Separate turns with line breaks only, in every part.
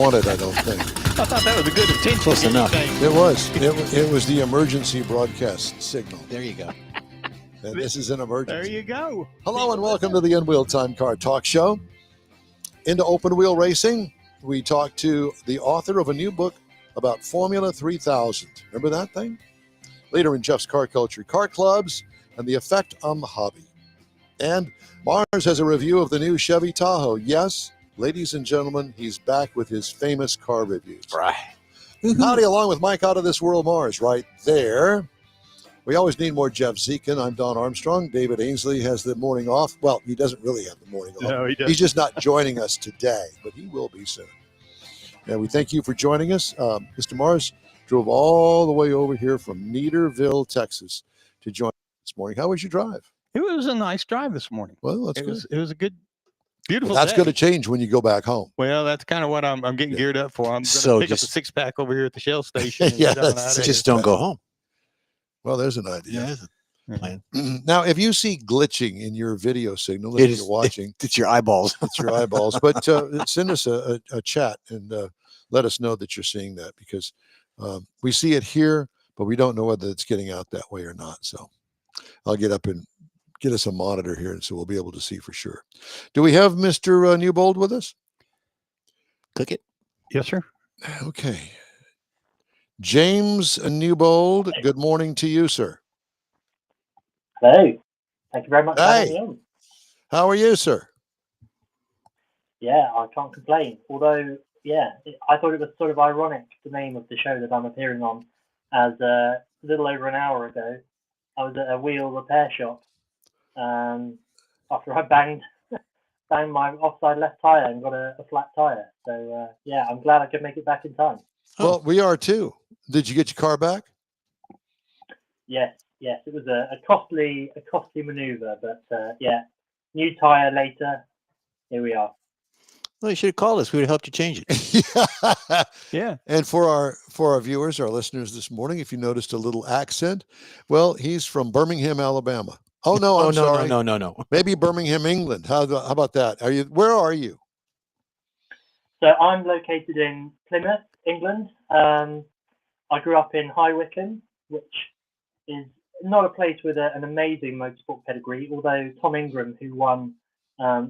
wanted, I don't think.
I thought that was a good attention.
Close enough.
It was. It was the emergency broadcast signal.
There you go.
And this is an emergency.
There you go.
Hello and welcome to the In-Wheel Time Car Talk Show. Into open wheel racing, we talk to the author of a new book about Formula 3000. Remember that thing? Later in Jeff's Car Culture, car clubs, and the effect on the hobby. And Mars has a review of the new Chevy Tahoe. Yes, ladies and gentlemen, he's back with his famous car reviews.
Right.
Howdy, along with Mike out of this world, Mars, right there. We always need more Jeff Zekin. I'm Don Armstrong. David Ainsley has the morning off. Well, he doesn't really have the morning off.
No, he doesn't.
He's just not joining us today, but he will be soon. And we thank you for joining us. Mr. Mars drove all the way over here from Neaterville, Texas to join us this morning. How was your drive?
It was a nice drive this morning.
Well, that's good.
It was a good, beautiful
That's
day.
going to change when you go back home.
Well, that's kind of what I'm getting geared up for. I'm going to
So
pick up
just-
the six-pack over here at the Shell station. and
Yeah,
get on
that's
out of
Just don't go home.
Well, there's an idea.
that's a plan.
Now, if you see glitching in your video signal that
It
you're
is-
watching,
It's your eyeballs.
it's your eyeballs. But send us a chat and let us know that you're seeing that, because we see it here, but we don't know whether it's getting out that way or not. So I'll get up and get us a monitor here, and so we'll be able to see for sure. Do we have Mr. Newbold with us?
Click it.
Yes, sir.
Okay. James Newbold, good morning to you, sir.
Hello. Thank you very much for having
Hey.
me on.
How are you, sir?
Yeah, I can't complain. Although, I thought it was sort of ironic, the name of the show that I'm appearing on, as a little over an hour ago, I was at a wheel repair shop after I banged my offside left tyre and got a flat tyre. So, I'm glad I could make it back in time.
Well, we are too. Did you get your car back?
Yes, it was a costly manoeuvre, but new tyre later, here we are.
Well, you should have called us. We would have helped you change it.
Yeah.
And for our viewers, our listeners this morning, if you noticed a little accent, well, he's from Birmingham, Alabama. Oh no, I'm sorry.
No.
Maybe Birmingham, England. How about that? Where are you?
So I'm located in Plymouth, England. I grew up in High Wycombe, which is not a place with an amazing motorsport pedigree, although Tom Ingram, who won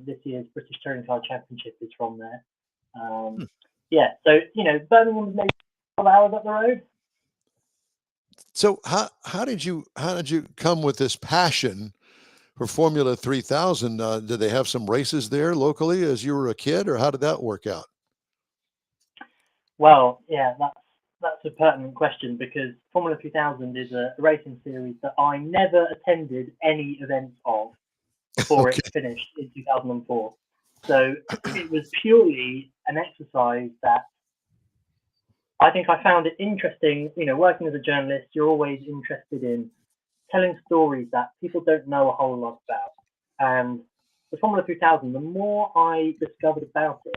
this year's British Touring Car Championship, is from there. So Birmingham's maybe 12 hours up the road.
So how did you come with this passion for Formula 3000? Did they have some races there locally as you were a kid, or how did that work out?
Well, yeah, that's a pertinent question, because Formula 3000 is a racing series that I never attended any events of before
Okay.
it finished in 2004. So it was purely an exercise that I think I found it interesting. Working as a journalist, you're always interested in telling stories that people don't know a whole lot about. And the Formula 3000, the more I discovered about it,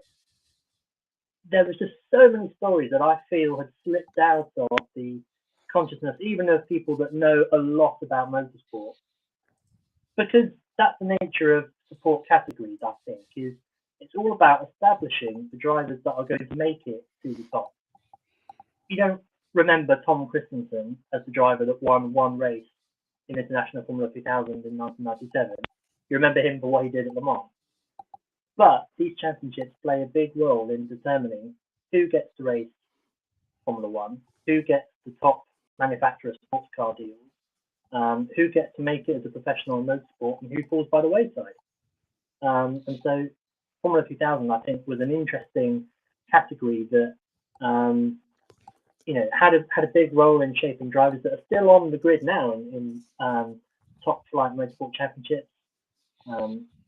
there was just so many stories that I feel had slipped out of the consciousness, even of people that know a lot about motorsport. Because that's the nature of support categories, I think, is it's all about establishing the drivers that are going to make it to the top. You don't remember Tom Christensen as the driver that won one race in International Formula 3000 in 1997. You remember him for what he did at Le Mans. But these championships play a big role in determining who gets to race Formula One, who gets the top manufacturer sports car deals, who gets to make it as a professional in motorsport, and who falls by the wayside. And so Formula 2000, I think, was an interesting category that had a big role in shaping drivers that are still on the grid now in top flight motorsport championships.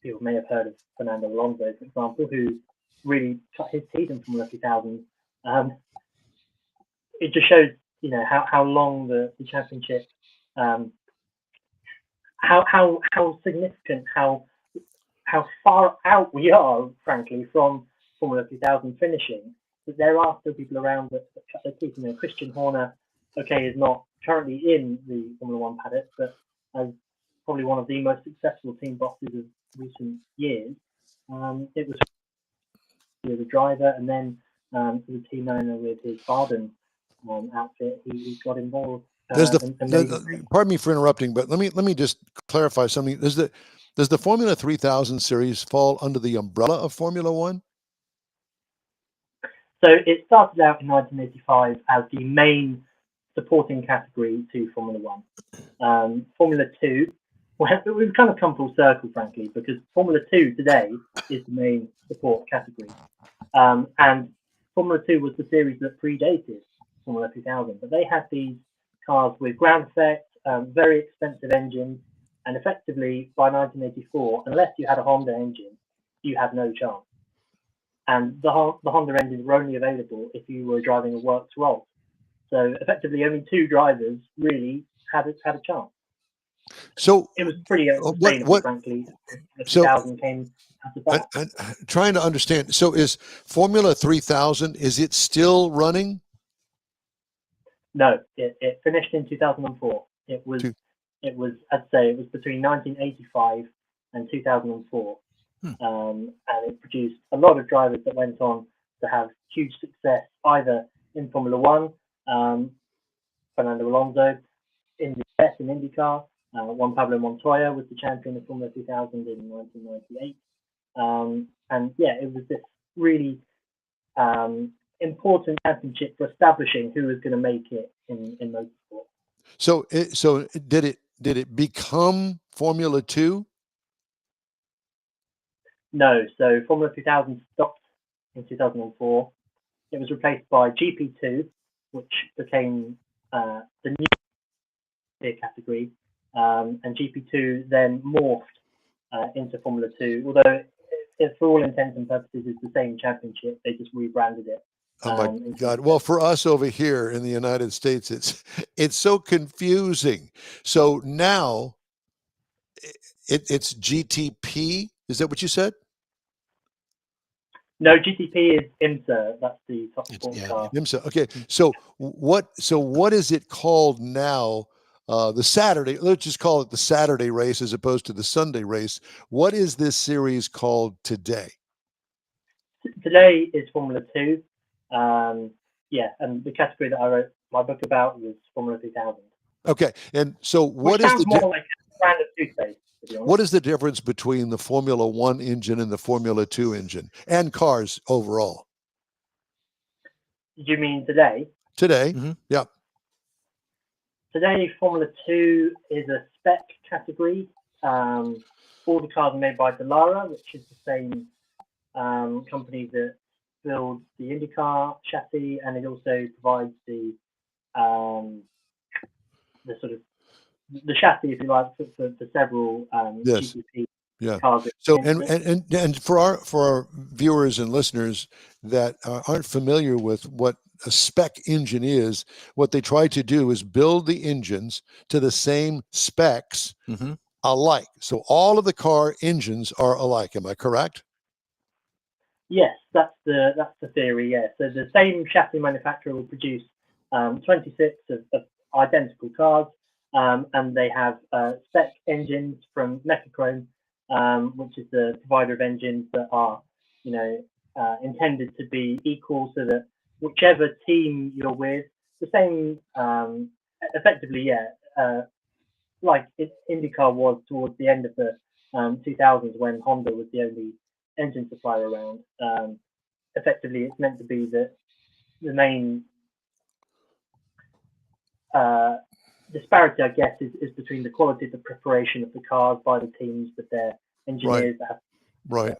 People may have heard of Fernando Alonso, for example, who really cut his teeth in Formula 2000. It just shows, how long the championship, how significant, how far out we are, frankly, from Formula 2000 finishing. But there are still people around that cut their teeth. Christian Horner, is not currently in the Formula One paddock, but as probably one of the most successful team bosses of recent years. It was as a driver, and then to the team owner with his Barden outfit. He got involved.
Pardon me for interrupting, but let me just clarify something. Does the Formula 3000 series fall under the umbrella of Formula One?
So it started out in 1985 as the main supporting category to Formula One. Formula 2, well, we've kind of come full circle, frankly, because Formula 2 today is the main support category. And Formula 2 was the series that predated Formula 2000, but they had these cars with ground effect, very expensive engines, and effectively by 1984, unless you had a Honda engine, you had no chance. And the Honda engines were only available if you were driving a works Rolls. So effectively, only two drivers really had a chance.
So
it was pretty unsustainable, frankly. 2000 came out of that.
I'm trying to understand. So is Formula 3000, is it still running?
No, it finished in 2004. It was I'd say it was between 1985 and 2004. And it produced a lot of drivers that went on to have huge success either in Formula One, Fernando Alonso, in the US in IndyCar. Juan Pablo Montoya was the champion of Formula 2000 in 1998. And yeah, it was this really important championship for establishing who was going to make it in motorsport.
So did it become Formula 2?
No, so Formula 2000 stopped in 2004. It was replaced by GP2, which became the new category, and GP2 then morphed into Formula 2. Although, for all intents and purposes, it's the same championship. They just rebranded it.
Oh my God! Well, for us over here in the United States, it's so confusing. So now it's GTP. Is that what you said?
No, GTP is IMSA. That's the top sports car.
IMSA. Okay. So what is it called now? The Saturday. Let's just call it the Saturday race as opposed to the Sunday race. What is this series called today?
Today is Formula 2. Yeah, and the category that I wrote my book about was Formula 2000.
Okay, and so what
Which
is the
more like a brand of toothpaste, to be honest.
What is the difference between the Formula One engine and the Formula 2 engine and cars overall?
You mean today?
Today, yeah.
Today, Formula 2 is a spec category. All the cars are made by Dallara, which is the same company that builds the IndyCar chassis, and it also provides the sort of the chassis, if you like, for several GTP cars.
So and for our viewers and listeners that aren't familiar with what a spec engine is, what they try to do is build the engines to the same specs alike. So all of the car engines are alike. Am I correct?
Yes, that's the theory. Yeah, so the same chassis manufacturer will produce 26 of identical cars, and they have spec engines from Mechachrome, which is the provider of engines that are, intended to be equal, so that whichever team you're with, the same, effectively, like IndyCar was towards the end of the 2000s when Honda was the only engine supplier around. Effectively, it's meant to be that the main disparity, I guess, is between the quality of the preparation of the cars by the teams with their engineers.
Right.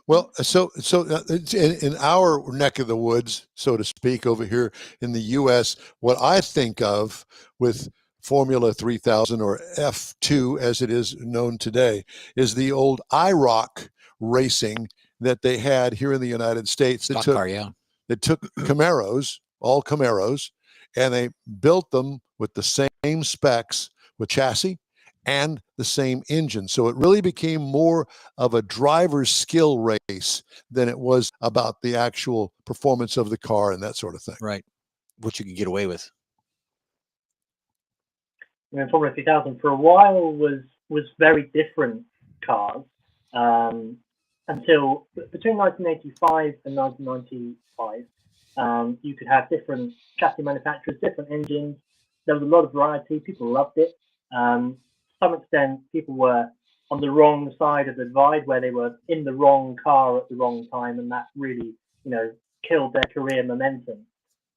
Well, so in our neck of the woods, so to speak, over here in the U.S., what I think of with Formula 3000 or F2, as it is known today, is the old IROC racing that they had here in the United States. That took Camaros, all Camaros, and they built them with the same specs with chassis and the same engine. So it really became more of a driver's skill race than it was about the actual performance of the car and that sort of thing.
Right. What you could get away with.
Formula 3000 for a while was very different cars. until between 1985 and 1995, you could have different chassis manufacturers, different engines. There was a lot of variety. People loved it. To some extent, people were on the wrong side of the divide, where they were in the wrong car at the wrong time, and that really, killed their career momentum.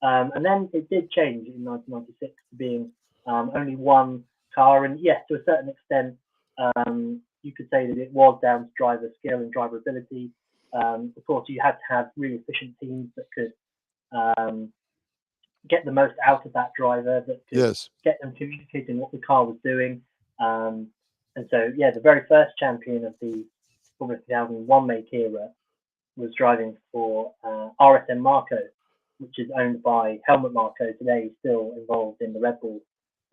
And then it did change in 1996 to being only one car, and yes, to a certain extent, you could say that it was down to driver skill and driver ability. Of course, you had to have really efficient teams that could get the most out of that driver, that could get them communicating what the car was doing. And so, yeah, the very first champion of the Formula 2001 make era was driving for RSM Marco, which is owned by Helmut Marko today, still involved in the Red Bull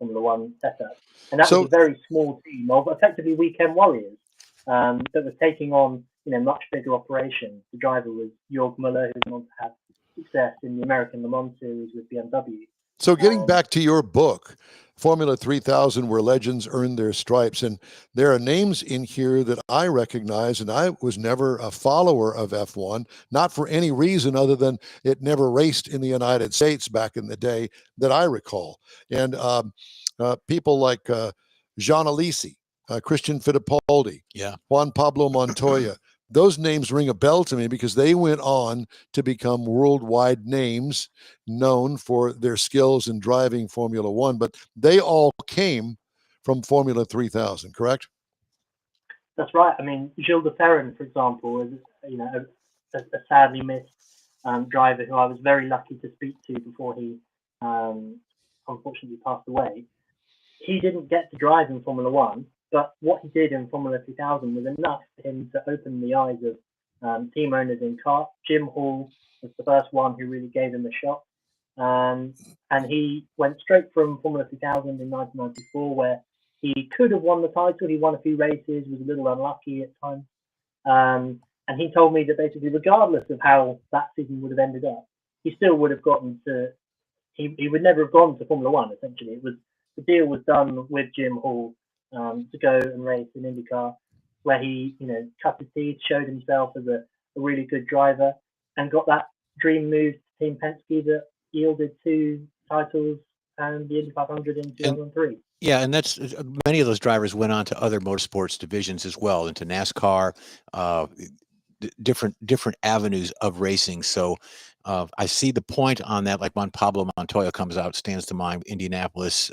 Formula One setup. And that was a very small team of effectively weekend warriors that was taking on, much bigger operations. The driver was Jörg Müller, who went on to have success in the American Le Mans series with BMW.
So getting back to your book, Formula 3000, Where Legends Earn Their Stripes, and there are names in here that I recognize, and I was never a follower of F1, not for any reason other than it never raced in the United States back in the day that I recall. And people like Jean Alesi, Christian Fittipaldi, Juan Pablo Montoya, those names ring a bell to me because they went on to become worldwide names known for their skills in driving Formula One, but they all came from Formula 3000, correct?
That's right. I mean, Gilles de Ferran, for example, is a sadly missed driver who I was very lucky to speak to before he unfortunately passed away. He didn't get to drive in Formula One, but what he did in Formula 3000 was enough for him to open the eyes of team owners in kart. Jim Hall was the first one who really gave him a shot. And he went straight from Formula 2000 in 1994, where he could have won the title. He won a few races, was a little unlucky at times. And he told me that basically, regardless of how that season would have ended up, he still would have gotten to, he would never have gone to Formula One, essentially. The deal was done with Jim Hall to go and race in IndyCar, where he, cut his teeth, showed himself as a really good driver, and got that dream move to Team Penske that yielded 2 titles and the Indy 500 in 2003.
And that's many of those drivers went on to other motorsports divisions as well, into NASCAR, different avenues of racing. So I see the point on that. Like Juan Pablo Montoya comes out, stands to mind, Indianapolis,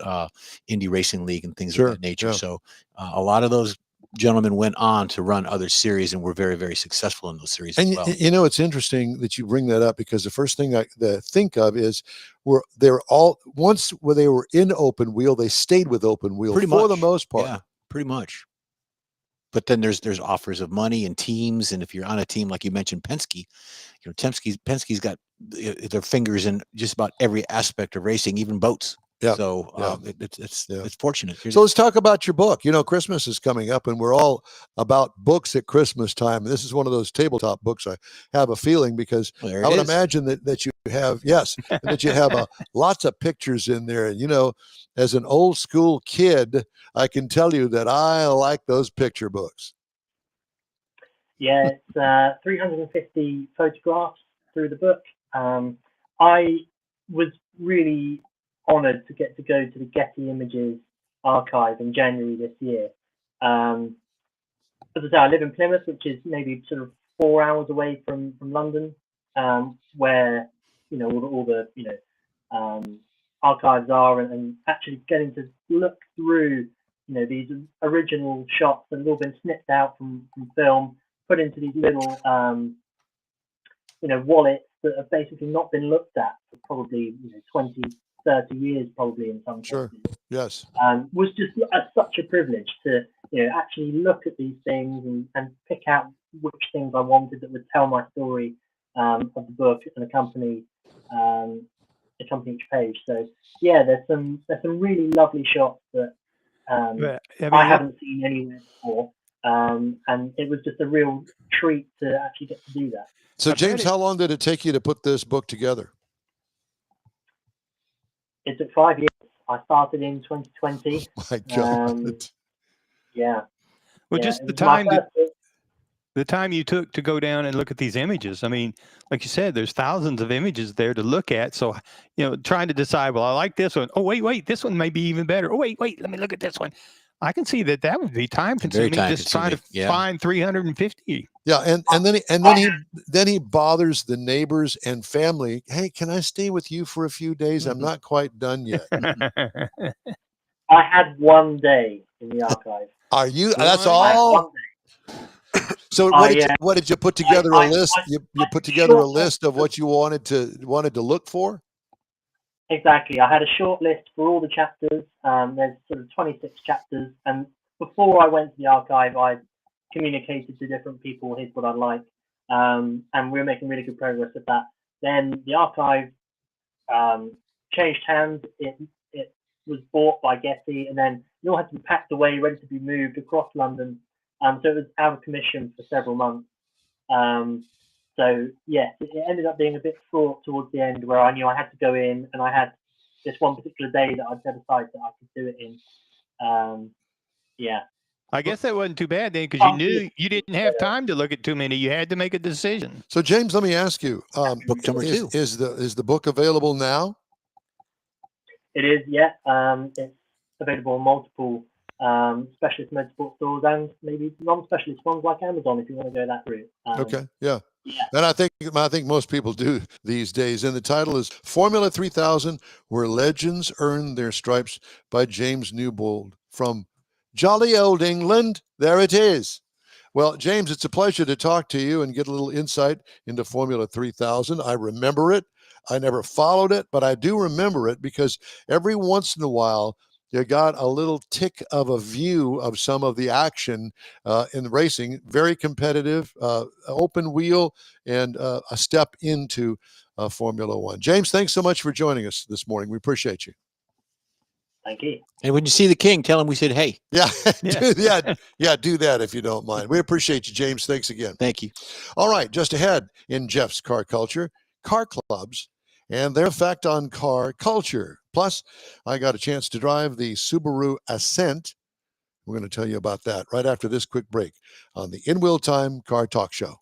Indy Racing League, and things of that nature. Yeah. So a lot of those gentlemen went on to run other series and were very, very successful in those series as well.
It's interesting that you bring that up, because the first thing I think of is they're all, once when they were in open wheel, they stayed with open wheel for the most part.
Yeah, pretty much. But then there's offers of money and teams, and if you're on a team like you mentioned, Penske, Penske's got their fingers in just about every aspect of racing, even boats. Yeah. So it's fortunate.
So let's talk about your book. Christmas is coming up, and we're all about books at Christmas time. This is one of those tabletop books, I have a feeling, because I would imagine that you have, that you have lots of pictures in there. And, as an old school kid, I can tell you that I like those picture books.
Yeah, it's 350 photographs through the book. I was really honored to get to go to the Getty Images archive in January this year. As I say, I live in Plymouth, which is maybe sort of 4 hours away from London, where all the archives are, and actually getting to look through these original shots that have all been snipped out from film, put into these little wallets that have basically not been looked at for probably 20, 30 years, probably in some cases.
Yes.
Was just such a privilege to actually look at these things and pick out which things I wanted that would tell my story of the book and accompany each page. So yeah, there's some really lovely shots that I haven't seen anywhere before, and it was just a real treat to actually get to do that.
So James, how long did it take you to put this book together?
It took 5 years. I started in 2020.
My God.
Yeah.
Well, just the time. the time you took to go down and look at these images. I mean, like you said, there's thousands of images there to look at. So, trying to decide, well, I like this one. Oh, wait, this one may be even better. Oh, wait, let me look at this one. I can see that would be time consuming. Just trying to find 350.
Yeah, then he bothers the neighbors and family. Hey, can I stay with you for a few days? I'm not quite done yet.
I had 1 day in the archive.
Are you? That's all. So what did you put together a list? You put together a list of what you wanted to look for?
Exactly. I had a short list for all the chapters. There's sort of 26 chapters, and before I went to the archive, I communicated to different people here's what I'd like, and we were making really good progress with that. Then the archive changed hands. It was bought by Getty, and then it all had to be packed away, ready to be moved across London. So it was out of commission for several months. So yes, it ended up being a bit fraught towards the end, where I knew I had to go in, and I had this one particular day that I'd set aside that I could do it in. Yeah.
I guess that wasn't too bad then, because you knew you didn't have time to look at too many. You had to make a decision.
So James, let me ask you,
book number 2
is the book available now?
It is, yeah. It's available on multiple specialist motorsport stores and maybe non-specialist ones like Amazon if you want to go that route.
Okay, yeah. And I think most people do these days. And the title is Formula 3000, Where Legends Earn Their Stripes by James Newbold from jolly old England. There it is. Well, James, it's a pleasure to talk to you and get a little insight into Formula 3000. I remember it. I never followed it, but I do remember it because every once in a while, you got a little tick of a view of some of the action in racing. Very competitive, open wheel, and a step into Formula One. James, thanks so much for joining us this morning. We appreciate you.
Thank you.
And when you see the king, tell him we said, hey.
Yeah, do that if you don't mind. We appreciate you, James. Thanks again.
Thank you.
All right, just ahead in Jeff's car culture, car clubs and their effect on car culture. Plus, I got a chance to drive the Subaru Ascent. We're going to tell you about that right after this quick break on the In Wheel Time Car Talk Show.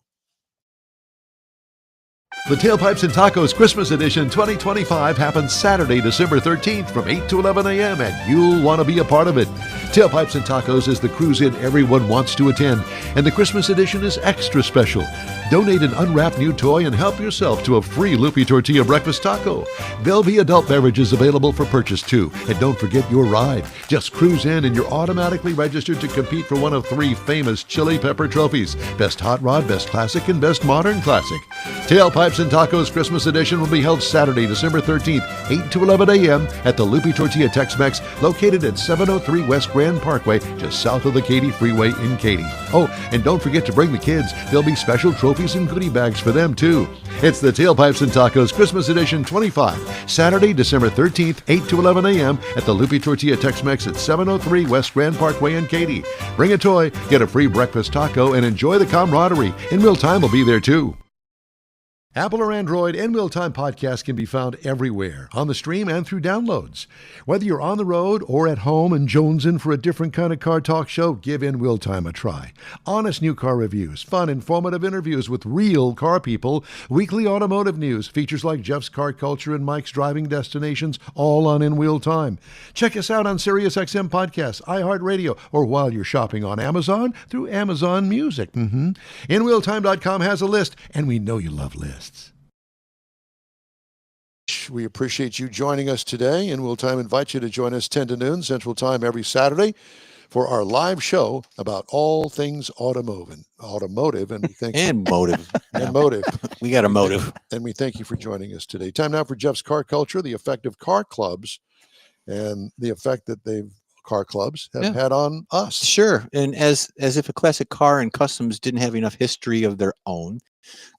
The Tailpipes and Tacos Christmas Edition 2025 happens Saturday, December 13th from 8 to 11 a.m. and you'll want to be a part of it. Tailpipes and Tacos is the cruise-in everyone wants to attend, and the Christmas edition is extra special. Donate an unwrapped new toy and help yourself to a free Loopy Tortilla breakfast taco. There'll be adult beverages available for purchase too. And don't forget your ride. Just cruise in and you're automatically registered to compete for one of 3 famous Chili Pepper trophies: Best Hot Rod, Best Classic, and Best Modern Classic. Tailpipes and Tacos Christmas Edition will be held Saturday, December 13th, 8 to 11 a.m. at the Loopy Tortilla Tex-Mex, located at 703 West Grand Parkway, just south of the Katy Freeway in Katy. Oh, and don't forget to bring the kids. There'll be special trophies and goodie bags for them too. It's the Tailpipes and Tacos Christmas Edition 25, Saturday, December 13th, 8 to 11 a.m. at the Loopy Tortilla Tex-Mex at 703 West Grand Parkway in Katy. Bring a toy, get a free breakfast taco, and enjoy the camaraderie. In Real Time will be there too. Apple or Android, In Wheel Time podcast can be found everywhere, on the stream and through downloads. Whether you're on the road or at home and jonesing for a different kind of car talk show, give In Wheel Time a try. Honest new car reviews, fun, informative interviews with real car people, weekly automotive news, features like Jeff's Car Culture and Mike's Driving Destinations, all on In Wheel Time. Check us out on SiriusXM Podcasts, iHeartRadio, or while you're shopping on Amazon through Amazon Music. InWheelTime.com has a list, and we know you love lists.
We appreciate you joining us today. In Wheel Time invites you to join us 10 to noon Central Time every Saturday for our live show about all things automotive. And we thank
and motive.
And motive.
We got a motive.
And we thank you for joining us today. Time now for Jeff's Car Culture, the effect of car clubs and the effect that car clubs have had on us.
Sure. And as if a classic car and customs didn't have enough history of their own,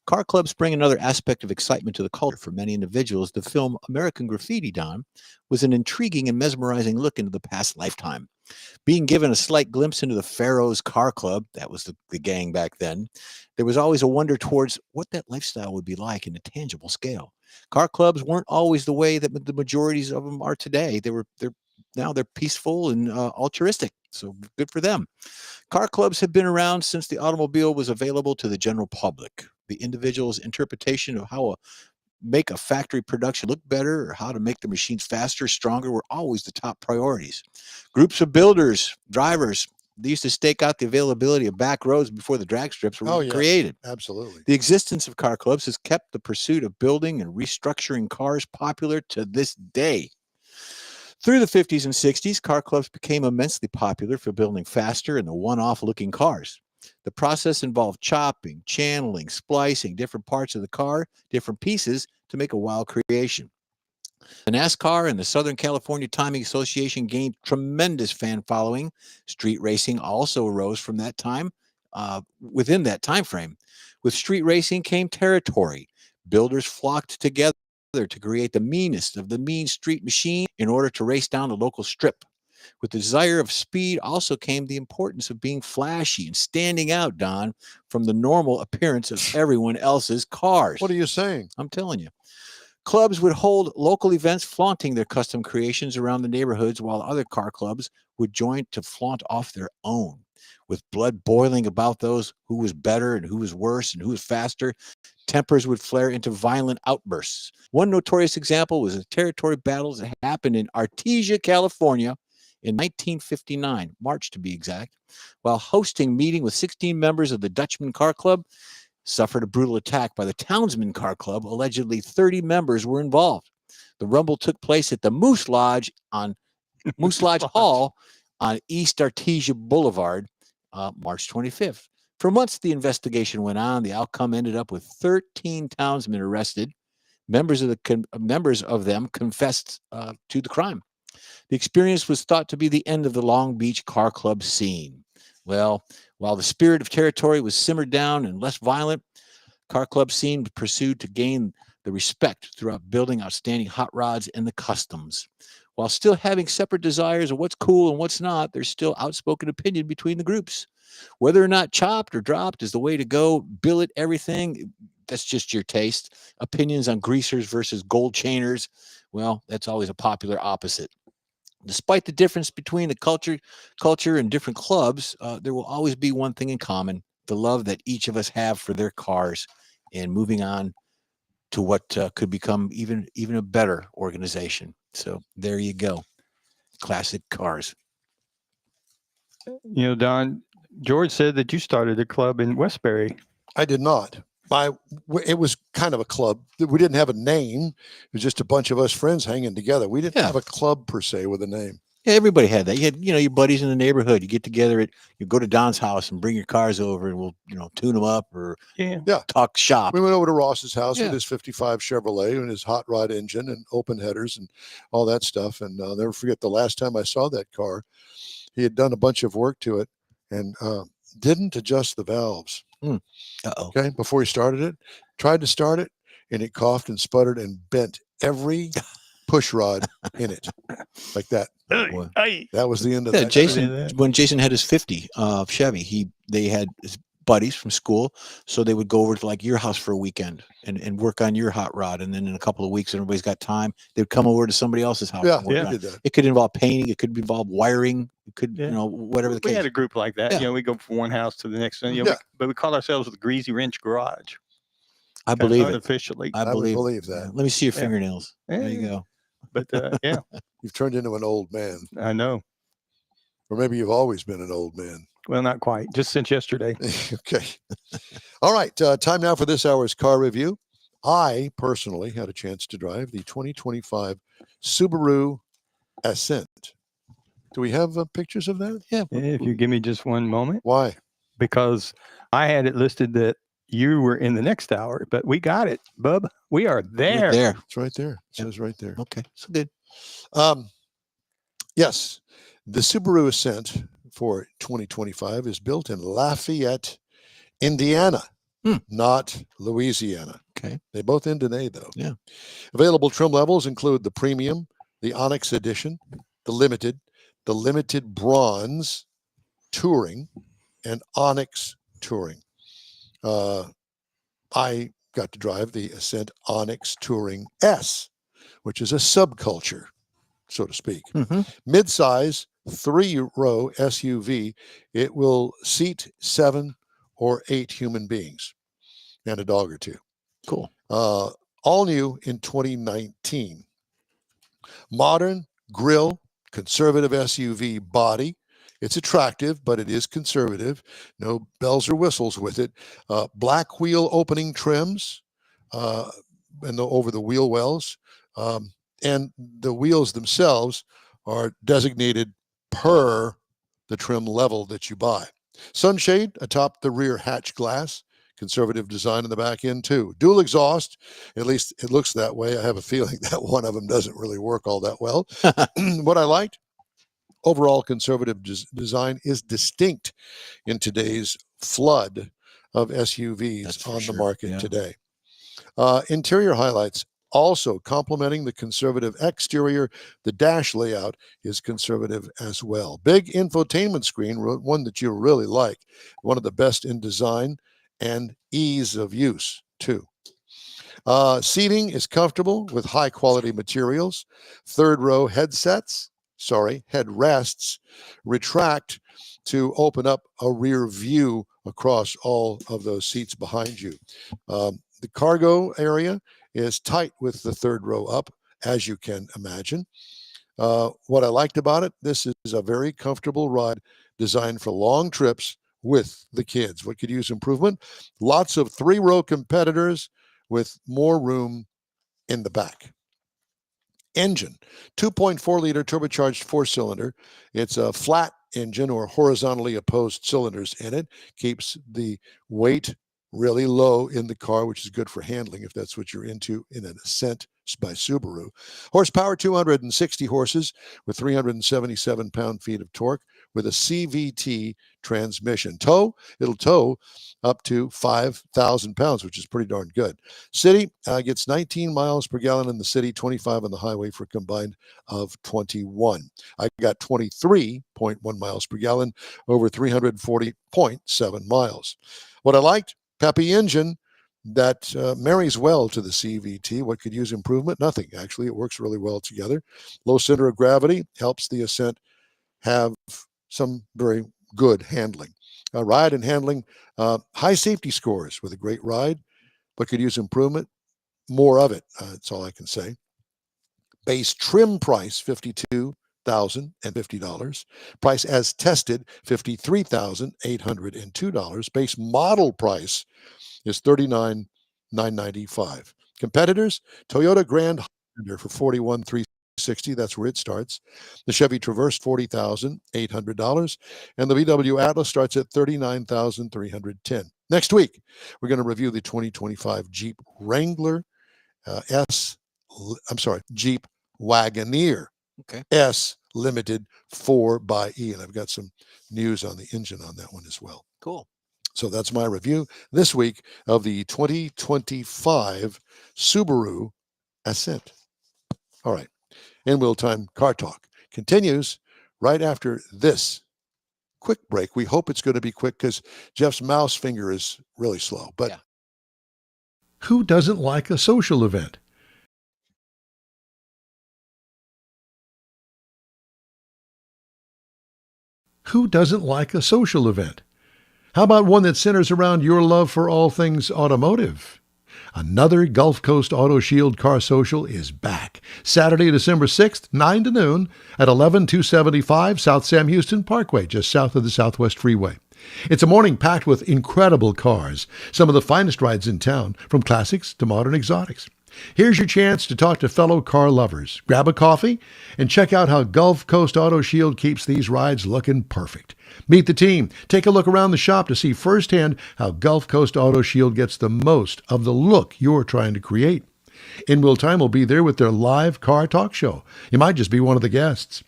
car clubs bring another aspect of excitement to the culture. For many individuals, the film American Graffiti, Don, was an intriguing and mesmerizing look into the past lifetime. Being given a slight glimpse into the Pharaoh's Car Club, that was the gang back then, there was always a wonder towards what that lifestyle would be like in a tangible scale. Car clubs weren't always the way that the majorities of them are today. They're now they're peaceful and altruistic. So good for them. Car clubs have been around since the automobile was available to the general public. The individual's interpretation of how make a factory production look better or how to make the machines faster, stronger were always the top priorities. Groups of builders, drivers, they used to stake out the availability of back roads before the drag strips were created.
Absolutely.
The existence of car clubs has kept the pursuit of building and restructuring cars popular to this day. Through the 50s and 60s, car clubs became immensely popular for building faster and the one-off looking cars. The process involved chopping, channeling, splicing different parts of the car, different pieces to make a wild creation. The NASCAR and the Southern California Timing Association gained tremendous fan following. Street racing also arose from that time, within that time frame. With street racing came territory. Builders flocked together to create the meanest of the mean street machine in order to race down a local strip. With the desire of speed also came the importance of being flashy and standing out, Don, from the normal appearance of everyone else's cars.
What are you saying?
I'm telling you. Clubs would hold local events flaunting their custom creations around the neighborhoods, while other car clubs would join to flaunt off their own. With blood boiling about those who was better and who was worse and who was faster, tempers would flare into violent outbursts. One notorious example was the territory battles that happened in Artesia, California in 1959, March to be exact, while hosting a meeting with 16 members of the Dutchman Car Club, suffered a brutal attack by the Townsman Car Club. Allegedly 30 members were involved. The rumble took place at the Moose Lodge Hall on East Artesia Boulevard, March 25th. For months, the investigation went on. The outcome ended up with 13 townsmen arrested. Members of them confessed to the crime. The experience was thought to be the end of the Long Beach Car Club scene. Well, while the spirit of territory was simmered down and less violent, car club scene pursued to gain the respect throughout building outstanding hot rods and the customs. While still having separate desires of what's cool and what's not, there's still outspoken opinion between the groups. Whether or not chopped or dropped is the way to go. Billet everything, that's just your taste. Opinions on greasers versus gold chainers, well, that's always a popular opposite. Despite the difference between the culture and different clubs, there will always be one thing in common: the love that each of us have for their cars, and moving on to what could become even a better organization. So there you go, classic cars.
You know, Don, George said that you started a club in Westbury.
I did not. It was kind of a club. We didn't have a name. It was just a bunch of us friends hanging together. We didn't have a club per se with a name.
Yeah, everybody had that. You had, your buddies in the neighborhood. You get together you go to Don's house and bring your cars over, and we'll, tune them up or talk shop.
We went over to Ross's house with his 55 Chevrolet and his hot rod engine and open headers and all that stuff. And I'll never forget the last time I saw that car. He had done a bunch of work to it and didn't adjust the valves. Okay, before he started it, tried to start it, and it coughed and sputtered and bent every push rod in it, like that. That was the end of that.
Jason, when Jason had his 50 Chevy, they had his buddies from school, so they would go over to like your house for a weekend and work on your hot rod, and then in a couple of weeks, everybody's got time, they'd come over to somebody else's house.
We did that.
It could involve painting, it could involve wiring, it could, whatever the case.
We had a group like that. We go from one house to the next one. But we call ourselves the Greasy Wrench Garage.
I believe it.
Unofficially.
I believe
that.
Let me see your fingernails. There you go.
But
you've turned into an old man.
I know.
Or maybe you've always been an old man.
Well, not quite. Just since yesterday.
Okay. All right. Time now for this hour's car review. I personally had a chance to drive the 2025 Subaru Ascent. Do we have pictures of that?
Yeah.
If you give me just one moment.
Why?
Because I had it listed that you were in the next hour, but we got it, bub. We are there.
We're there.
It's right there. It says right there.
Okay. So good.
Yes. The Subaru Ascent for 2025 is built in Lafayette, Indiana, not Louisiana.
Okay.
They both end in A, though.
Yeah.
Available trim levels include the Premium, the Onyx Edition, the Limited Bronze, Touring, and Onyx Touring. I got to drive the Ascent Onyx Touring S, which is a subculture. so to speak.
Mhm.
Mid-size, 3-row SUV. It will seat 7 or 8 human beings and a dog or two.
Cool.
All new in 2019. Modern grille, conservative SUV body. It's attractive, but it is conservative. No bells or whistles with it. Black wheel opening trims over the wheel wells. And the wheels themselves are designated per the trim level that you buy. Sunshade atop the rear hatch glass. Conservative design in the back end too. Dual exhaust, at least it looks that way. I have a feeling that one of them doesn't really work all that well. What I liked, overall conservative design is distinct in today's flood of SUVs on the market today. Interior highlights, also complementing the conservative exterior. The dash layout is conservative as well. Big infotainment screen, one that you really like, one of the best in design and ease of use too. Seating is comfortable with high quality materials. Third row headrests retract to open up a rear view across all of those seats behind you. The cargo area is tight with the third row up, as you can imagine. What I liked about it, this is a very comfortable ride designed for long trips with the kids. What could use improvement? Lots of 3-row competitors with more room in the back. Engine, 2.4-liter turbocharged 4-cylinder. It's a flat engine or horizontally opposed cylinders in it. Keeps the weight really low in the car, which is good for handling if that's what you're into in an Ascent by Subaru. Horsepower, 260 horses with 377 pound-feet of torque with a CVT transmission. It'll tow up to 5,000 pounds, which is pretty darn good. City gets 19 miles per gallon in the city, 25 on the highway for a combined of 21. I got 23.1 miles per gallon over 340.7 miles. What I liked, peppy engine that marries well to the CVT. What could use improvement? Nothing, actually. It works really well together. Low center of gravity helps the Ascent have some very good handling. Ride and handling, high safety scores with a great ride. What could use improvement? More of it. That's all I can say. Base trim price, $52,050. Price as tested, $53,802. Base model price is $39,995. Competitors, Toyota Grand Highlander for $41,360. That's where it starts. The Chevy Traverse, $40,800. And the VW Atlas starts at $39,310. Next week, we're going to review the 2025 Jeep Wrangler Jeep Wagoneer S Limited 4xe. And I've got some news on the engine on that one as well.
Cool.
So that's my review this week of the 2025 Subaru Ascent. All right. In Wheel Time Car Talk continues right after this quick break. We hope it's going to be quick because Jeff's mouse finger is really slow. But
who doesn't like a social event? Who doesn't like a social event? How about one that centers around your love for all things automotive? Another Gulf Coast Auto Shield Car Social is back. Saturday, December 6th, 9 to noon at 11275 South Sam Houston Parkway, just south of the Southwest Freeway. It's a morning packed with incredible cars, some of the finest rides in town, from classics to modern exotics. Here's your chance to talk to fellow car lovers. Grab a coffee and check out how Gulf Coast Auto Shield keeps these rides looking perfect. Meet the team. Take a look around the shop to see firsthand how Gulf Coast Auto Shield gets the most of the look you're trying to create. In Wheel Time will be there with their live car talk show. You might just be one of the guests.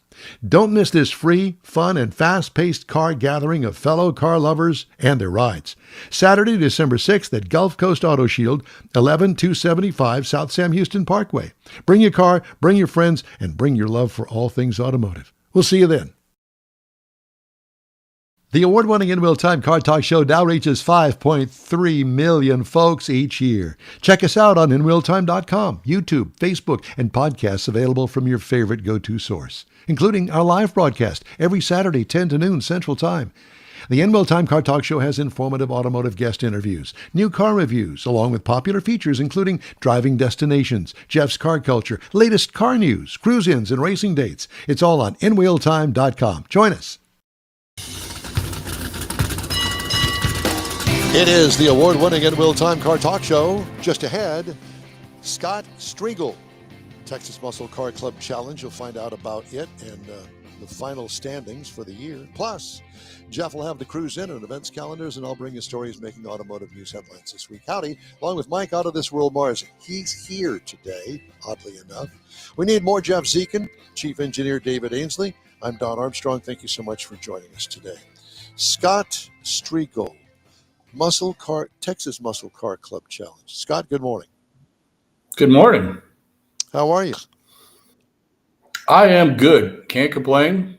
Don't miss this free, fun, and fast-paced car gathering of fellow car lovers and their rides. Saturday, December 6th at Gulf Coast Auto Shield, 11275 South Sam Houston Parkway. Bring your car, bring your friends, and bring your love for all things automotive. We'll see you then. The award-winning In Real Time Car Talk Show now reaches 5.3 million folks each year. Check us out on InRealTime.com, YouTube, Facebook, and podcasts available from your favorite go-to source, including our live broadcast every Saturday, 10 to noon Central Time. The In Real Time Car Talk Show has informative automotive guest interviews, new car reviews, along with popular features including driving destinations, Jeff's car culture, latest car news, cruise-ins, and racing dates. It's all on InRealTime.com. Join us.
It is the award-winning In Real Time Car Talk Show. Just ahead, Scott Striegel, Texas Muscle Car Club Challenge. You'll find out about it and the final standings for the year. Plus, Jeff will have the cruise in and events calendars, and I'll bring you stories making automotive news headlines this week. Howdy, along with Mike Out of This World Mars. He's here today, oddly enough. We need more Jeff Zekin, Chief Engineer David Ainsley. I'm Don Armstrong. Thank you so much for joining us today. Scott Striegel, Texas Muscle Car Club Challenge. Scott, good morning.
Good morning.
How are you?
I am good. Can't complain.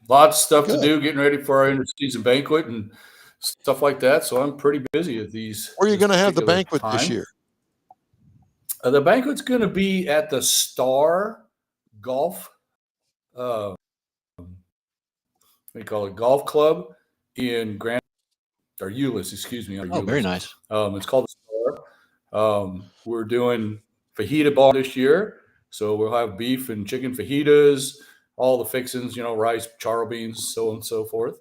Lots of stuff
Good.
to do, getting ready for our inter-season banquet and stuff like that. So I'm pretty busy at these.
Where are you going to have the
particular
banquet this
time.
year?
The banquet's going to be at the Star Golf, what do you call it, Golf Club in Grand, or Euless, excuse me.
Oh, very nice.
It's called the Star. We're doing fajita bar this year. So we'll have beef and chicken fajitas, all the fixings, rice, charro beans, so on and so forth.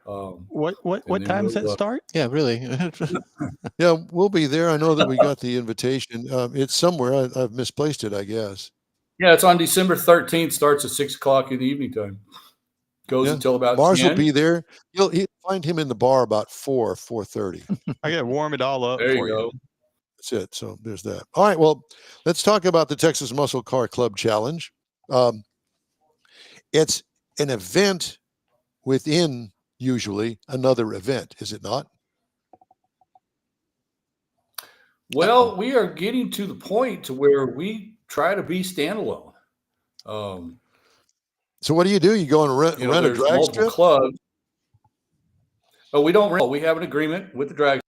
What time does that start?
Yeah, really.
Yeah, we'll be there. I know that we got the invitation. It's somewhere. I've misplaced it, I guess.
Yeah, it's on December 13th. Starts at 6 o'clock in the evening time. Goes until about
Mars
10.
will be there. You'll find him in the bar about 4:30.
I got to warm it all up
There
for
you go.
That's it. So there's that. All right. Well, let's talk about the Texas Muscle Car Club Challenge. It's an event within usually another event, is it not?
Well, we are getting to the point to where we try to be standalone.
So what do? You go and rent a
there's
drag
multiple
strip?
clubs. But we don't rent. We have an agreement with the drag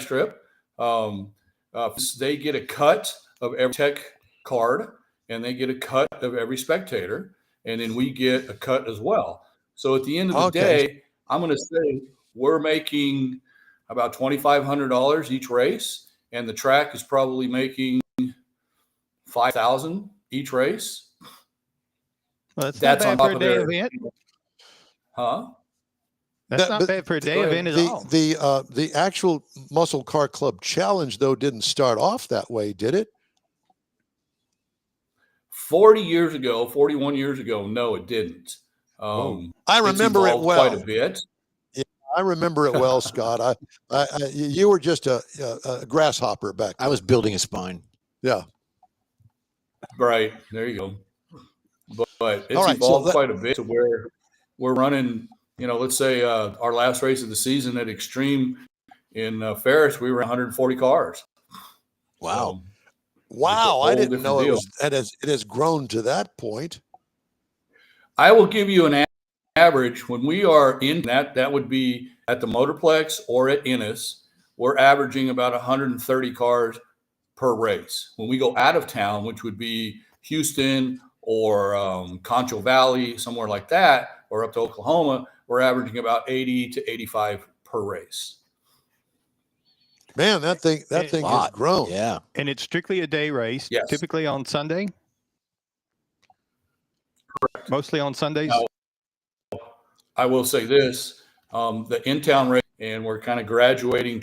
strip. They get a cut of every tech card, and they get a cut of every spectator, and then we get a cut as well. So at the end of the day, I'm going to say we're making about $2,500 each race, and the track is probably making $5,000 each race.
Well, that's not bad for a day event.
Huh?
That's not bad for a day event at all.
The actual Muscle Car Club Challenge, though, didn't start off that way, did it?
41 years ago, no, it didn't.
I remember it well.
Quite a bit.
Yeah, I remember it well, Scott. You were just a grasshopper back then.
I was building a spine.
Yeah.
Right. There you go. But it's evolved quite a bit to where we're running, let's say our last race of the season at Extreme in Ferris, we were 140 cars.
Wow.
Wow. I didn't know it has grown to that point.
I will give you an average. When we are in that would be at the Motorplex or at Ennis, we're averaging about 130 cars per race. When we go out of town, which would be Houston or Concho Valley, somewhere like that, or up to Oklahoma, we're averaging about 80 to 85 per race.
Man, that thing has grown.
Yeah.
And it's strictly a day race, typically on Sunday?
Correct.
Mostly on Sundays?
Now, I will say this, the in-town race, and we're kind of graduating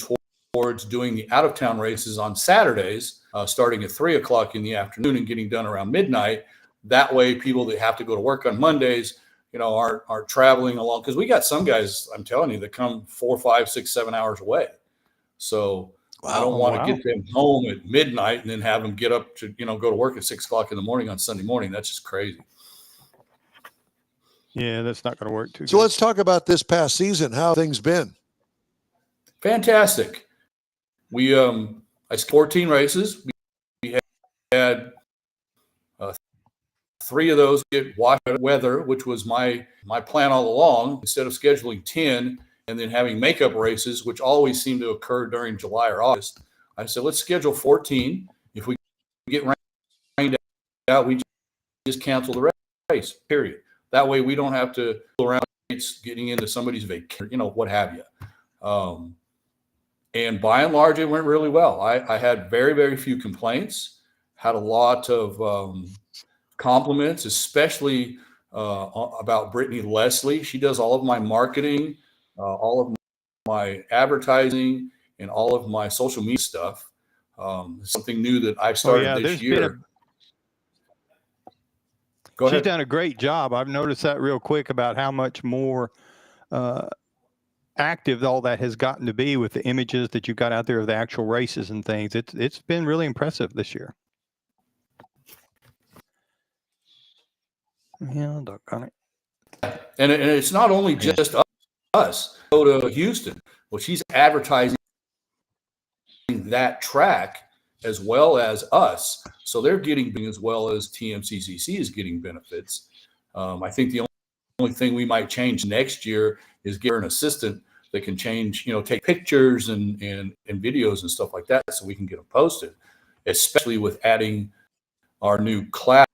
towards doing the out-of-town races on Saturdays, starting at 3 o'clock in the afternoon and getting done around midnight. That way, people that have to go to work on Mondays, are traveling along. Because we got some guys, I'm telling you, that come 4, 5, 6, 7 hours away. So I don't want to get them home at midnight and then have them get up to, go to work at 6 o'clock in the morning on Sunday morning. That's just crazy.
Yeah, that's not going to work too.
So let's talk about this past season. How have things been?
Fantastic. We I 14 races. We had 3 of those get washed out of weather, which was my plan all along. Instead of scheduling 10 and then having makeup races, which always seem to occur during July or August, I said, let's schedule 14. If we get rained out, we just cancel the race, period. That way we don't have to go around getting into somebody's vacation, what have you. And by and large, it went really well. I had very, very few complaints, had a lot of compliments, especially about Brittany Leslie. She does all of my marketing, all of my advertising, and all of my social media stuff. Something new that I've started this year.
She's done a great job. I've noticed that real quick about how much more active all that has gotten to be with the images that you got out there of the actual races and things. It's been really impressive this year. Yeah, doggone it.
And it's not only just us. Go to Houston. Well, she's advertising that track as well as us. So they're getting as well as TMCCC is getting benefits. I think the only thing we might change next year is get her an assistant that can change, take pictures and videos and stuff like that so we can get them posted, especially with adding our new class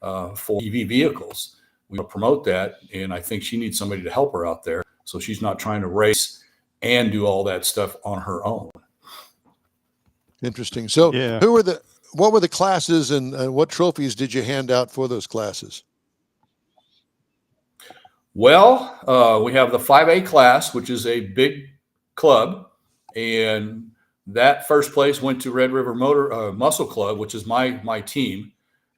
for EV vehicles. We promote that, and I think she needs somebody to help her out there so she's not trying to race and do all that stuff on her own.
Interesting. So
yeah.
What were the classes and what trophies did you hand out for those classes?
Well, we have the 5A class, which is a big club, and that first place went to Red River Muscle Club, which is my team.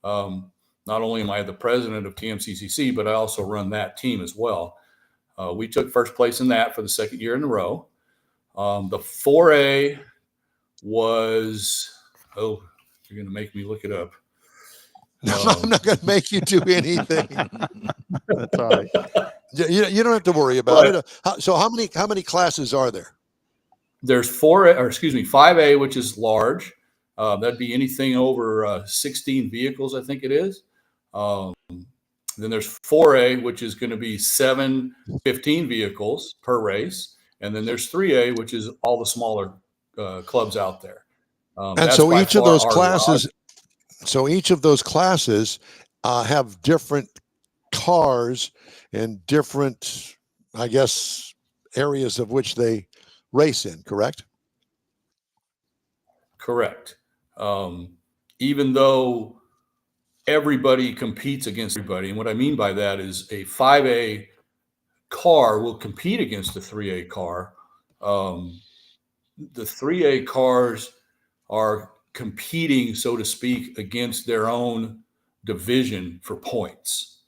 Not only am I the president of TMCCC, but I also run that team as well. We took first place in that for the second year in a row. The 4A was, you're going to make me look it up.
No, I'm not going to make you do anything.
That's all right.
You don't have to worry about it. So how many classes are there?
There's 5A, which is large. That'd be anything over 16 vehicles, I think it is. Then there's 4A, which is going to be 15 vehicles per race. And then there's 3A, which is all the smaller clubs out there.
And so each of those classes, have different cars and different, I guess, areas of which they race in, correct?
Correct. Even though everybody competes against everybody, and what I mean by that is a 5A car will compete against a 3A car. The 3A cars are competing, so to speak, against their own division for points.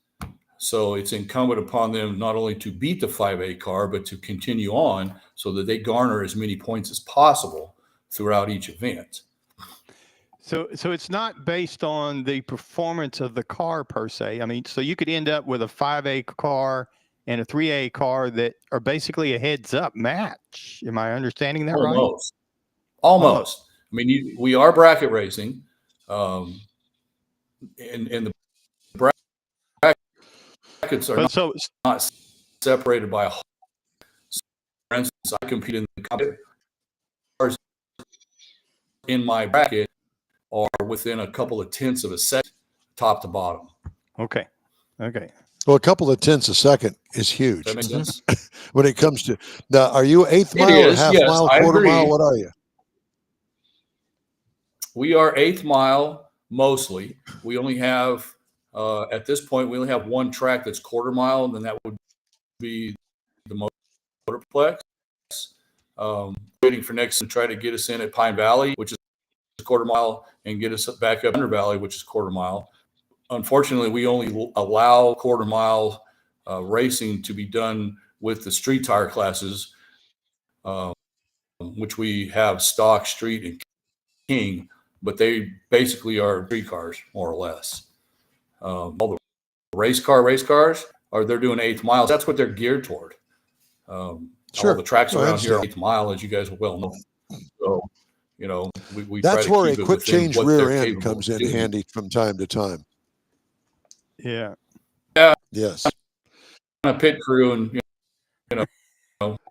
So it's incumbent upon them not only to beat the 5A car, but to continue on so that they garner as many points as possible throughout each event.
So it's not based on the performance of the car per se. I mean, so you could end up with a 5A car and a 3A car that are basically a heads-up match. Am I understanding that right?
Almost. I mean, we are bracket racing, and the brackets are not separated by a hole. So for instance, I compete in the competition. Cars in my bracket are within a couple of tenths of a second, top to bottom.
Okay.
Well, a couple of tenths a second is huge.
That makes sense.
When it comes to now, are you eighth mile or half mile, quarter mile? What are you?
We are eighth mile mostly. We only have at this point we only have one track that's quarter mile, and then that would be the Motorplex. Waiting for next to try to get us in at Pine Valley, which is a quarter mile, and get us back up Thunder Valley, which is quarter mile. Unfortunately, we only allow quarter mile racing to be done with the street tire classes, which we have stock, street, and king, but they basically are street cars, more or less. All the race cars they're doing eighth miles. That's what they're geared toward.
Sure.
All the tracks around here are eighth mile, as you guys well know. So, we
that's
try to
where
keep
a
it
quick
within
change
what
rear
they're
end
capable
comes
of
in
doing.
handy from time to time.
Yeah.
Yes.
A pit crew and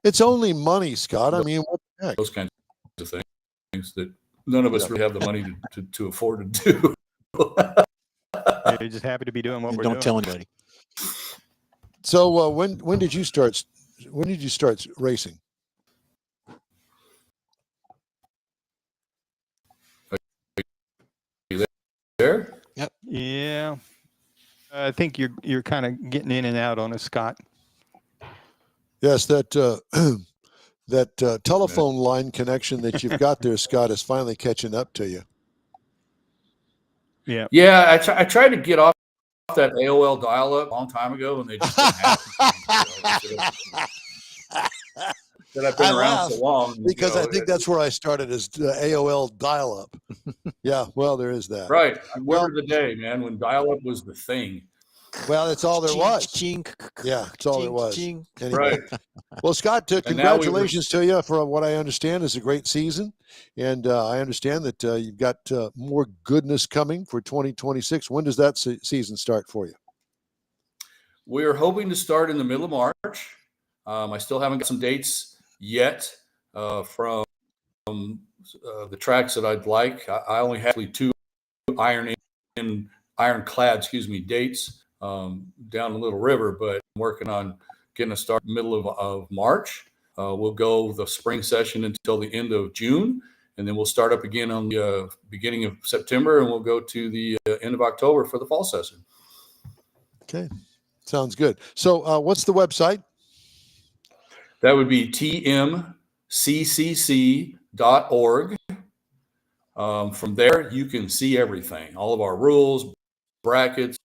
It's only money, Scott. I mean, what the heck?
those kinds of things that none of us really have the money to afford to do.
You're just happy to be doing what
And
we're
don't
doing.
tell anybody.
So when did you start? When did you start racing?
There?
Yeah. I think you're kind of getting in and out on us, Scott.
Yes, that that telephone line connection that you've got there, Scott, is finally catching up to you.
Yeah.
Yeah, I tried to get off that AOL dial-up a long time ago, and they just didn't happen. That I've been
I
around
laugh
so long
because I think that's where I started as AOL dial-up. Yeah, well, there is that.
right. I remember the day, man, when dial-up was the thing.
Well, that's all there was.
Ching,
Yeah, it's all there was.
ching.
Anyway.
Right.
Well, Scott,
And now
congratulations to you for what I understand is a great season. And I understand that you've got more goodness coming for 2026. When does that season start for you?
We're hoping to start in the middle of March. I still haven't got some dates yet from the tracks that I'd like. I only have 2 ironclad, dates down the Little River, but I'm working on getting a start middle of March. We'll go the spring session until the end of June, and then we'll start up again on the beginning of September, and we'll go to the end of October for the fall session.
Okay, sounds good. So what's the website?
That would be tmccc.org. From there, you can see everything, all of our rules, brackets,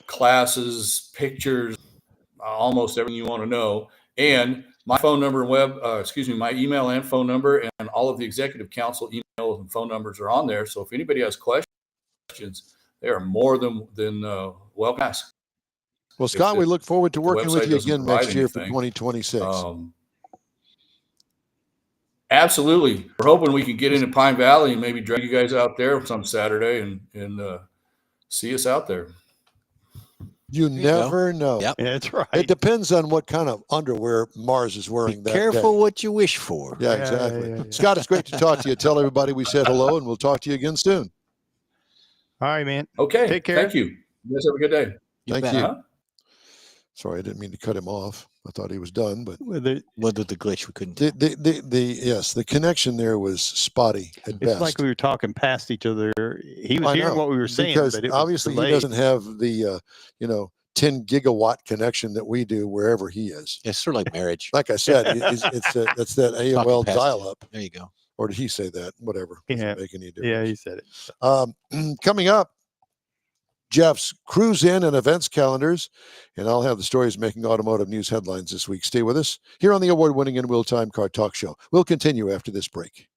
classes, pictures, almost everything you want to know. And my phone number and my email and phone number, and all of the executive council emails and phone numbers are on there. So if anybody has questions, they are more than welcome to ask.
Well, Scott, we look forward to working with you again next year for
anything,
2026.
Absolutely. We're hoping we can get into Pine Valley and maybe drag you guys out there some Saturday and see us out there.
You never know.
Yep.
Yeah, that's right.
It depends on what kind of underwear Mars is wearing
Be
that
careful
day.
what you wish for.
Yeah, exactly. Scott, it's great to talk to you. Tell everybody we said hello, and we'll talk to you again soon.
All right, man.
Okay.
Take care.
Thank you. You guys have a good day.
Thank you.
Uh-huh.
Sorry, I didn't mean to cut him off. I thought he was done, but
With the glitch, we couldn't.
the connection there was spotty at
It's
best.
like we were talking past each other. He was
I
hearing
know,
what we were saying,
because
but it was
obviously he
delayed.
doesn't have the 10 gigawatt connection that we do wherever he is.
It's sort of like marriage.
Like I said, it's that AOL
past
dial-up.
There you go.
Or did he say that? Whatever. Doesn't
Yeah.
make any difference.
Yeah, he said it.
Coming up, Jeff's cruise in and events calendars, and I'll have the stories making automotive news headlines this week. Stay with us here on the award-winning In Wheel Time Car Talk Show. We'll continue after this break.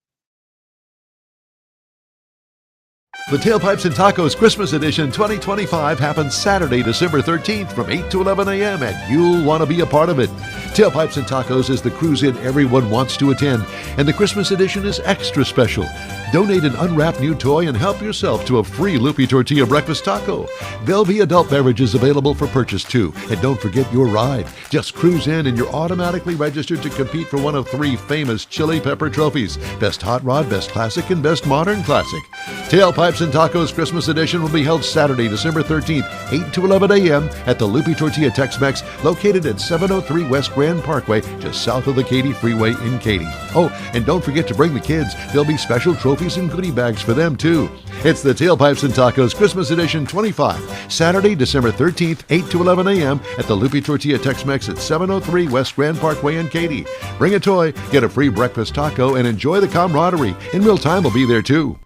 The Tailpipes and Tacos Christmas Edition 2025 happens Saturday, December 13th from 8 to 11 a.m. and you'll want to be a part of it. Tailpipes and Tacos is the cruise-in everyone wants to attend, and the Christmas edition is extra special. Donate an unwrapped new toy and help yourself to a free Loopy Tortilla breakfast taco. There'll be adult beverages available for purchase too. And don't forget your ride. Just cruise in and you're automatically registered to compete for one of 3 famous Chili Pepper trophies: Best Hot Rod, Best Classic, and Best Modern Classic. Tailpipes and Tacos Christmas Edition will be held Saturday, December 13th, 8 to 11 a.m. at the Loopy Tortilla Tex-Mex, located at 703 West Grand Parkway, just south of the Katy Freeway in Katy. Oh, and don't forget to bring the kids. There'll be special trophies and goodie bags for them too. It's the Tailpipes and Tacos Christmas Edition 25, Saturday, December 13th, 8 to 11 a.m. at the Loopy Tortilla Tex-Mex at 703 West Grand Parkway in Katy. Bring a toy, get a free breakfast taco, and enjoy the camaraderie. In Real Time will be there too.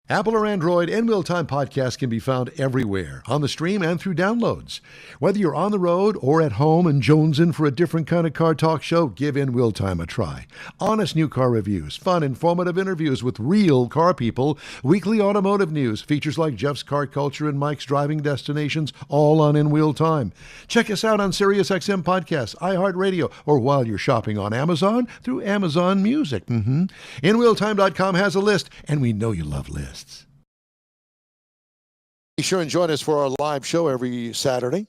Apple or Android, In Wheel Time podcast can be found everywhere, on the stream and through downloads. Whether you're on the road or at home and jonesing for a different kind of car talk show, give In Wheel Time a try. Honest new car reviews, fun, informative interviews with real car people, weekly automotive news, features like Jeff's Car Culture and Mike's Driving Destinations, all on In Wheel Time. Check us out on SiriusXM Podcasts, iHeartRadio, or while you're shopping on Amazon through Amazon Music. InWheelTime.com has a list, and we know you love lists.
Be sure and join us for our live show every Saturday.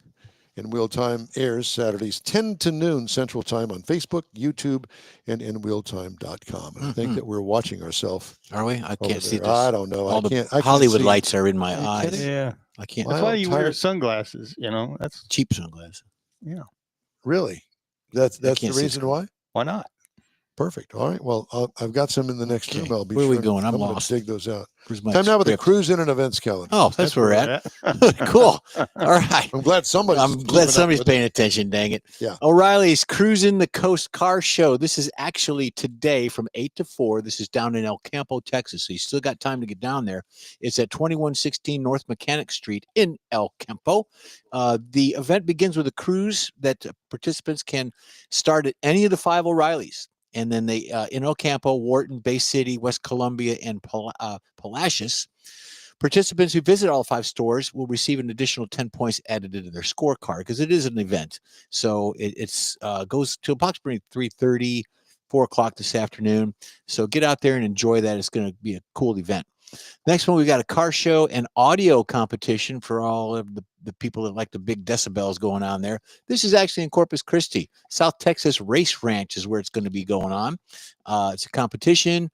In Wheel Time airs Saturdays 10 to noon Central Time on Facebook, YouTube, and InWheelTime.com. And I think that we're watching ourselves.
Are we? I can't see
there.
this.
I don't know.
All
I can't.
the
I can't
Hollywood
see.
lights are in my
Are you
eyes.
kidding?
Yeah.
I can't.
That's
Wow,
why you wear
tired.
sunglasses. That's
Cheap sunglasses.
yeah.
Really? That's the
can't see
reason
screen.
why?
Why not?
Perfect. All right. Well, I've got some in the next room. I'll be
Where are
sure
we going? I'm
gonna
lost.
dig those out.
Where's my
Time now with the
script?
Cruise In and Events calendar.
Oh, that's where we're at. Cool. All right.
I'm glad somebody's.
I'm glad somebody's paying attention, dang it.
Yeah.
O'Reilly's Cruising the Coast Car Show. This is actually today from 8 to 4. This is down in El Campo, Texas. So you still got time to get down there. It's at 2116 North Mechanic Street in El Campo. The event begins with a cruise that participants can start at any of the 5 O'Reillys. And then they in El Campo, Wharton, Bay City, West Columbia, and Palacios. Participants who visit all 5 stores will receive an additional 10 points added into their scorecard because it is an event. So it's goes to approximately 3:30, 4 o'clock this afternoon. So get out there and enjoy that. It's going to be a cool event. Next one, we got a car show and audio competition for all of the people that like the big decibels going on there. This is actually in Corpus Christi. South Texas Race Ranch is where it's going to be going on. It's a competition.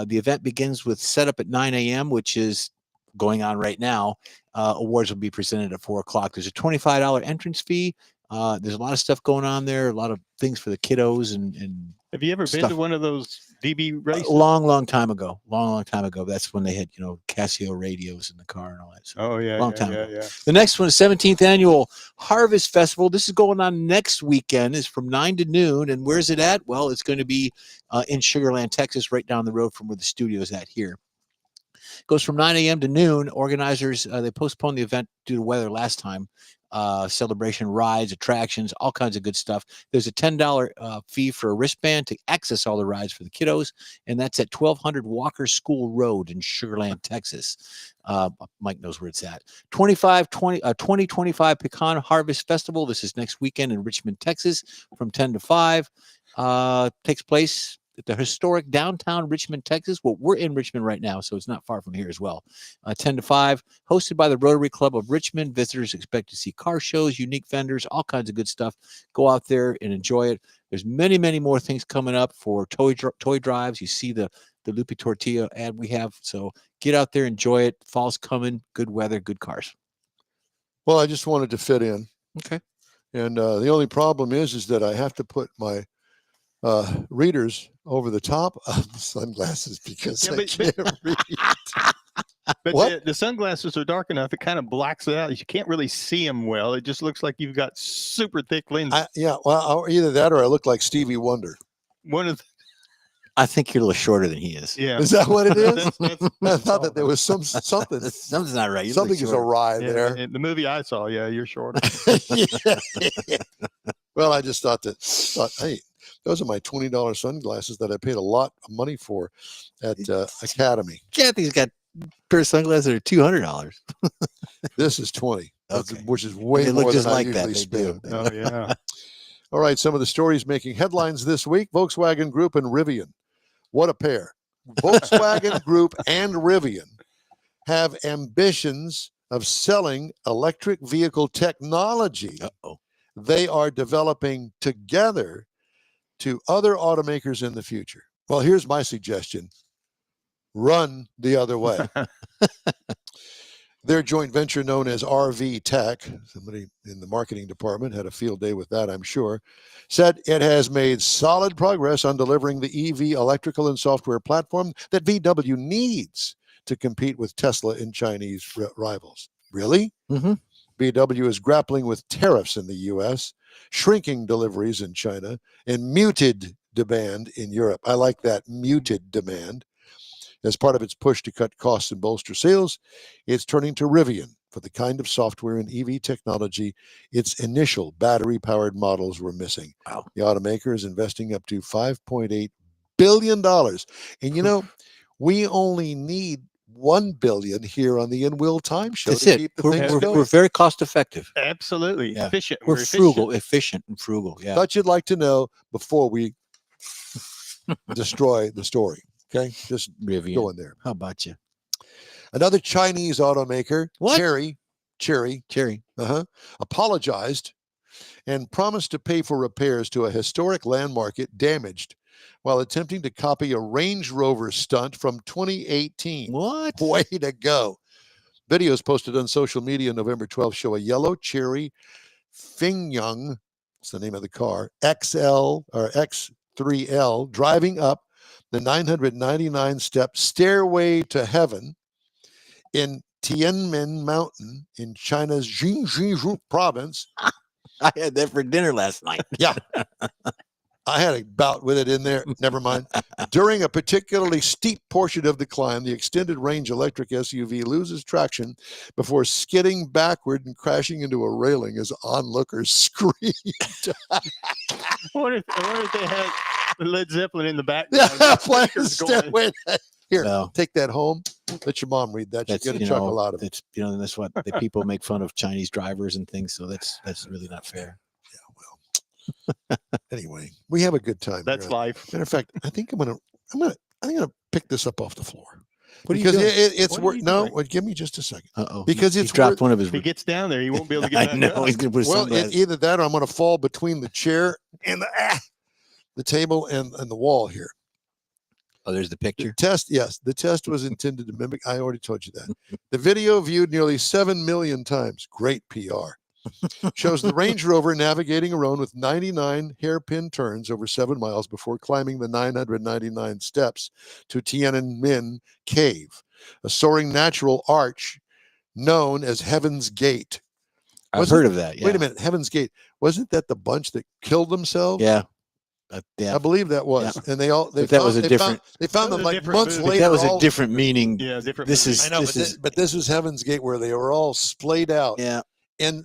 The event begins with setup at 9 a.m., which is going on right now. Awards will be presented at 4 o'clock. There's a $25 entrance fee. There's a lot of stuff going on there, a lot of things for the kiddos and
Have you ever been to one of those DB races?
long time ago. Long time ago. That's when they had, Casio radios in the car and all that. So long time ago.
Yeah.
The next one is 17th Annual Harvest Festival. This is going on next weekend. It's from 9 to noon. And where's it at? Well, it's going to be in Sugar Land, Texas, right down the road from where the studio is at here. Goes from 9 a.m. to noon. Organizers, they postponed the event due to weather last time. Celebration rides, attractions, all kinds of good stuff. There's a $10 fee for a wristband to access all the rides for the kiddos, and that's at 1200 Walker School Road in Sugar Land, Texas. Mike knows where it's at. 2025 Pecan Harvest Festival. This is next weekend in Richmond, Texas, from 10 to 5. Takes place at the historic downtown Richmond, Texas. Well, we're in Richmond right now, so it's not far from here as well. 10 to 5, hosted by the Rotary Club of Richmond. Visitors expect to see car shows, unique vendors, all kinds of good stuff. Go out there and enjoy it. There's many, many more things coming up for toy drives. You see the Lupi Tortilla ad we have. So get out there, enjoy it. Fall's coming, good weather, good cars.
Well, I just wanted to fit in.
Okay.
And the only problem is that I have to put my readers over the top of the sunglasses because I can't read.
But the sunglasses are dark enough; it kind of blacks it out. You can't really see them well. It just looks like you've got super thick lenses.
Well, either that or I look like Stevie Wonder.
I think you're a little shorter than he is.
Yeah,
is that what it is?
that's
I thought that there was something.
Something's not right.
Something is awry there.
In the movie I saw, you're shorter.
Well, I just thought, hey, those are my $20 sunglasses that I paid a lot of money for at Academy.
Kathy's got a pair of sunglasses that are $200.
This is $20,
okay.
Which is way
they
more
look just
than
like
I usually
that.
spend.
Oh yeah.
All right, some of the stories making headlines this week: Volkswagen Group and Rivian. What a pair! Volkswagen Group and Rivian have ambitions of selling electric vehicle technology. They are developing together to other automakers in the future. Well, here's my suggestion. Run the other way. Their joint venture known as RV Tech, somebody in the marketing department had a field day with that, I'm sure, said it has made solid progress on delivering the EV electrical and software platform that VW needs to compete with Tesla and Chinese rivals. Really?
Mm-hmm.
VW is grappling with tariffs in the U.S., shrinking deliveries in China, and muted demand in Europe. I like that, muted demand. As part of its push to cut costs and bolster sales, it's turning to Rivian for the kind of software and EV technology its initial battery-powered models were missing.
Wow.
The automaker is investing up to $5.8 billion. And, we only need $1 billion here on the In-Wheel Time Show.
That's
to
it.
Keep the things going.
We're very cost effective.
Absolutely.
Yeah.
Efficient.
We're frugal, efficient and frugal. Yeah.
Thought you'd like to know before we destroy the story. Okay, just
Rivian.
go in there.
How about you?
Another Chinese automaker,
What?
Chery, apologized and promised to pay for repairs to a historic landmark it damaged while attempting to copy a Range Rover stunt from 2018.
What?
Way to go. Videos posted on social media November 12th show a yellow Chery Fingyang, that's the name of the car, XL or X3L, driving up the 999-step stairway to heaven in Tianmen Mountain in China's Jinzhou province.
I had that for dinner last night.
Yeah. I had a bout with it in there. Never mind. During a particularly steep portion of the climb, the extended range electric SUV loses traction before skidding backward and crashing into a railing as onlookers screamed.
What if they had Led Zeppelin in the background?
Yeah,
Speakers
playing Stairway. Here,
Well,
take that home. Let your mom read that. You get a chuckle out of it.
It's, that's what the people make fun of Chinese drivers and things. So that's really not fair.
Anyway, we have a good time.
That's
here.
life.
Matter of fact, I think I'm gonna pick this up off the floor.
What are you
because
doing?
it's
What are
worth.
you
No,
doing?
well, give me just a second.
Uh-oh.
Because
He
it's
dropped
worth-
one of his.
If he gets down there, he won't be able to get
I
back
know
up.
he's gonna put his
Well,
sunglasses.
either that or I'm going to fall between the chair and the table and the wall here.
Oh, there's the
The
picture.
test, yes, the test was intended to mimic. I already told you that. The video viewed nearly 7 million times. Great PR. Shows the Range Rover navigating around with 99 hairpin turns over 7 miles before climbing the 999 steps to Tiananmen Cave, a soaring natural arch known as Heaven's Gate.
I've
Wasn't-
heard of that. Yeah.
Wait a minute, Heaven's Gate. Wasn't that the bunch that killed themselves?
Yeah. Yeah.
I believe that was.
Yeah.
And they
But that was a different-
They found
That
them
was a
like
different
months
movie.
But
later.
that was a
all-
different meaning.
Yeah, different.
This
movie.
is.
I know, but this was Heaven's Gate where they were all splayed out
Yeah.
in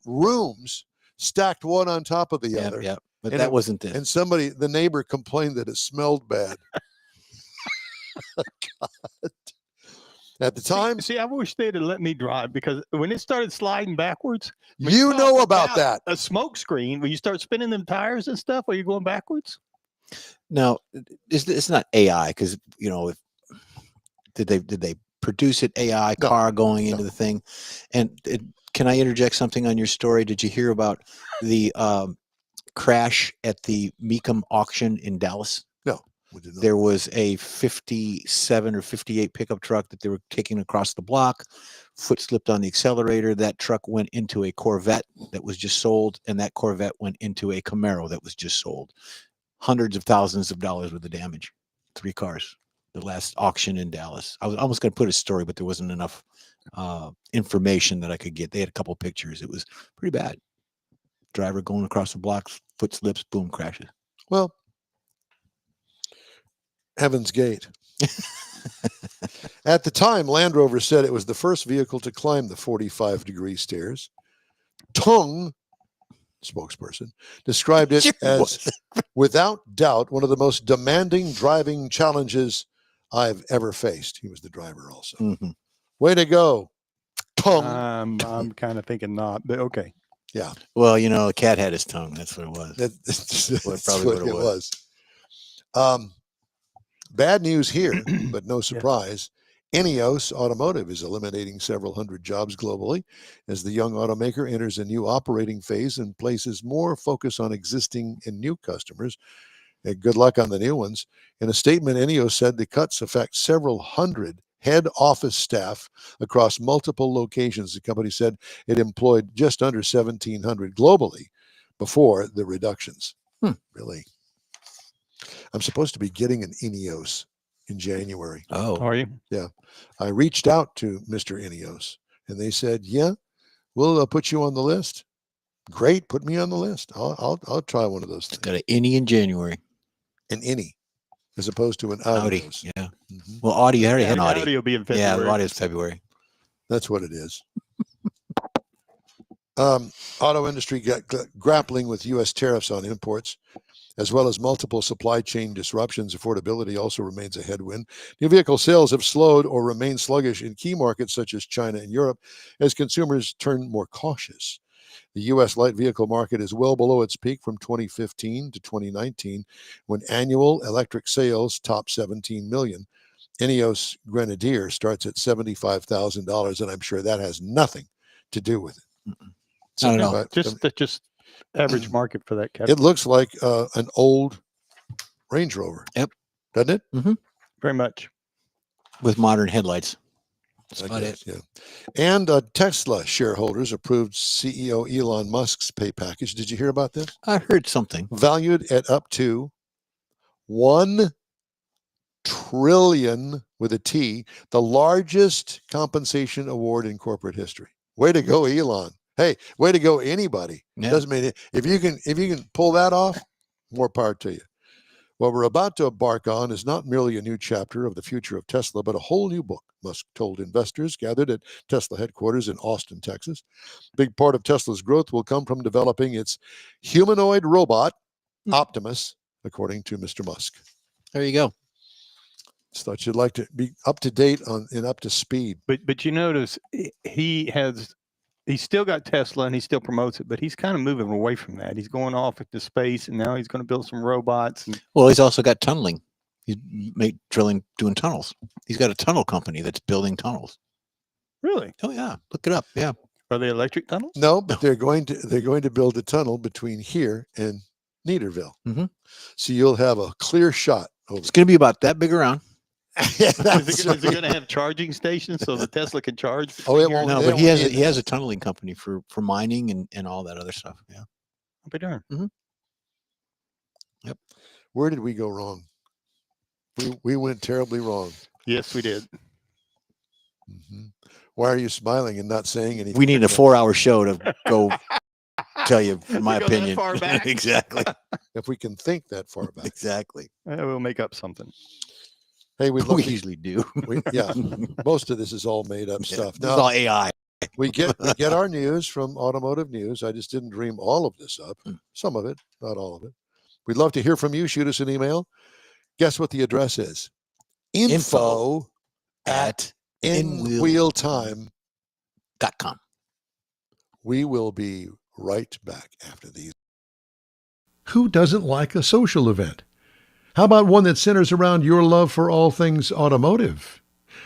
rooms stacked one on top of the
Yeah.
other.
Yeah. But
And
that
it-
wasn't this.
And the neighbor complained that it smelled bad. God. At the time,
See, I wish they'd have let me drive because when it started sliding backwards,
you know about that.
a smoke screen when you start spinning them tires and stuff. Are you going backwards?
No, it's not AI because did they produce it AI
No.
car going into
No.
the thing? And can I interject something on your story? Did you hear about the crash at the Mecum auction in Dallas?
We did not.
There was a 57 or 58 pickup truck that they were taking across the block. Foot slipped on the accelerator. That truck went into a Corvette that was just sold, and that Corvette went into a Camaro that was just sold. Hundreds of thousands of dollars worth of damage. 3 cars. The last auction in Dallas. I was almost going to put a story, but there wasn't enough information that I could get. They had a couple pictures. It was pretty bad. Driver going across the block, foot slips, boom, crashes.
Well, Heaven's Gate. At the time, Land Rover said it was the first vehicle to climb the 45-degree stairs. Tung, spokesperson, described it as, without doubt, one of the most demanding driving challenges I've ever faced. He was the driver also.
Mhm.
Way to go, Tung.
I'm kind of thinking not, but okay.
Yeah.
Well, the cat had his tongue. That's what it was.
That's
probably
what
what
it
it
was. Bad news here, but no surprise. Ineos Automotive is eliminating several hundred jobs globally as the young automaker enters a new operating phase and places more focus on existing and new customers. Good luck on the new ones. In a statement, Ineos said the cuts affect several hundred head office staff across multiple locations. The company said it employed just under 1,700 globally before the reductions. Really? I'm supposed to be getting an Ineos in January.
Oh,
Are you?
I reached out to Mr. Ineos and they said, yeah, we'll put you on the list. Great. Put me on the list. I'll try one of those
it's
things.
got an innie in January.
An Innie as opposed to an
Audi.
Audi.
Yeah.
Mhm.
Well, Audi already had an
Audi
Audi.
will be in
Yeah,
February.
the Audi is February.
That's what it is. Auto industry grappling with U.S. tariffs on imports, as well as multiple supply chain disruptions. Affordability also remains a headwind. New vehicle sales have slowed or remain sluggish in key markets such as China and Europe as consumers turn more cautious. The U.S. light vehicle market is well below its peak from 2015 to 2019, when annual electric sales topped 17 million. Ineos Grenadier starts at $75,000, and I'm sure that has nothing to do with it.
Not at all.
Just average market for that
It
category.
looks like an old Range Rover.
Yep.
Doesn't it?
Mm-hmm.
Very much.
With modern headlights. That's
I
about
guess,
it.
yeah. And Tesla shareholders approved CEO Elon Musk's pay package. Did you hear about this?
I heard something.
Valued at up to 1 trillion with a T, the largest compensation award in corporate history. Way to go, Elon. Hey, way to go, anybody.
Yeah.
Doesn't mean it. If you can pull that off, more power to you. What we're about to embark on is not merely a new chapter of the future of Tesla, but a whole new book, Musk told investors gathered at Tesla headquarters in Austin, Texas. Big part of Tesla's growth will come from developing its humanoid robot, Optimus, according to Mr. Musk.
There you go.
Just thought you'd like to be up to date on and up to speed.
But you notice he's still got Tesla and he still promotes it, but he's kind of moving away from that. He's going off into space, and now he's going to build some robots.
Well, he's also got tunneling. He's doing tunnels. He's got a tunnel company that's building tunnels.
Really?
Oh yeah, look it up. Yeah.
Are they electric tunnels?
No, but they're going to build a tunnel between here and Neaterville.
Mm-hmm.
So you'll have a clear shot over.
It's going to be about that big around.
Is it going to have charging stations so the Tesla can charge?
Oh, it won't.
No, but he has a tunneling company for mining and all that other stuff. Yeah.
I'll be darned.
Mm-hmm. Yep.
Where did we go wrong? We went terribly wrong.
Yes, we did.
Mm-hmm. Why are you smiling and not saying anything?
We need a 4-hour show to go tell you, in my
To go that
opinion.
far back?
Exactly.
If we can think that far back.
Exactly.
We'll make up something.
Hey, we
usually do.
Yeah, most of this is all made up stuff.
This is all AI.
we get our news from Automotive News. I just didn't dream all of this up. Some of it, not all of it. We'd love to hear from you. Shoot us an email. Guess what the address is? Info at inwheeltime.com. We will be right back after these.
Who doesn't like a social event? How about one that centers around your love for all things automotive?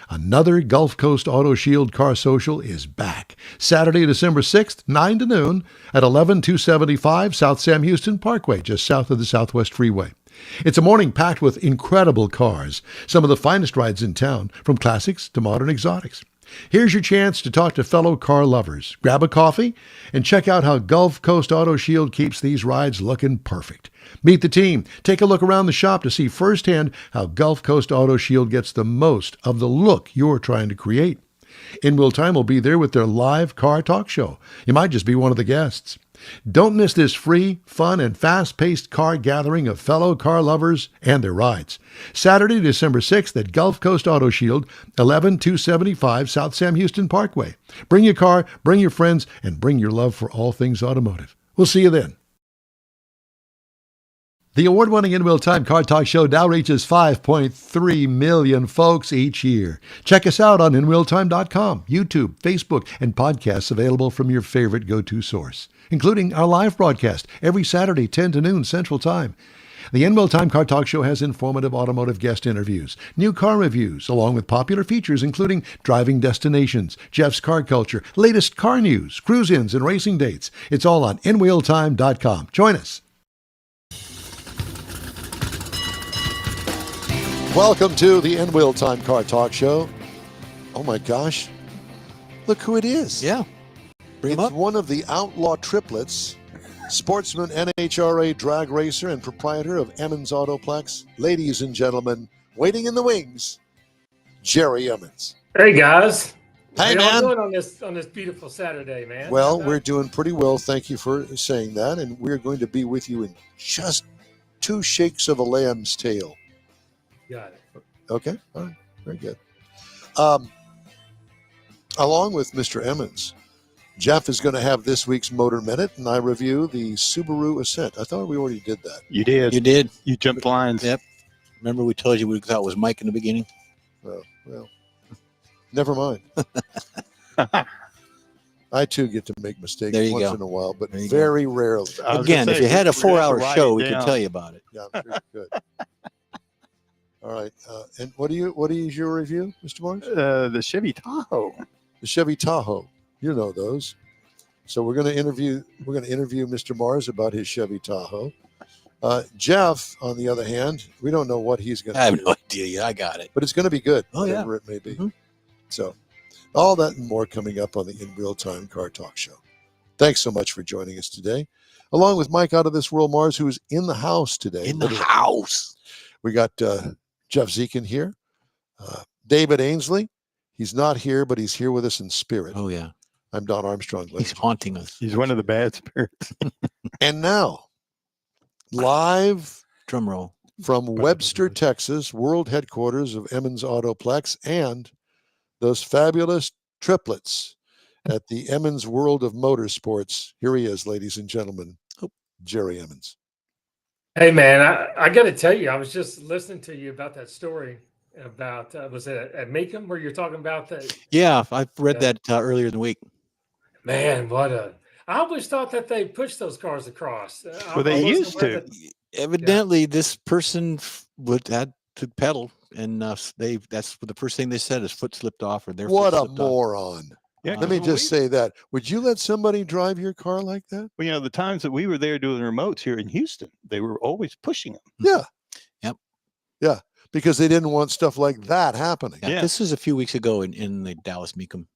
Another Gulf Coast Auto Shield Car Social is back. Saturday, December 6th, 9 to noon at 11275 South Sam Houston Parkway, just south of the Southwest Freeway. It's a morning packed with incredible cars, some of the finest rides in town, from classics to modern exotics. Here's your chance to talk to fellow car lovers. Grab a coffee and check out how Gulf Coast Auto Shield keeps these rides looking perfect. Meet the team. Take a look around the shop to see firsthand how Gulf Coast Auto Shield gets the most of the look you're trying to create. In Wheel Time will be there with their live car talk show. You might just be one of the guests. Don't miss this free, fun, and fast-paced car gathering of fellow car lovers and their rides. Saturday, December 6th at Gulf Coast Auto Shield, 11275 South Sam Houston Parkway. Bring your car, bring your friends, and bring your love for all things automotive. We'll see you then. The award-winning In Wheel Time Car Talk Show now reaches 5.3 million folks each year. Check us out on InWheelTime.com, YouTube, Facebook, and podcasts available from your favorite go-to source, including our live broadcast every Saturday, 10 to noon Central Time. The In Wheel Time Car Talk Show has informative automotive guest interviews, new car reviews, along with popular features including driving destinations, Jeff's car culture, latest car news, cruise-ins, and racing dates. It's all on InWheelTime.com. Join us.
Welcome to the In Wheel Time Car Talk Show. Oh my gosh, look who it is.
Yeah. Bring
It's
him up.
one of the outlaw triplets, sportsman, NHRA drag racer, and proprietor of Emmons Autoplex. Ladies and gentlemen, waiting in the wings, Jerry Emmons.
Hey guys.
Hey,
How y'all
man.
doing on this beautiful Saturday, man?
Well, we're doing pretty well. Thank you for saying that. And we're going to be with you in just 2 shakes of a lamb's tail.
Got it.
Okay. All right. Very good. Along with Mr. Emmons, Jeff is going to have this week's Motor Minute, and I review the Subaru Ascent. I thought we already did that.
You did.
You did.
You jumped lines.
Yep. Remember we told you we thought it was Mike in the beginning?
Oh, well, never mind. I, too, get to make mistakes
There you
once
go.
in a while, but
There you
very rarely.
I was
Again,
gonna
if
say,
you had a
we're gonna have to
4-hour
write
show,
it
we could
down.
tell you about it.
Yeah, I'm sure you could. All right. And what is your review, Mr. Mars?
The Chevy Tahoe.
The Chevy Tahoe. You know those. So we're going to interview Mr. Mars about his Chevy Tahoe. Jeff, on the other hand, we don't know what he's going to do.
I have no idea. Yeah, I got it.
But it's going to be good,
Oh, yeah.
whatever it may be. So all that and more coming up on the In Real Time Car Talk Show. Thanks so much for joining us today. Along with Mike Out of This World Mars, who is in the house today.
In the house.
We got Jeff Zekin here. David Ainsley. He's not here, but he's here with us in spirit.
Oh, yeah.
I'm Don Armstrong.
He's haunting us.
He's one of the bad spirits.
And now, live
drum roll
from Webster, Texas, world headquarters of Emmons Autoplex and those fabulous triplets at the Emmons World of Motorsports. Here he is, ladies and gentlemen, Jerry Emmons.
Hey, man, I got to tell you, I was just listening to you about that story about, was it at Macomb where you're talking about that?
Yeah, I read that earlier in the week.
Man, I always thought that they pushed those cars across.
Well, they used to.
Evidently, this person had to pedal, and that's the first thing they said. His foot slipped off, or their
What
foot
a
slipped off.
moron.
Yeah,
Let me just say that. Would you let somebody drive your car like that?
Well, you know, the times that we were there doing remotes here in Houston, they were always pushing them.
Yeah.
Yep.
Yeah, because they didn't want stuff like that happening.
Yeah. This was a few weeks ago in the Dallas Mecum.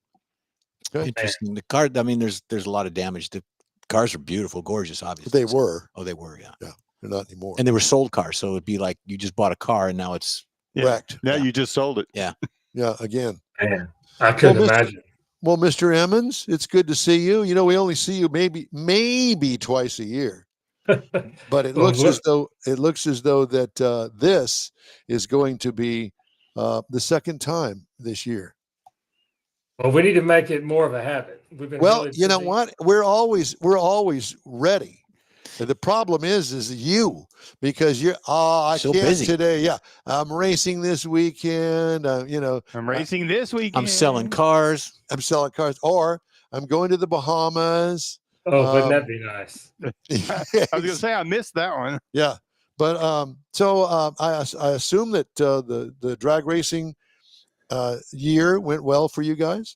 Okay.
Interesting. The car, I mean, there's a lot of damage. The cars are beautiful, gorgeous, obviously.
But they were.
Oh, they were, yeah.
Yeah, they're not anymore.
And they were sold cars, so it'd be like you just bought a car and now it's
wrecked.
Now you just sold it.
Yeah.
Yeah, again.
Man, I couldn't imagine.
Well, Mr. Emmons, it's good to see you. You know, we only see you maybe twice a year. But it looks as though that this is going to be the second time this year.
Well, we need to make it more of a habit. We've been really
you know
busy.
what? We're always ready. The problem is you, because you're I
So
can't
busy
today. Yeah, I'm racing this weekend.
I'm racing this weekend.
I'm selling cars.
Or I'm going to the Bahamas.
Oh, wouldn't that be nice?
I was going to say I missed that one.
Yeah, but I assume that the drag racing year went well for you guys.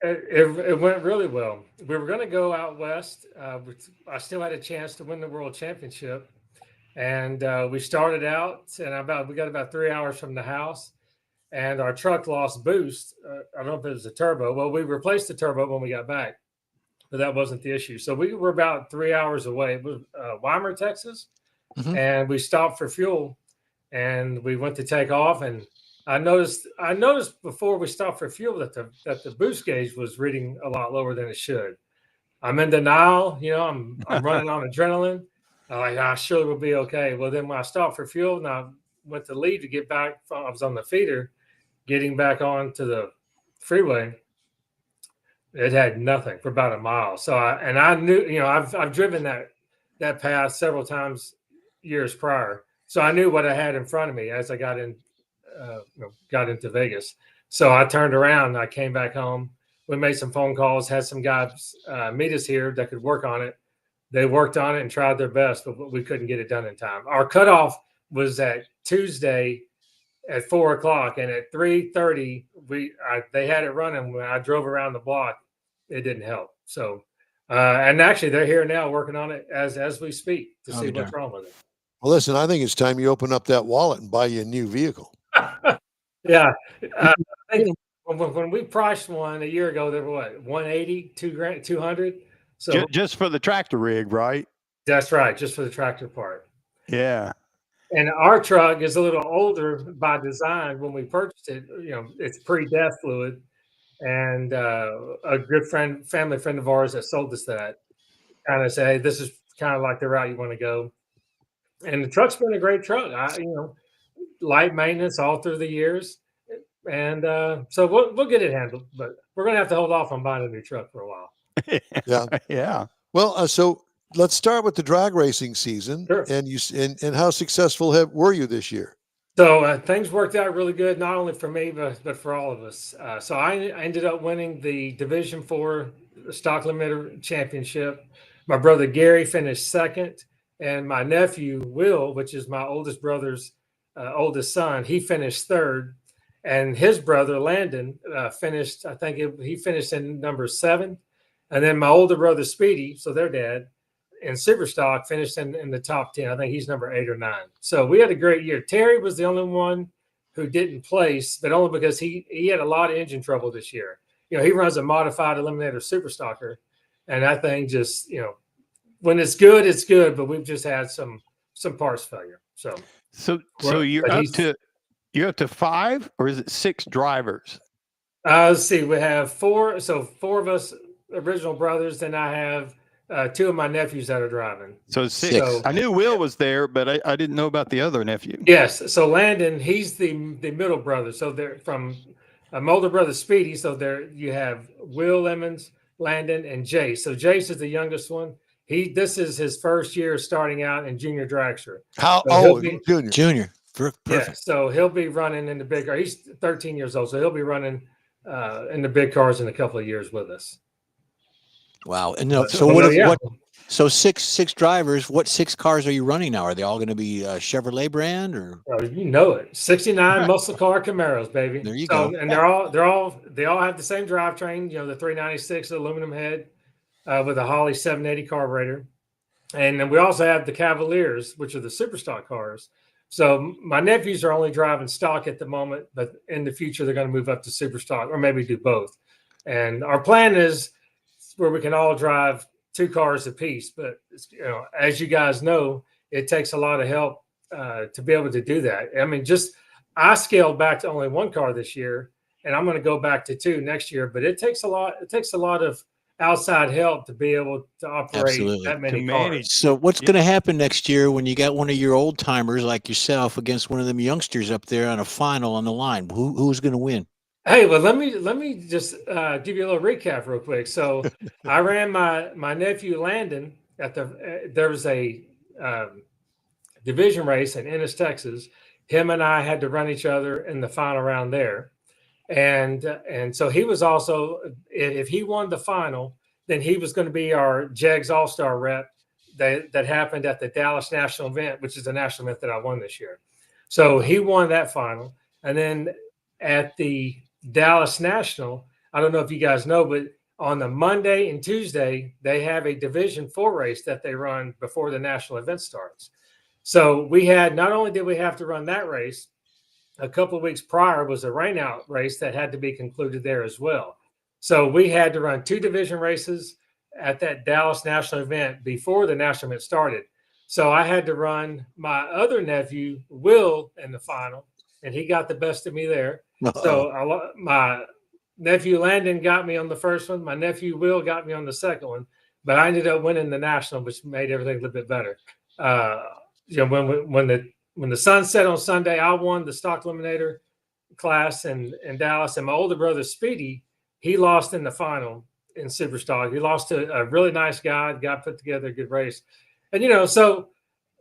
It went really well. We were going to go out west. I still had a chance to win the world championship, and we started out, and we got about 3 hours from the house, and our truck lost boost. I don't know if it was a turbo. Well, we replaced the turbo when we got back, but that wasn't the issue. So we were about 3 hours away. It was Weimar, Texas, and we stopped for fuel, and we went to take off, and I noticed before we stopped for fuel that the boost gauge was reading a lot lower than it should. I'm in denial, I'm running on adrenaline. I'm like, I surely will be okay. Well, then when I stopped for fuel and I went to leave to get back, I was on the feeder, getting back onto the freeway. It had nothing for about a mile. So I knew, I've driven that path several times years prior. So I knew what I had in front of me as I got into Vegas. So I turned around and I came back home. We made some phone calls, had some guys meet us here that could work on it. They worked on it and tried their best, but we couldn't get it done in time. Our cutoff was at Tuesday at 4:00, and at 3:30 they had it running. When I drove around the block, it didn't help. So, and actually they're here now working on it as we speak to see what's wrong with it.
Well, listen, I think it's time you open up that wallet and buy you a new vehicle.
Yeah. I think when we priced one a year ago, they were what, 180, $200. So
just for the tractor rig, right?
That's right. Just for the tractor part.
Yeah.
And our truck is a little older by design. When we purchased it, it's pre-death fluid. And a good family friend of ours that sold us that kind of said, hey, this is kind of like the route you want to go. And the truck's been a great truck. Light maintenance all through the years. And so we'll get it handled, but we're going to have to hold off on buying a new truck for a while.
Yeah.
Yeah.
Well, so let's start with the drag racing season.
Sure.
And how successful were you this year?
So things worked out really good, not only for me, but for all of us. So I ended up winning the Division 4 Stock Limiter Championship. My brother Gary finished second, and my nephew Will, which is my oldest brother's oldest son, he finished third, and his brother Landon finished. I think he finished in number 7, and then my older brother Speedy, so their dad, in Superstock finished in the top 10. I think he's number 8 or 9. So we had a great year. Terry was the only one who didn't place, but only because he had a lot of engine trouble this year. You know, he runs a modified Eliminator Superstocker, and that thing just, you know, when it's good, but we've just had some parts failure. So
you're up to 5, or is it 6 drivers?
Let's see, we have 4. So 4 of us original brothers. Then I have 2 of my nephews that are driving.
So 6. So, I knew Will was there, but I didn't know about the other nephew.
Yes. So Landon, he's the middle brother. So they're from my older brother Speedy. So there you have Will Lemons, Landon, and Jace. So Jace is the youngest one. This is his first year starting out in junior dragster.
How
old?
Junior.
Perfect.
Yeah, so he'll be running in the big car. He's 13 years old, so he'll be running in the big cars in a couple of years with us.
Wow. And so six drivers, what 6 cars are you running now? Are they all going to be Chevrolet brand or?
Oh, you know it. 69 muscle car Camaros, baby.
There you go.
And they all have the same drivetrain, you know, the 396 aluminum head with a Holley 780 carburetor. And then we also have the Cavaliers, which are the Superstock cars. So my nephews are only driving stock at the moment, but in the future they're going to move up to Superstock, or maybe do both. And our plan is where we can all drive 2 cars apiece. But you know, as you guys know, it takes a lot of help to be able to do that. I mean, I scaled back to only 1 car this year, and I'm going to go back to 2 next year. But it takes a lot. It takes a lot of outside help to be able to operate that many cars.
So what's going to happen next year when you got one of your old timers like yourself against one of them youngsters up there on a final on the line? Who's going to win?
Hey, well, let me just give you a little recap real quick. So I ran my nephew Landon there was a division race in Ennis, Texas. Him and I had to run each other in the final round there. And so he was also, if he won the final, then he was going to be our JEGS All-Star rep that happened at the Dallas National event, which is the national event that I won this year. So he won that final. And then at the Dallas National, I don't know if you guys know, but on the Monday and Tuesday, they have a Division 4 race that they run before the national event starts. So not only did we have to run that race, a couple of weeks prior was a rainout race that had to be concluded there as well. So we had to run 2 division races at that Dallas national event before the national event started. So I had to run my other nephew, Will, in the final, and he got the best of me there. So my nephew Landon got me on the first one. My nephew Will got me on the second one, but I ended up winning the national, which made everything a little bit better. You know, when the sun set on Sunday, I won the stock eliminator class in Dallas, and my older brother Speedy, he lost in the final in Superstock. He lost to a really nice guy. The guy put together a good race, and you know, so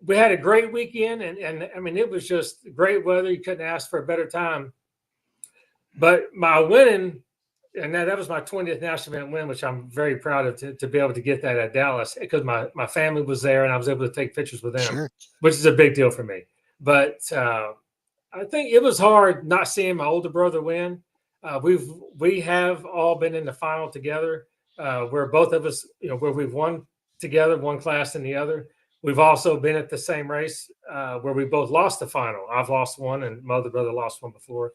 we had a great weekend, and I mean, it was just great weather. You couldn't ask for a better time. But my winning, and that was my 20th national event win, which I'm very proud of to be able to get that at Dallas because my family was there and I was able to take pictures with them, which is a big deal for me. But I think it was hard not seeing my older brother win. We have all been in the final together, where both of us, you know, where we've won together, one class and the other. We've also been at the same race where we both lost the final. I've lost one, and my other brother lost one before.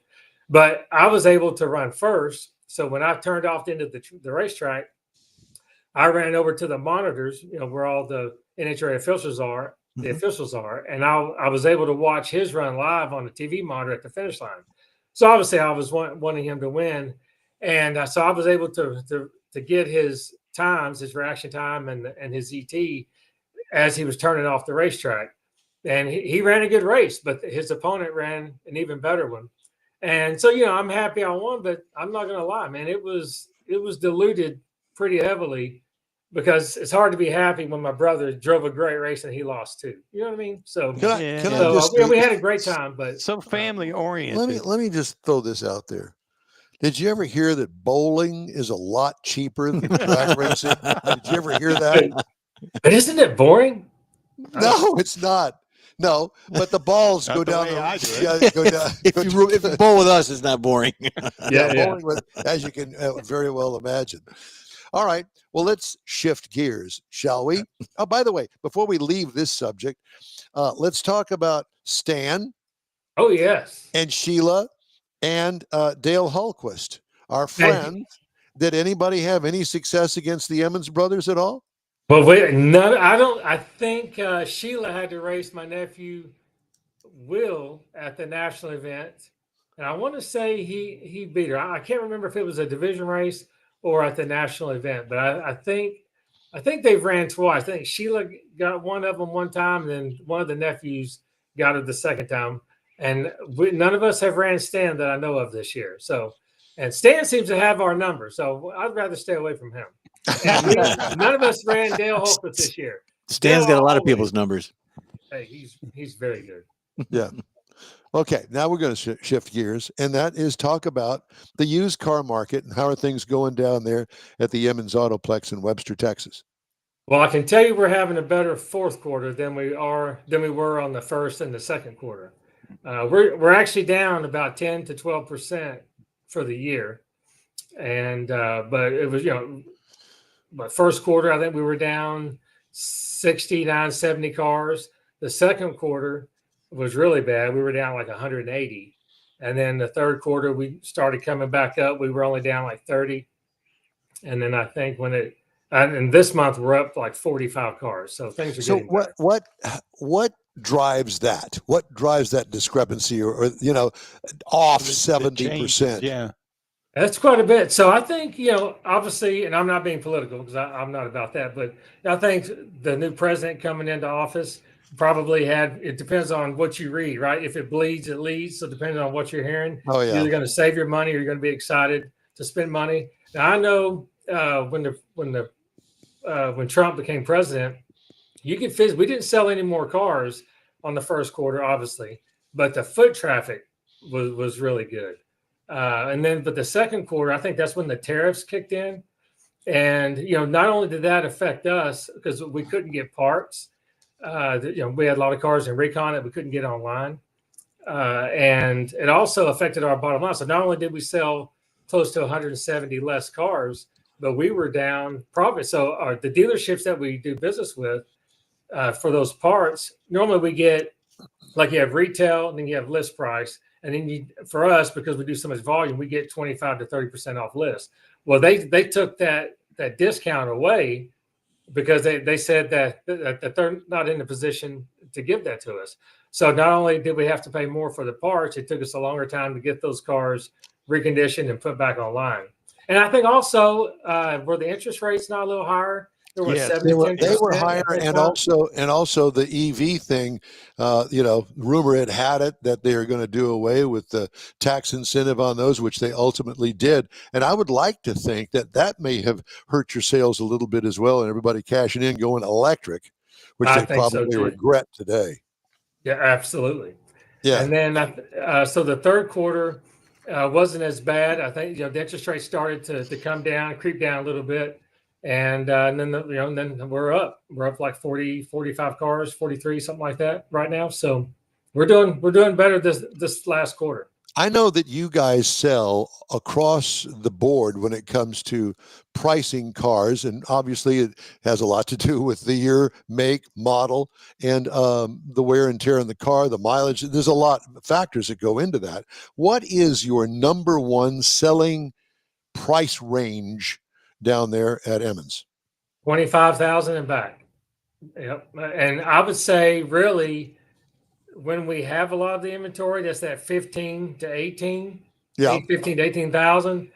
But I was able to run first. So when I turned off into the racetrack, I ran over to the monitors, you know, where all the NHRA officials are. The officials are, and I was able to watch his run live on the TV monitor at the finish line. So obviously I was wanting him to win, and so I was able to get his times, his reaction time, and his ET as he was turning off the racetrack. And he ran a good race, but his opponent ran an even better one. And so, you know, I'm happy I won, but I'm not going to lie, man, it was diluted pretty heavily. Because it's hard to be happy when my brother drove a great race and he lost too. You know what I mean? So, we had a great time, but
so family oriented.
Let me just throw this out there. Did you ever hear that bowling is a lot cheaper than drag racing? Did you ever hear that?
But isn't it boring?
No, it's not. No, but the balls
Not
go
the
down.
way I do it.
Yeah, go down.
if you bowl with us, it's not boring.
Yeah, bowling with, as you can very well imagine. All right. Well, let's shift gears, shall we? Oh, by the way, before we leave this subject, let's talk about Stan
Oh yes.
and Sheila and Dale Hulquist, our
Thank you.
friends. Did anybody have any success against the Emmons brothers at all?
Well, wait, none. I don't. I think Sheila had to race my nephew Will at the national event, and I want to say he beat her. I can't remember if it was a division race or at the national event, but I think they've ran twice. I think Sheila got one of them one time, and then one of the nephews got it the second time. And none of us have ran Stan that I know of this year. So, and Stan seems to have our number, so I'd rather stay away from him. And none of us ran Dale Holcomb this year.
Stan's got a lot of people's numbers.
Hey, he's very good.
Yeah. Okay, now we're going to shift gears, and that is talk about the used car market and how are things going down there at the Emmons Autoplex in Webster, Texas.
Well, I can tell you we're having a better fourth quarter than we were on the first and the second quarter. We're actually down about 10 to 12% for the year, and but it was but first quarter I think we were down 69, 70 cars. The second quarter was really bad. We were down like 180. And then the third quarter, we started coming back up. We were only down like 30. And then I think and this month we're up like 45 cars. So things are getting better.
What drives that? What drives that discrepancy or off 70%?
Yeah.
That's quite a bit. So I think, obviously, and I'm not being political because I'm not about that, but I think the new president coming into office probably it depends on what you read, right? If it bleeds, it leads. So depending on what you're hearing, you're either going to save your money or you're going to be excited to spend money. Now I know when Trump became president, we didn't sell any more cars on the first quarter, obviously, but the foot traffic was really good. But the second quarter, I think that's when the tariffs kicked in. And, not only did that affect us because we couldn't get parts, we had a lot of cars in recon that we couldn't get online. And it also affected our bottom line. So not only did we sell close to 170 less cars, but we were down profit. So the dealerships that we do business with for those parts, normally we get, like you have retail and then you have list price. And then for us, because we do so much volume, we get 25 to 30% off list. Well, they took that discount away because they said that they're not in a position to give that to us. So not only did we have to pay more for the parts, it took us a longer time to get those cars reconditioned and put back online. And I think also were the interest rates not a little higher?
Yes, they were higher, and also the EV thing. Rumor had it that they were going to do away with the tax incentive on those, which they ultimately did. And I would like to think that may have hurt your sales a little bit as well, and everybody cashing in, going electric, which they probably regret today.
Yeah, absolutely.
Yeah,
and then so the third quarter wasn't as bad. I think the interest rates started to come down, creep down a little bit. And then we're up like 40, 45 cars, 43, something like that right now. So we're doing better this last quarter.
I know that you guys sell across the board when it comes to pricing cars, and obviously it has a lot to do with the year, make, model, and the wear and tear in the car, the mileage. There's a lot of factors that go into that. What is your number one selling price range down there at Emmons?
25,000 and back. Yep. And I would say really when we have a lot of the inventory, that's that 15 to 18, 15 to 18,000.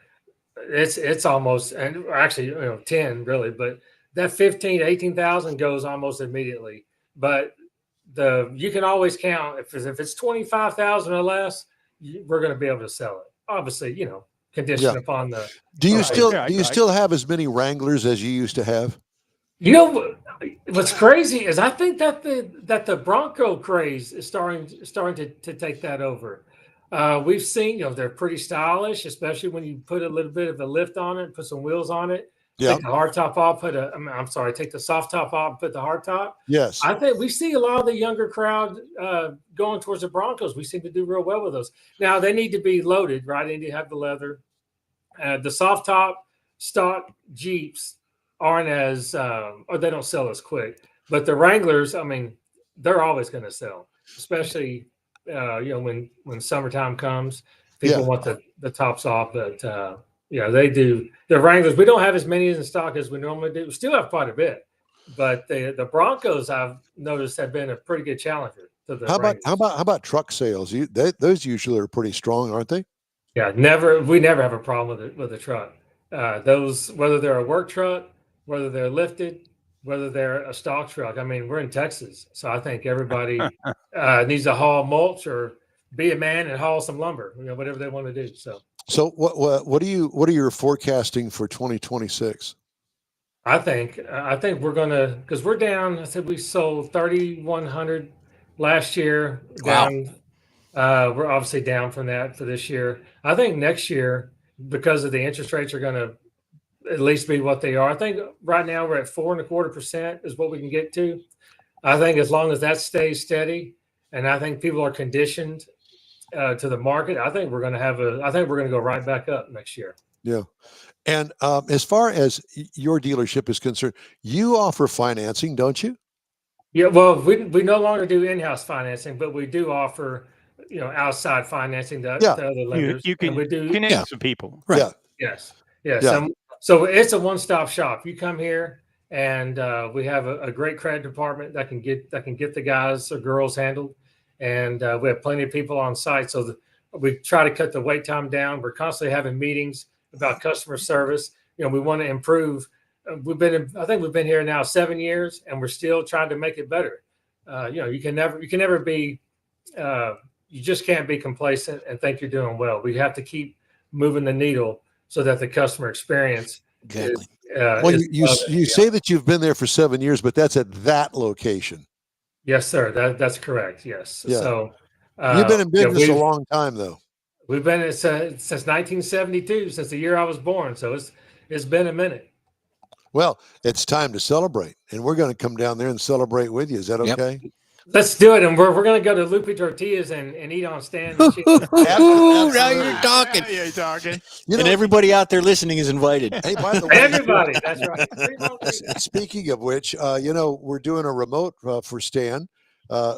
It's almost, and actually 10 really, but that 15 to 18,000 goes almost immediately. But you can always count if it's 25,000 or less, we're going to be able to sell it. Obviously, condition upon the.
Do you still have as many Wranglers as you used to have?
What's crazy is I think that the Bronco craze is starting to take that over. We've seen they're pretty stylish, especially when you put a little bit of a lift on it, put some wheels on it. take the hard top off, take the soft top off and put the hard top.
Yes.
I think we see a lot of the younger crowd going towards the Broncos. We seem to do real well with those. Now, they need to be loaded, right? They need to have the leather. The soft top stock Jeeps aren't as, or they don't sell as quick. But the Wranglers, I mean, they're always going to sell, especially, when summertime comes. People want the tops off, but they do. The Wranglers, we don't have as many in stock as we normally do. We still have quite a bit, but the Broncos, I've noticed, have been a pretty good challenger to the Wranglers.
How about truck sales? Those usually are pretty strong, aren't they?
Yeah, we never have a problem with a truck. Those, whether they're a work truck, whether they're lifted, whether they're a stock truck. I mean, we're in Texas, so I think everybody needs to haul mulch or be a man and haul some lumber, whatever they want to do. So
what are your forecasting for 2026?
I think we're gonna, because we're down. I said we sold 3,100 last year.
Wow.
We're obviously down from that for this year. I think next year, because of the interest rates, are going to at least be what they are. I think right now we're at 4.25% is what we can get to. I think as long as that stays steady, and I think people are conditioned to the market, I think we're going to go right back up next year.
Yeah. And as far as your dealership is concerned, you offer financing, don't you?
Yeah. Well, we no longer do in-house financing, but we do offer, outside financing to other lenders.
You can connect some people.
Right. Yeah.
Yes. Yeah. So it's a one-stop shop. You come here, and we have a great credit department that can get the guys or girls handled, and we have plenty of people on site. So we try to cut the wait time down. We're constantly having meetings about customer service. We want to improve. I think we've been here now 7 years, and we're still trying to make it better. You can never be. You just can't be complacent and think you're doing well. We have to keep moving the needle so that the customer experience
exactly.
You say that you've been there for 7 years, but that's at that location.
Yes, sir. That's correct. Yes.
Yeah.
So
you've been in business a long time, though.
We've been since 1972, since the year I was born. So it's been a minute.
Well, it's time to celebrate, and we're going to come down there and celebrate with you. Is that okay?
Yep. Let's do it, and we're going to go to Lupe Tortillas and eat on Stan.
Now you're talking.
Yeah, you're talking.
And everybody out there listening is invited.
Hey, by the way,
everybody. That's right.
Speaking of which, we're doing a remote for Stan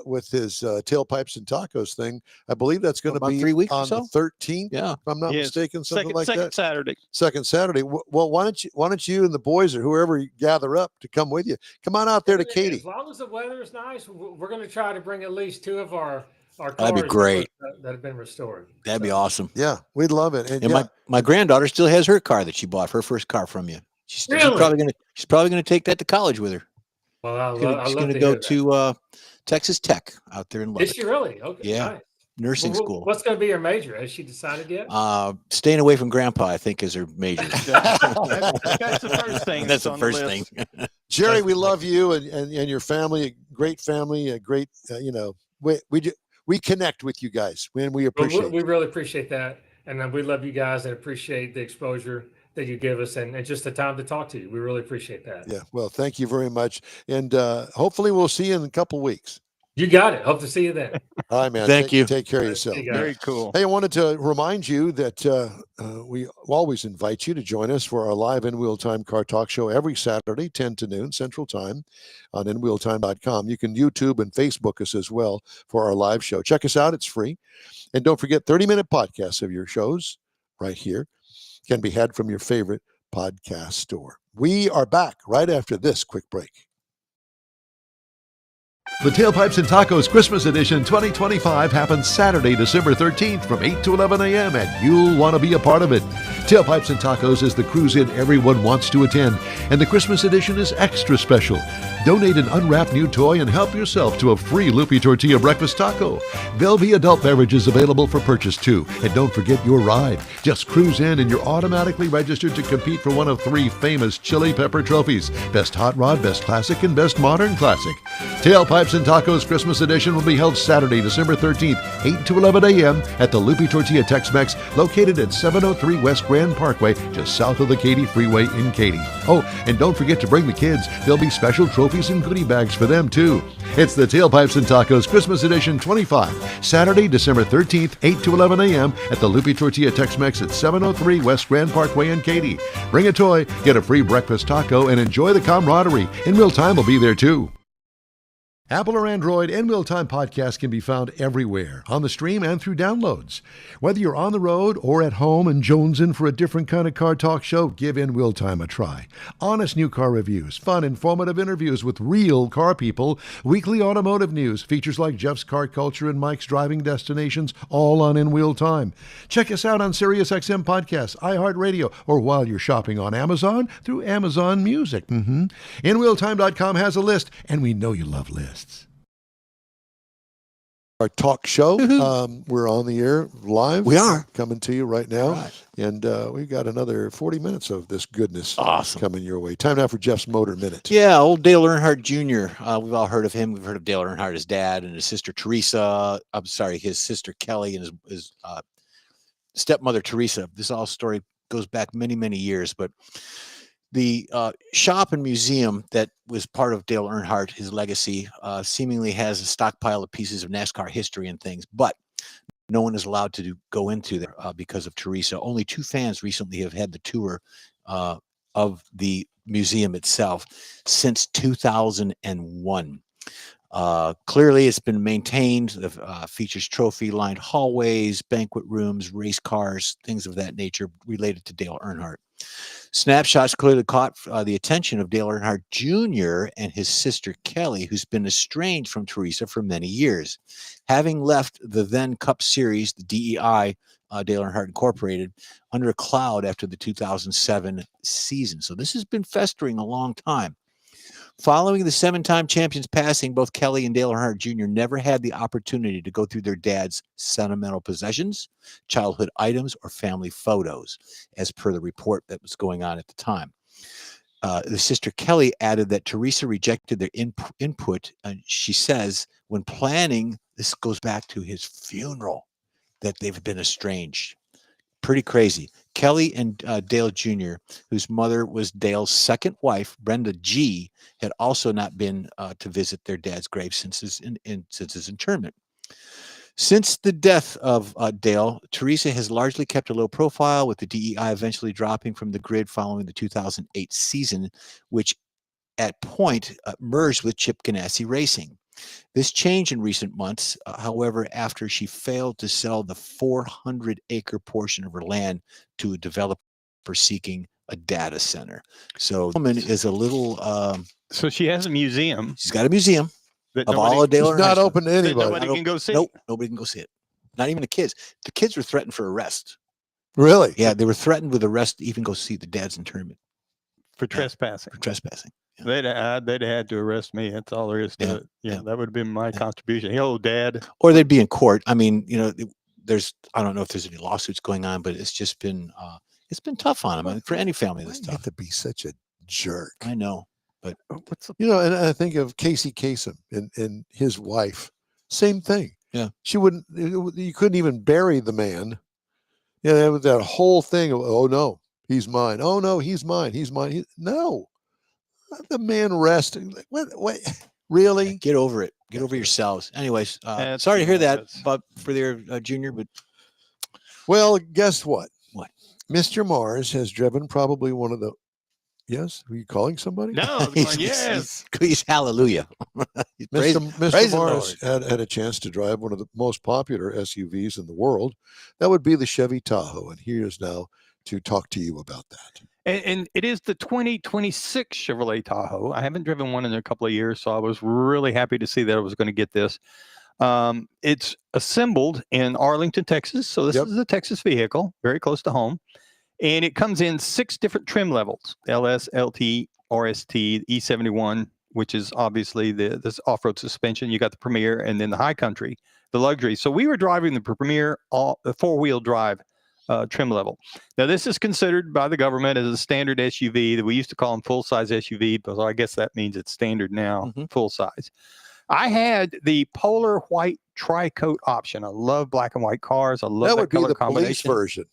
with his tailpipes and tacos thing. I believe that's going to be
3 weeks
on the 13th.
Yeah,
if I'm not mistaken, something like
second
that.
Saturday.
Second Saturday. Well, why don't you and the boys or whoever gather up to come with you? Come on out there to Katy.
As long as the weather is nice, we're going to try to bring at least 2 of our cars.
That'd be great.
That have been restored.
That'd be awesome.
Yeah, we'd love it.
And my granddaughter still has her car that she bought, her first car from you. She's probably gonna take that to college with her.
Well,
she's gonna go to Texas Tech out there in Lubbock.
Is she really? Okay.
Yeah.
Nice.
Nursing school.
What's going to be her major? Has she decided yet?
Staying away from grandpa, I think, is her major.
That's the first thing.
That's the first thing.
Jerry, we love you and your family. A great family. A great, we connect with you guys, and we appreciate.
We really appreciate that, and we love you guys and appreciate the exposure that you give us and just the time to talk to you. We really appreciate that.
Yeah. Well, thank you very much, and hopefully we'll see you in a couple of weeks.
You got it. Hope to see you then.
All right, man.
Thank you.
Take care of yourself.
Very cool.
Hey, I wanted to remind you that we always invite you to join us for our live In Wheel Time Car Talk Show every Saturday, 10 to noon Central Time on InWheelTime.com. You can YouTube and Facebook us as well for our live show. Check us out. It's free. And don't forget, 30-minute podcasts of your shows right here can be had from your favorite podcast store. We are back right after this quick break.
The Tailpipes and Tacos Christmas Edition 2025 happens Saturday, December 13th from 8 to 11 a.m. and you'll want to be a part of it. Tailpipes and Tacos is the cruise-in everyone wants to attend, and the Christmas edition is extra special. Donate an unwrapped new toy and help yourself to a free Lupe Tortilla breakfast taco. There'll be adult beverages available for purchase too. And don't forget your ride. Just cruise in and you're automatically registered to compete for one of 3 famous Chili Pepper trophies: Best Hot Rod, Best Classic, and Best Modern Classic. Tailpipes Tailpipes and Tacos Christmas Edition will be held Saturday, December 13th, 8 to 11 a.m. at the Lupi Tortilla Tex-Mex, located at 703 West Grand Parkway, just south of the Katy Freeway in Katy. Oh, and don't forget to bring the kids. There'll be special trophies and goodie bags for them, too. It's the Tailpipes and Tacos Christmas Edition 25, Saturday, December 13th, 8 to 11 a.m. at the Lupi Tortilla Tex-Mex at 703 West Grand Parkway in Katy. Bring a toy, get a free breakfast taco, and enjoy the camaraderie. In Real Time will be there, too. Apple or Android, In Real Time podcast can be found everywhere, on the stream and through downloads. Whether you're on the road or at home and jonesing for a different kind of car talk show, give In Real Time a try. Honest new car reviews, fun, informative interviews with real car people, weekly automotive news, features like Jeff's Car Culture and Mike's Driving Destinations, all on In Real Time. Check us out on SiriusXM Podcasts, iHeartRadio, or while you're shopping on Amazon through Amazon Music. InRealTime.com has a list, and we know you love lists.
Our talk show. We're on the air live.
We are.
Coming to you right now.
Right.
And we've got another 40 minutes of this goodness
Awesome.
coming your way. Time now for Jeff's Motor Minute.
Yeah, old Dale Earnhardt Jr. We've all heard of him. We've heard of Dale Earnhardt, his dad, and his sister Teresa. I'm sorry, his sister Kelly and his stepmother Teresa. This all story goes back many, many years, but the shop and museum that was part of Dale Earnhardt, his legacy, seemingly has a stockpile of pieces of NASCAR history and things, but no one is allowed to go into there because of Teresa. Only 2 fans recently have had the tour of the museum itself since 2001. Clearly, it's been maintained. Features trophy-lined hallways, banquet rooms, race cars, things of that nature related to Dale Earnhardt. Snapshots clearly caught the attention of Dale Earnhardt Jr. and his sister Kelly, who's been estranged from Teresa for many years. Having left the then Cup Series, the DEI, Dale Earnhardt Incorporated, under a cloud after the 2007 season. So this has been festering a long time. Following the 7-time champions passing, both Kelly and Dale Earnhardt Jr. never had the opportunity to go through their dad's sentimental possessions, childhood items, or family photos, as per the report that was going on at the time. The sister Kelly added that Teresa rejected their input. She says, when planning, this goes back to his funeral, that they've been estranged. Pretty crazy. Kelly and Dale Jr., whose mother was Dale's second wife, Brenda G., had also not been to visit their dad's grave since his interment. Since the death of Dale, Teresa has largely kept a low profile, with the DEI eventually dropping from the grid following the 2008 season, which at point merged with Chip Ganassi Racing. This changed in recent months, however, after she failed to sell the 400-acre portion of her land to a developer seeking a data center. So the woman is a little...
So she has a museum.
She's got a museum
that
of all of Dale
It's not open to anybody.
Nobody can go see.
Nope, nobody can go see it. Not even the kids. The kids were threatened for arrest.
Really?
Yeah, they were threatened with arrest to even go see the dad's interment.
For trespassing.
For trespassing.
They'd had to arrest me. That's all there is to it. Yeah, that would have been my contribution. Hello, Dad.
Or they'd be in court. I mean, I don't know if there's any lawsuits going on, but it's just been tough on them. I mean, for any family, that's tough.
You have to be such a jerk.
I know, but
and I think of Casey Kasem and his wife. Same thing.
Yeah,
she wouldn't. You couldn't even bury the man. Yeah, there was that whole thing of, oh no, he's mine. Oh no, he's mine. He's mine. No. Let the man rest. What? Really?
Yeah, get over it. Get over yourselves. Anyways, sorry to hear that, but for their junior. But
well, guess what?
What?
Mr. Mars has driven probably one of the. Yes, are you calling somebody?
No,
yes. He's hallelujah.
Mr. Mars had a chance to drive one of the most popular SUVs in the world. That would be the Chevy Tahoe, and he is now to talk to you about that.
And it is the 2026 Chevrolet Tahoe. I haven't driven one in a couple of years, so I was really happy to see that I was going to get this. It's assembled in Arlington, Texas. So this is a Texas vehicle, very close to home. And it comes in 6 different trim levels: LS, LT, RST, E71, which is obviously this off-road suspension. You got the Premier, and then the High Country, the luxury. So we were driving the Premier, the 4-wheel drive trim level. Now, this is considered by the government as a standard SUV that we used to call them full-size SUV, but I guess that means it's standard now, full size. I had the polar white tri-coat option. I love black and white cars. I love
That would be
color
the police
combination.
version.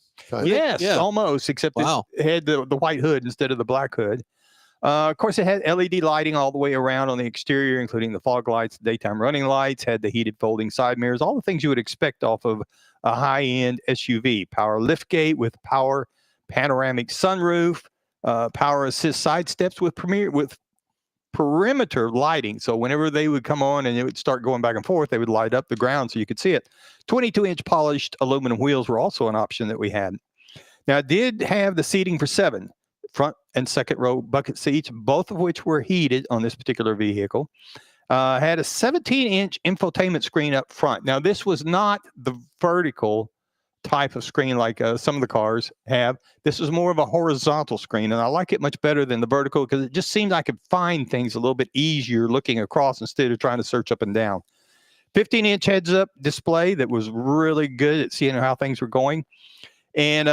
Yes,
Yeah.
almost, except
Wow.
it had the white hood instead of the black hood. Of course, it had LED lighting all the way around on the exterior, including the fog lights, daytime running lights, had the heated folding side mirrors, all the things you would expect off of a high-end SUV. Power liftgate with power panoramic sunroof, power assist side steps with perimeter lighting. So whenever they would come on and it would start going back and forth, they would light up the ground so you could see it. 22-inch polished aluminum wheels were also an option that we had. Now, it did have the seating for 7 front and second row bucket seats, both of which were heated on this particular vehicle. Had a 17-inch infotainment screen up front. Now, this was not the vertical type of screen like some of the cars have. This is more of a horizontal screen, and I like it much better than the vertical because it just seemed I could find things a little bit easier looking across instead of trying to search up and down. 15-inch heads-up display that was really good at seeing how things were going. And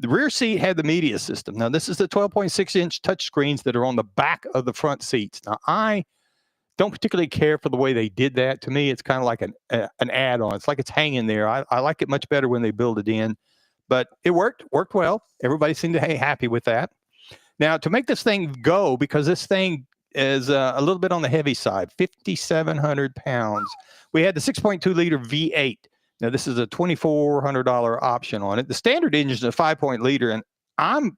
the rear seat had the media system. Now, this is the 12.6-inch touch screens that are on the back of the front seats. Now, I don't particularly care for the way they did that. To me, it's kind of like an add-on. It's like it's hanging there. I like it much better when they build it in. But it worked well. Everybody seemed to be happy with that. Now, to make this thing go, because this thing is a little bit on the heavy side, 5,700 pounds, we had the 6.2-liter V8. Now, this is a $2,400 option on it. The standard engine is a 5-point-liter, and I'm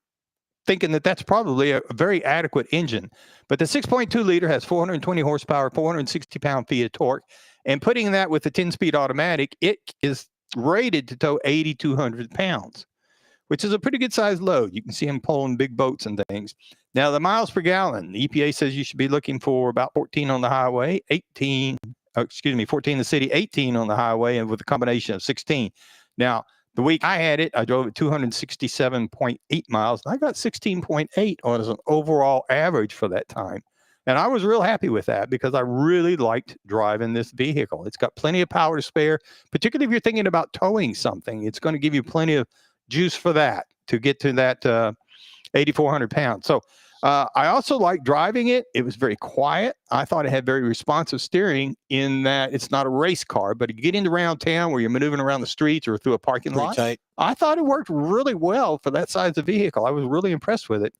thinking that that's probably a very adequate engine. But the 6.2-liter has 420 horsepower, 460 pound-feet of torque. And putting that with the 10-speed automatic, it is rated to tow 8,200 pounds, which is a pretty good-sized load. You can see them pulling big boats and things. Now, the miles per gallon, the EPA says you should be looking for about 14 on the highway, 14 in the city, 18 on the highway, and with a combination of 16. Now, the week I had it, I drove it 267.8 miles, and I got 16.8 on as an overall average for that time. And I was real happy with that because I really liked driving this vehicle. It's got plenty of power to spare, particularly if you're thinking about towing something. It's going to give you plenty of juice for that to get to that 8,400 pounds. So I also like driving it. It was very quiet. I thought it had very responsive steering in that it's not a race car, but if you get into around town where you're maneuvering around the streets or through a parking lot,
tight.
I thought it worked really well for that size of vehicle. I was really impressed with it.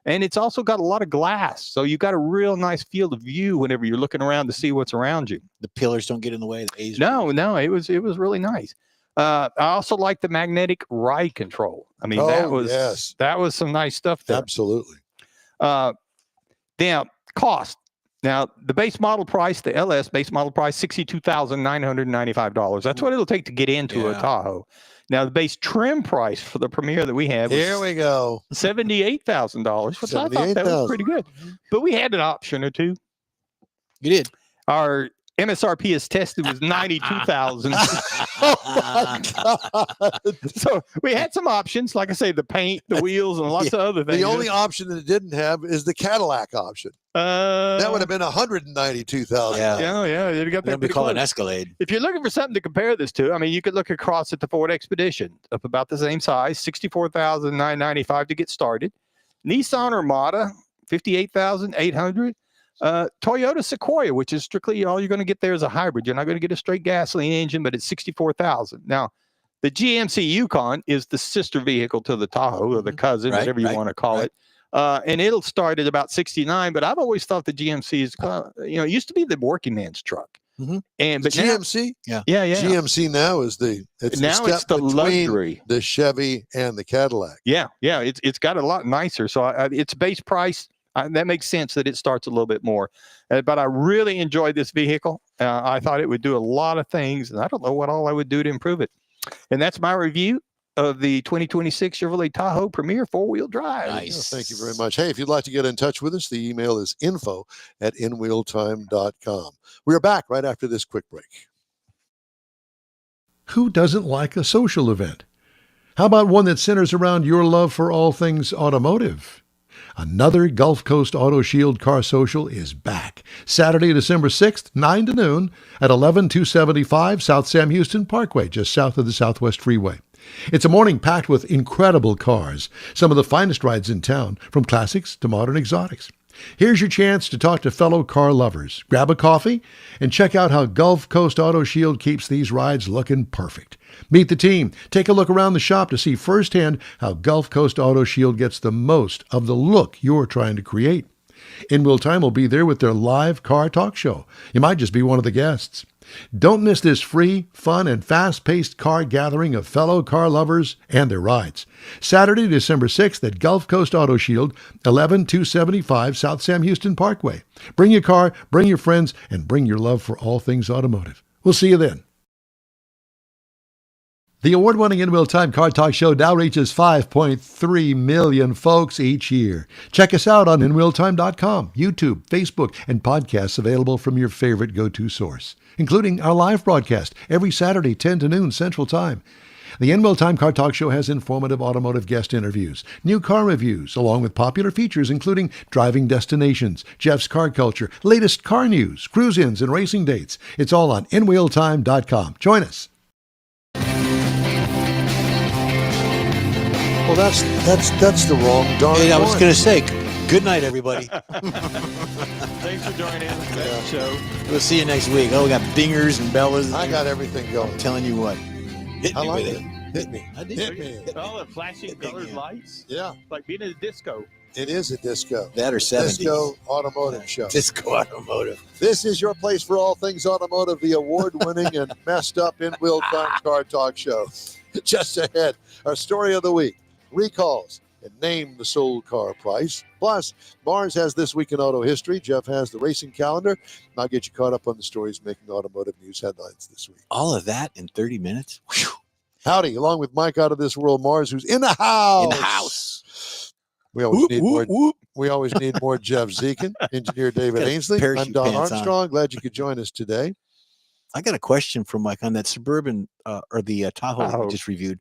And it's also got a lot of glass. So you got a real nice field of view whenever you're looking around to see what's around you.
The pillars don't get in the way.
No, it was really nice. I also like the magnetic ride control. I mean, that was some nice stuff there.
Absolutely.
Now, cost. Now, the base model price, the LS base model price, $62,995. That's what it'll take to get into a Tahoe. Now, the base trim price for the Premier that we had was
Here we go.
$78,000, which I thought that was pretty good. But we had an option or two.
You did.
Our MSRP as tested was $92,000.
Oh my God.
So we had some options, like I say, the paint, the wheels, and lots of other things.
The only option that it didn't have is the Cadillac option. That would have been $192,000.
Yeah. You got that.
We call it an Escalade.
If you're looking for something to compare this to, I mean, you could look across at the Ford Expedition, up about the same size, $64,995 to get started. Nissan Armada, $58,800. Toyota Sequoia, which is strictly all you're going to get there is a hybrid. You're not going to get a straight gasoline engine, but it's $64,000. Now, the GMC Yukon is the sister vehicle to the Tahoe, or the cousin, whatever you want to call it. And it'll start at about $69,000. But I've always thought the GMC is, it used to be the working man's truck.
Mm-hmm.
But
GMC,
yeah.
GMC now is it's the
luxury,
the Chevy and the Cadillac.
Yeah. It's got a lot nicer. So its base price. That makes sense that it starts a little bit more. But I really enjoyed this vehicle. I thought it would do a lot of things, and I don't know what all I would do to improve it. And that's my review of the 2026 Chevrolet Tahoe Premier 4-wheel drive.
Nice.
Thank you very much. Hey, if you'd like to get in touch with us, the email is info@inwheeltime.com. We are back right after this quick break.
Who doesn't like a social event? How about one that centers around your love for all things automotive? Another Gulf Coast Auto Shield Car Social is back. Saturday, December 6th, 9 to noon at 11275 South Sam Houston Parkway, just south of the Southwest Freeway. It's a morning packed with incredible cars, some of the finest rides in town, from classics to modern exotics. Here's your chance to talk to fellow car lovers. Grab a coffee and check out how Gulf Coast Auto Shield keeps these rides looking perfect. Meet the team. Take a look around the shop to see firsthand how Gulf Coast Auto Shield gets the most of the look you're trying to create. In Wheel Time will be there with their live car talk show. You might just be one of the guests. Don't miss this free, fun, and fast-paced car gathering of fellow car lovers and their rides. Saturday, December 6th at Gulf Coast Auto Shield, 11275 South Sam Houston Parkway. Bring your car, bring your friends, and bring your love for all things automotive. We'll see you then. The award-winning In Wheel Time Car Talk Show now reaches 5.3 million folks each year. Check us out on InWheelTime.com, YouTube, Facebook, and podcasts available from your favorite go-to source, including our live broadcast every Saturday, 10 to noon Central Time. The In Wheel Time Car Talk Show has informative automotive guest interviews, new car reviews, along with popular features including driving destinations, Jeff's car culture, latest car news, cruise-ins, and racing dates. It's all on InWheelTime.com. Join us.
Well, that's the wrong darn
Hey, I was
one.
going to say, good night, everybody.
Thanks for joining in the show.
We'll see you next week. Oh, we got bingers and bellas.
I got everything going.
I'm telling you what. Hit
I
me
like
with
it. Hit me.
I did.
Hit me.
All the flashing colored lights.
Yeah,
Like being in a disco.
it is a disco.
That or 70s.
Disco automotive show.
Disco automotive.
This is your place for all things automotive, the award-winning and messed up In Wheel Time Car Talk Show. Just ahead, our story of the week, recalls, and name the sold car price. Plus, Mars has This Week in Auto History. Jeff has the racing calendar. And I'll get you caught up on the stories making automotive news headlines this week.
All of that in 30 minutes? Whew.
Howdy, along with Mike out of this world, Mars, who's in the house.
In the house.
We always need more.
Whoop.
We always need more Jeff Zekin, engineer David
Got
Ainsley. I'm
parachute
Don
pants on.
Armstrong. Glad you could join us today.
I got a question from Mike on that Suburban or the Tahoe we just reviewed.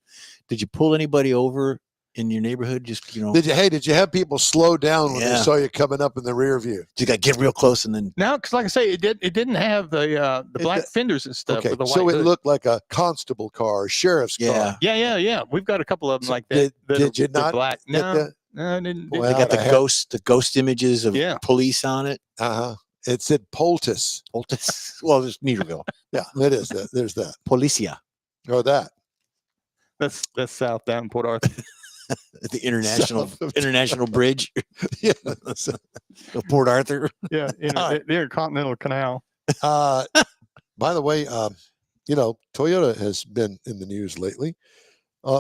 Did you pull anybody over in your neighborhood? Just, you know,
Did you have people slow down when they
Yeah.
saw you coming up in the rear view?
you got to get real close and then
Now, because like I say, it didn't have the black fenders and stuff.
Okay,
With the white
so it
hood.
looked like a constable car, or sheriff's car.
Yeah. We've got a couple of them
So
like that.
did you
they're
not
black?
get
No,
that?
no, I didn't.
Well,
they got
I had-
the ghost images of
Yeah.
police on it.
Uh-huh. It said Poultice.
Well, there's Meterville.
Yeah, it is that. There's that.
Policia.
Or that.
That's south down in Port Arthur.
The international
South of
international bridge
Yeah.
of Port Arthur.
Yeah, the Intercontinental Canal.
By the way, Toyota has been in the news lately.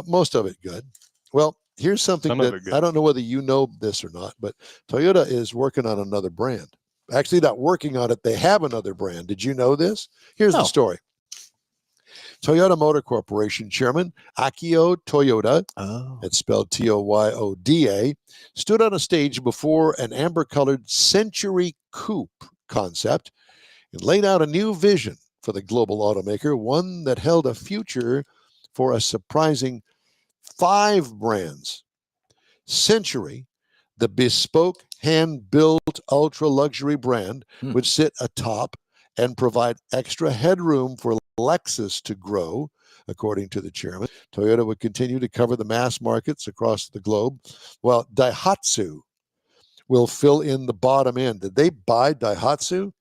Most of it good. Well, here's something
Some of
that
it good.
I don't know whether you know this or not, but Toyota is working on another brand. Actually, not working on it. They have another brand. Did you know this? Here's the
No.
story. Toyota Motor Corporation Chairman Akio Toyoda,
Oh.
it's spelled Tyoyoda, stood on a stage before an amber-colored Century Coupe concept and laid out a new vision for the global automaker, one that held a future for a surprising 5 brands. Century, the bespoke, hand-built ultra-luxury brand, would sit atop and provide extra headroom for Lexus to grow, according to the chairman. Toyota would continue to cover the mass markets across the globe, while Daihatsu will fill in the bottom end. Did they buy Daihatsu?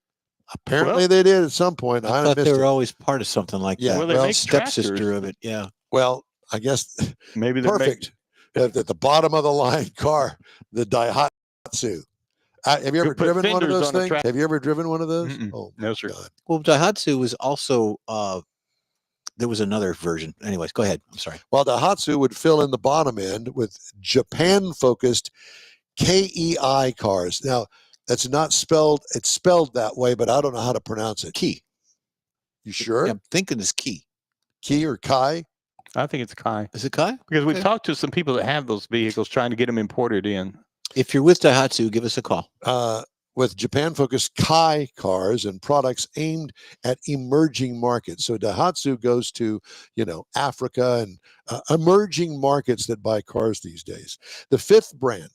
Apparently they did at some point.
I
I
thought
missed
they were
it.
always part of something like
Yeah,
that.
Well, they
well,
make
Stepsister
tractors.
of it. Yeah.
Well, I guess
Maybe they're
perfect. At the bottom of the line car, the Daihatsu. Have you ever
put
driven one of
fenders
those
on a
things?
track-
Have you ever driven one of those?
Mm-mm.
Oh,
No, sir.
God.
Well, Daihatsu was also there was another version. Anyways, go ahead. I'm sorry.
Well, Daihatsu would fill in the bottom end with Japan-focused KEI cars. Now, that's not spelled, it's spelled that way, but I don't know how to pronounce it.
Key.
You sure?
Yeah, I'm thinking it's key.
Key or Kai?
I think it's Kai
Is it Kai?
because we've
Okay.
talked to some people that have those vehicles trying to get them imported in.
If you're with Daihatsu, give us a call.
With Japan-focused Kai cars and products aimed at emerging markets. So Daihatsu goes to, Africa and emerging markets that buy cars these days. The 5th brand,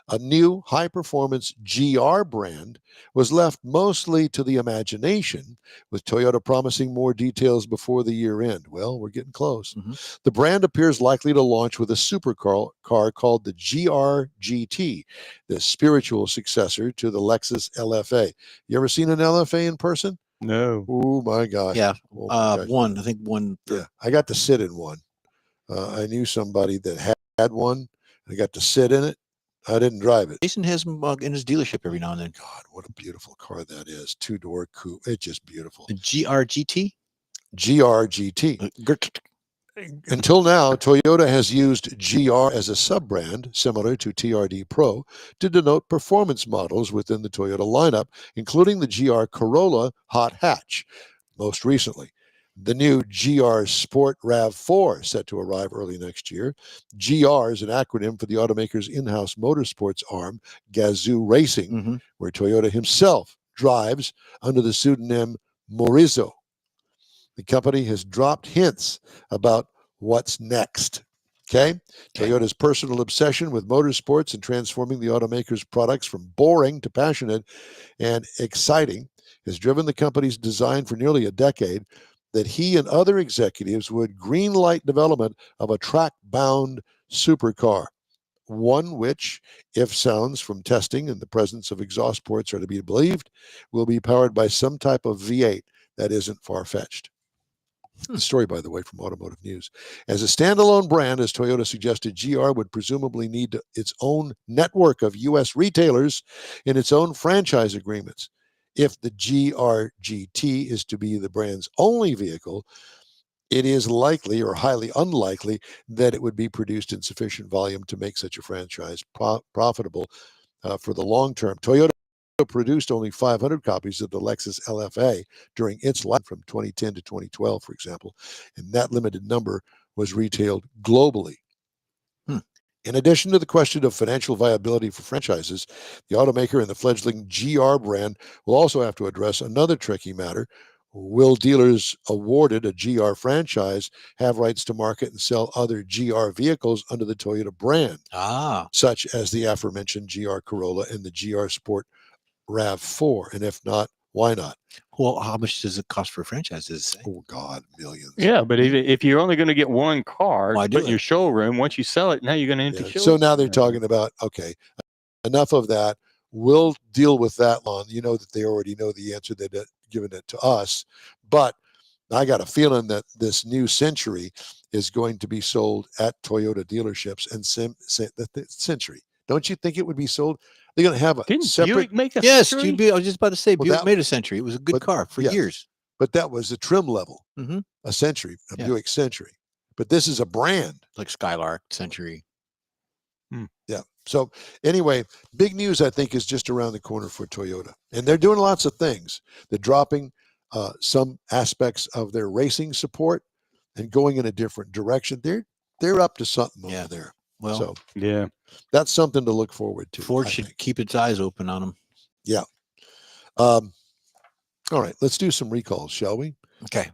A new high-performance GR brand was left mostly to the imagination, with Toyota promising more details before the year end. Well, we're getting close.
Mhm.
The brand appears likely to launch with a supercar called the GR GT, the spiritual successor to the Lexus LFA. You ever seen an LFA in person?
No.
Oh my gosh.
Yeah.
Oh my gosh.
One, I think one.
Yeah, I got to sit in one. I knew somebody that had one. I got to sit in it. I didn't drive it.
Jason has them in his dealership every now and then.
God, what a beautiful car that is. Two-door coupe. It's just beautiful.
The GRGT?
GRGT. Until now, Toyota has used GR as a sub-brand, similar to TRD Pro, to denote performance models within the Toyota lineup, including the GR Corolla hot hatch, most recently. The new GR Sport RAV4 set to arrive early next year. GR is an acronym for the automaker's in-house motorsports arm, Gazoo Racing, where Toyota himself drives under the pseudonym Morizo. The company has dropped hints about what's next. Okay? Toyota's personal obsession with motorsports and transforming the automaker's products from boring to passionate and exciting has driven the company's design for nearly a decade that he and other executives would greenlight development of a track-bound supercar, one which, if sounds from testing and the presence of exhaust ports are to be believed, will be powered by some type of V8 that isn't far-fetched. The story, by the way, from Automotive News. As a standalone brand, as Toyota suggested, GR would presumably need its own network of U.S. retailers and its own franchise agreements. If the GR GT is to be the brand's only vehicle, it is likely or highly unlikely that it would be produced in sufficient volume to make such a franchise profitable for the long term. Toyota produced only 500 copies of the Lexus LFA during its life from 2010 to 2012, for example, and that limited number was retailed globally. In addition to the question of financial viability for franchises, the automaker and the fledgling GR brand will also have to address another tricky matter. Will dealers awarded a GR franchise have rights to market and sell other GR vehicles under the Toyota brand, such as the aforementioned GR Corolla and the GR Sport RAV4? And if not, why not?
Well, how much does it cost for a franchise? Does it say?
Oh, God, millions.
Yeah, but if you're only going to get one car
Why
to put in your showroom, once you sell it, now you're going to empty showroom.
So now they're talking about, okay, enough of that. We'll deal with that long. You know that they already know the answer. They've given it to us. But I got a feeling that this new Century is going to be sold at Toyota dealerships and the Century. Don't you think it would be sold? They're going to have a separate.
Buick make a
Yes,
Century?
I was just about to say,
Well,
Buick
that-
made a Century. It was a good car for years.
But that was a trim level, a Century, a Buick Century. But this is a brand.
Like Skylark, Century.
Yeah. So anyway, big news, I think, is just around the corner for Toyota. And they're doing lots of things. They're dropping some aspects of their racing support and going in a different direction. They're up to something over there.
Well,
so
yeah,
that's something to look forward to.
Ford should keep its eyes open on them.
Yeah. All right, let's do some recalls, shall we?
Okay.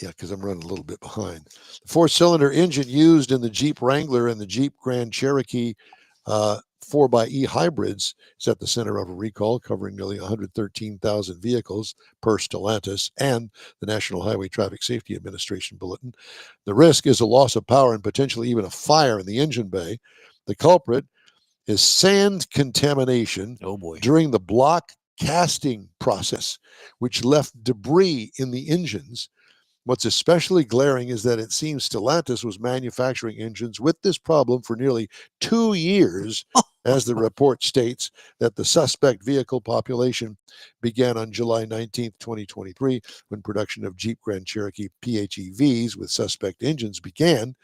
Yeah, because I'm running a little bit behind. The four-cylinder engine used in the Jeep Wrangler and the Jeep Grand Cherokee 4xe hybrids is at the center of a recall covering nearly 113,000 vehicles per Stellantis and the National Highway Traffic Safety Administration bulletin. The risk is a loss of power and potentially even a fire in the engine bay. The culprit is sand contamination during the block casting process, which left debris in the engines. What's especially glaring is that it seems Stellantis was manufacturing engines with this problem for nearly 2 years, as the report states that the suspect vehicle population began on July 19th, 2023, when production of Jeep Grand Cherokee PHEVs with suspect engines began,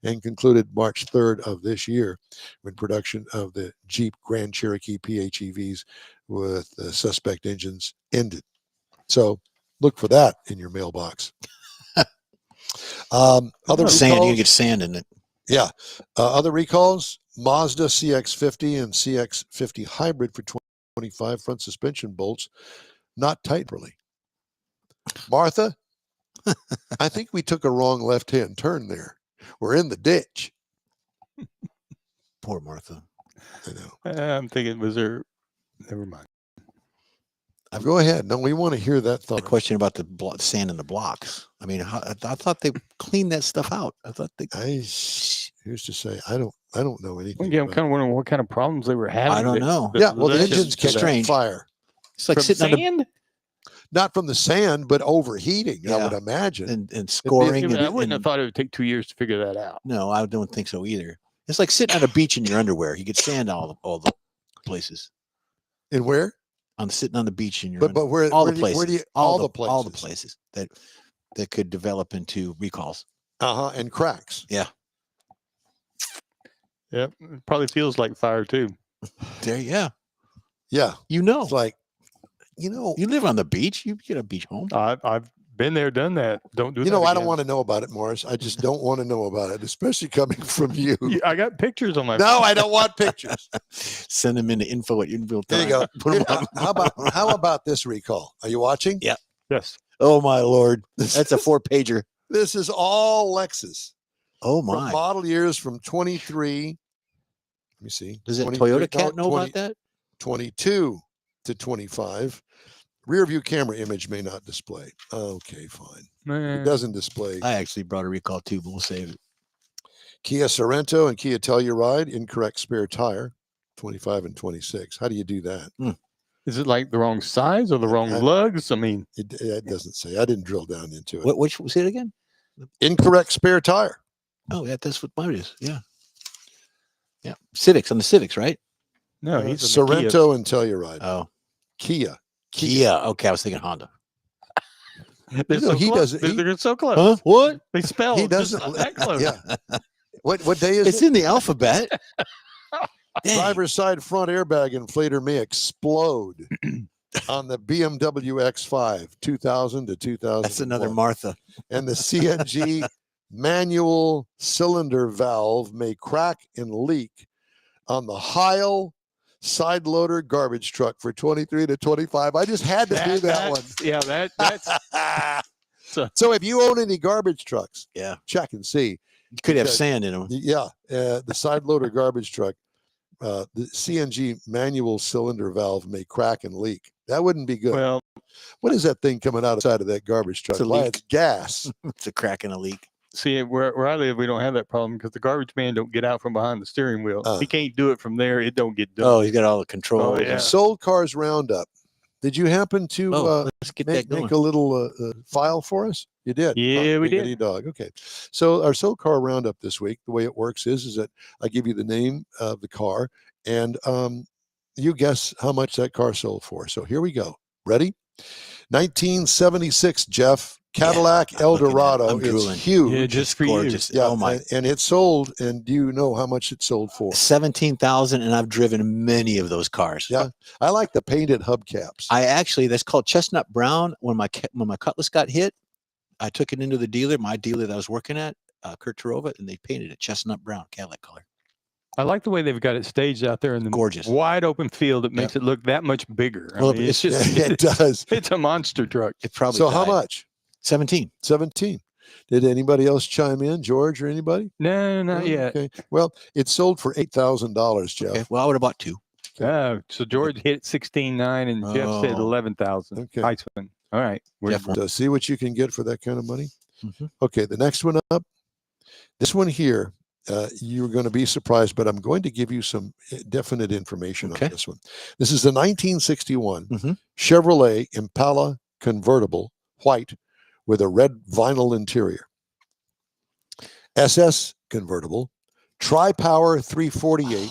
and concluded March 3rd of this year, when production of the Jeep Grand Cherokee PHEVs with suspect engines ended. So look for that in your mailbox. Other
sand,
recalls,
you get sand in it.
Yeah. Other recalls: Mazda CX-50 and CX-50 hybrid for 2025 front suspension bolts not tight properly. Martha, I think we took a wrong left-hand turn there. We're in the ditch.
Poor Martha.
I know.
I'm thinking, was there? Never mind.
Go ahead. No, we want to hear that
A
thought.
question about the sand in the blocks. I mean, I thought they cleaned that stuff out. I thought they.
Here's to say, I don't know anything.
Again, I'm kind of wondering what kind of problems they were having.
I don't know.
Yeah, well, the
That's
engines
just
catch
strange.
fire.
It's like
From
sitting on
sand.
Not from the sand, but overheating. I
Yeah.
would imagine.
and scoring.
I wouldn't have thought it would take 2 years to figure that out.
No, I don't think so either. It's like sitting on a beach in your underwear. You get sand all the places.
In where?
Sitting on the beach in your
But where?
all
where
the
do you-
places.
where do you-
all the
places.
places that could develop into recalls.
And cracks.
Yep, it probably feels like fire too.
There, yeah.
You know, it's like,
you live on the beach. You get a beach home.
I've been there, done that. Don't do that.
I don't
again.
want to know about it, Morris. I just don't want to know about it, especially coming from you.
I got pictures on my.
No, I don't want pictures.
Send them into info@Unreal.
There you go.
Put 'em up.
How about this recall? Are you watching?
Yeah.
Yes.
Oh my Lord, that's a 4-pager.
This is all Lexus.
Oh
From
my.
model years from 23. Let me see.
Does that
23
Toyota cat know about that?
22 to 25. Rear view camera image may not display. Okay, fine. It doesn't display.
I actually brought a recall too, but we'll save it.
Kia Sorento and Kia Telluride, incorrect spare tire, 25 and 26. How do you do that?
Is it like the wrong size or the wrong lugs? I mean,
it doesn't say. I didn't drill down into it.
Which was it again?
Incorrect spare tire.
Oh, yeah, that's what mine is. Yeah. Yeah. Civics, on the Civics, right?
no, he's in the Kia.
Sorento and Telluride.
Oh,
Kia.
Kia. Okay, I was thinking Honda.
They're so
he
close.
doesn't.
They're so close.
Huh? What?
They spell.
He
just
doesn't.
that close.
Yeah. What day is
It's
it?
in the alphabet. Dang.
Driver's side front airbag inflator may explode on the BMW X5 2000 to 2000.
That's another Martha.
And the CNG manual cylinder valve may crack and leak on the Heil side loader garbage truck for 23 to 25. I just had to do that one.
Yeah, that's
So if you own any garbage trucks,
Yeah.
check and see.
You could have
Because-
sand in them.
Yeah, the side loader garbage truck, the CNG manual cylinder valve may crack and leak. That wouldn't be good.
well.
What is that thing coming outside of that garbage truck?
It's a
Why,
leak.
it's gas.
It's a crack and a leak.
See, where I live, we don't have that problem because the garbage man don't get out from behind the steering wheel.
Uh.
He can't do it from there. It don't get done.
Oh, he's got all the controls.
Oh, yeah.
Sold Cars Roundup. Did you happen to
Let's get that
make
going.
a little file for us? You did.
Yeah, we did.
Giggity dog. Okay. So our Sold Car Roundup this week, the way it works is that I give you the name of the car and you guess how much that car sold for. So here we go. Ready? 1976 Jeff Cadillac
I'm looking at it.
Eldorado.
I'm
It's
drooling.
huge.
Yeah, just for you.
gorgeous.
Yeah,
Oh my.
and it sold. And do you know how much it sold for?
17,000, and I've driven many of those cars.
Yeah, I like the painted hubcaps.
That's called chestnut brown. When my Cutlass got hit, I took it into the dealer, my dealer that I was working at, Kurt Tarova, and they painted it chestnut brown, Cadillac color.
I like the way they've got it staged out there in the
Gorgeous.
wide open field. It makes it look that much bigger. I
Well,
mean, it's just
it does.
it's a monster truck.
It probably
So how
died.
much?
17.
17. Did anybody else chime in, George or anybody?
No, not yet.
Okay. Well, it sold for $8,000, Jeff.
Okay. Well, I would have bought 2.
So George hit 16.9 and Jeff said
Oh.
11,000.
Okay.
Nice one. All right.
Jeff
So see what you can get for that kind of money.
Mhm.
Okay, the next one up. This one here, you're going to be surprised, but I'm going to give you some definite information
Okay.
on this one. This is the 1961
Mhm.
Chevrolet Impala convertible, white, with a red vinyl interior. SS convertible, tri-power 348,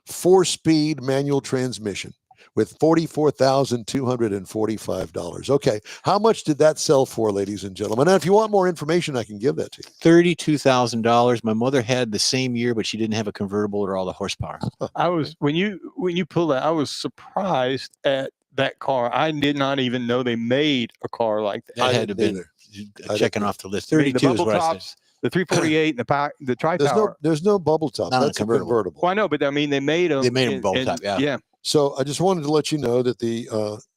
4-speed manual transmission with $44,245. Okay, how much did that sell for, ladies and gentlemen? And if you want more information, I can give that to you.
$32,000. My mother had the same year, but she didn't have a convertible or all the horsepower.
I was when you pulled that, I was surprised at that car. I did not even know they made a car like that.
That
I
had to
didn't
be
I
checking
didn't
off the list.
I mean,
32
the
is
bubble
what I said.
tops, the 348 and the tri-power.
There's no bubble top.
Not on a
That's a
convertible.
convertible.
Well, I know, but I mean, they made them.
They made 'em bubble top, yeah.
Yeah.
So I just wanted to let you know that the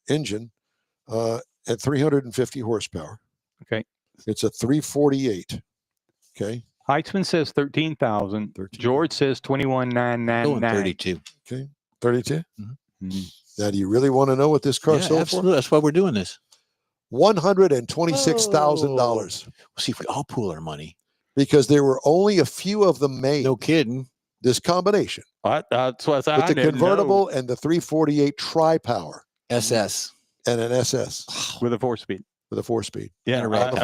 engine at 350 horsepower.
Okay.
It's a 348. Okay.
Heitzman says 13,000.
13,000.
George says 21,999.
32.
Okay, 32.
Mm-hmm.
Now, do you really want to know what this car
Yeah,
sold
absolutely. That's why we're doing this.
for? $126,000.
We'll see if we all pool our money.
Because there were only a few of them made.
No kidding.
This combination
That's what I
with the
didn't
convertible
know.
and the 348 tri-power
SS.
and an SS
With a 4-speed.
with a 4-speed.
Yeah,
And a red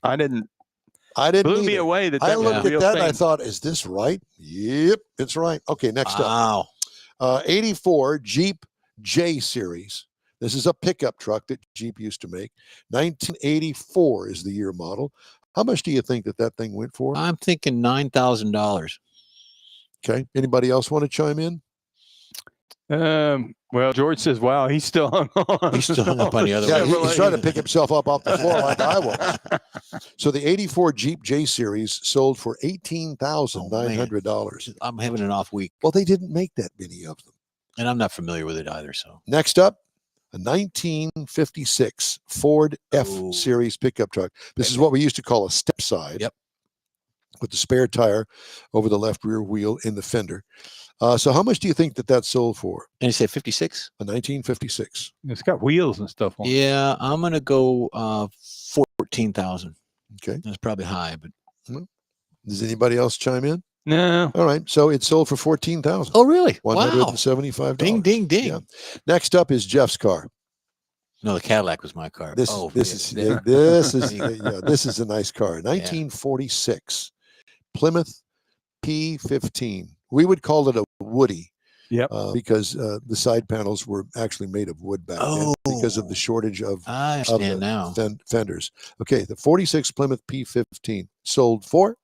I didn't.
I didn't
Blew me
either.
away that
I
that was
looked
a
at
real
that
thing.
and I thought, is this right? Yep, it's right. Okay, next
Wow.
up. 84 Jeep J Series. This is a pickup truck that Jeep used to make. 1984 is the year model. How much do you think that thing went for?
I'm thinking $9,000.
Okay. Anybody else want to chime in?
Well, George says, wow, he's still hung on.
He's still hung up on the other
Yeah,
way.
he's trying to pick himself up off the floor like I was. So the 84 Jeep J Series sold for $18,900.
I'm having an off week,
Well, they didn't make that many of them.
and I'm not familiar with it either. So
Next up, a 1956 Ford F
Oh.
Series pickup truck. This is what we used to call a step side.
Yep.
With the spare tire over the left rear wheel in the fender. So how much do you think that sold for?
and you said 56?
A 1956.
It's got wheels and stuff on it.
Yeah, I'm gonna go 14,000.
Okay.
That's probably high, but
Does anybody else chime in?
No.
All right. So it sold for $14,000.
oh really? Wow!
$175.
Ding ding ding!
Yeah. Next up is Jeff's car.
No, the Cadillac was my car.
This is a nice car. 1946 Plymouth P15. We would call it a Woody.
Yep.
Because the side panels were actually made of wood back then because of the shortage of
I understand now.
fenders. Okay, the 46 Plymouth P15 sold for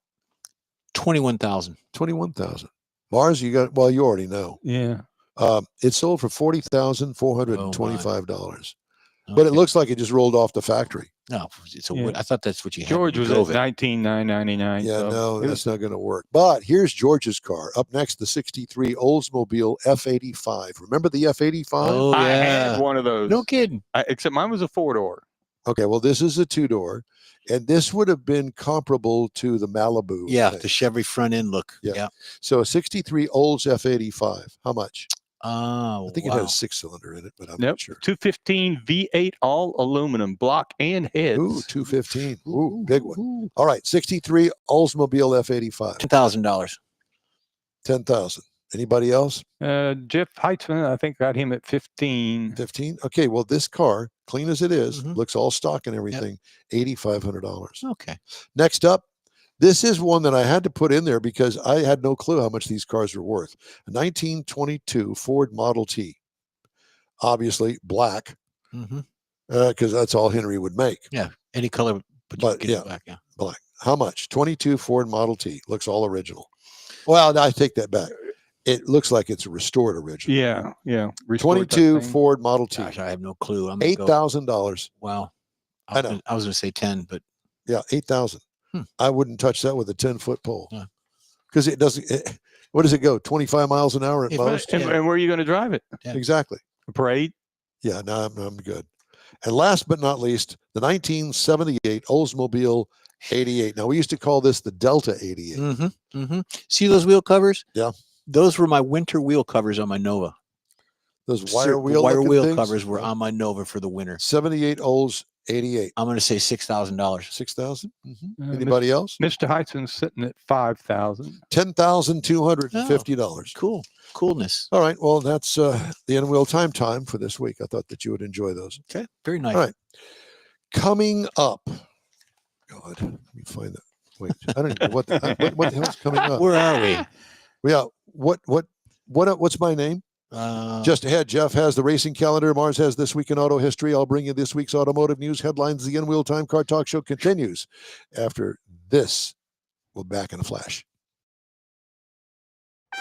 21,000.
21,000. Mars, you already know.
Yeah.
It sold for $40,425. But it
Okay.
looks like it just rolled off the factory.
No, it's a
Yeah.
wood. I thought that's what you had.
George
when
was
you
at
drove it.
19,999.
Yeah,
so
no,
it
that's
was-
not going to work. But here's George's car. Up next, the 63 Oldsmobile F85. Remember the F85?
Oh
I
yeah.
had one of those.
No kidding.
Except mine was a 4-door.
Okay, well, this is a 2-door, and this would have been comparable to the Malibu. I
Yeah,
think.
the Chevy front end look.
Yeah.
Yeah.
So a 63 Olds F85. How much?
Oh,
I think it had a 6-cylinder in it, but I'm
Nope.
not sure.
215 V8 all aluminum block and heads.
Ooh, 215. Ooh, big one. All right, 63 Oldsmobile F85.
$10,000.
10,000. Anybody else?
Jeff Heitzman, I think, got him at 15.
15. Okay, well, this car, clean as it is,
Mhm.
looks all stock and everything, $8,500.
Okay.
Next up, this is one that I had to put in there because I had no clue how much these cars were worth. A 1922 Ford Model T, obviously black,
Mm-hmm.
because that's all Henry would make.
Yeah. Any color,
But,
you get it
yeah.
back. Yeah.
Black. How much? 22 Ford Model T. Looks all original. Well, no, I take that back. It looks like it's a restored original.
Yeah, yeah. Restored that
22
thing.
Ford Model T.
Gosh, I have no clue. I'm gonna go-
$8,000.
Wow.
I know.
I was going to say 10, but
Yeah, 8,000. I wouldn't touch that with a 10-foot pole
Yeah.
because it doesn't. What does it go? 25 miles an hour at
If
most.
And where are you going to drive it?
Yeah.
Exactly.
A parade?
Yeah, no, I'm good. And last but not least, the 1978 Oldsmobile 88. Now we used to call this the Delta 88.
mm-hmm, mm-hmm. See those wheel covers?
Yeah.
Those were my winter wheel covers on my Nova.
Those
The
wire wheel things?
covers were on my Nova for the winter.
78 Olds 88.
I'm going to say $6,000.
6,000.
Uh,
Anybody else?
Mr. Heitzman's sitting at 5,000.
$10,250.
Cool. Coolness.
All right. Well, that's the end wheel time for this week. I thought that you would enjoy those.
Okay. Very nice.
All right. Coming up. God, let me find that. Wait, I don't even know what the hell's coming up.
Where are we?
Yeah. What's my name? Just ahead, Jeff has the racing calendar. Mars has This Week in Auto History. I'll bring you this week's automotive news headlines. The In-Wheel Time Car Talk Show continues after this. We'll be back in a flash.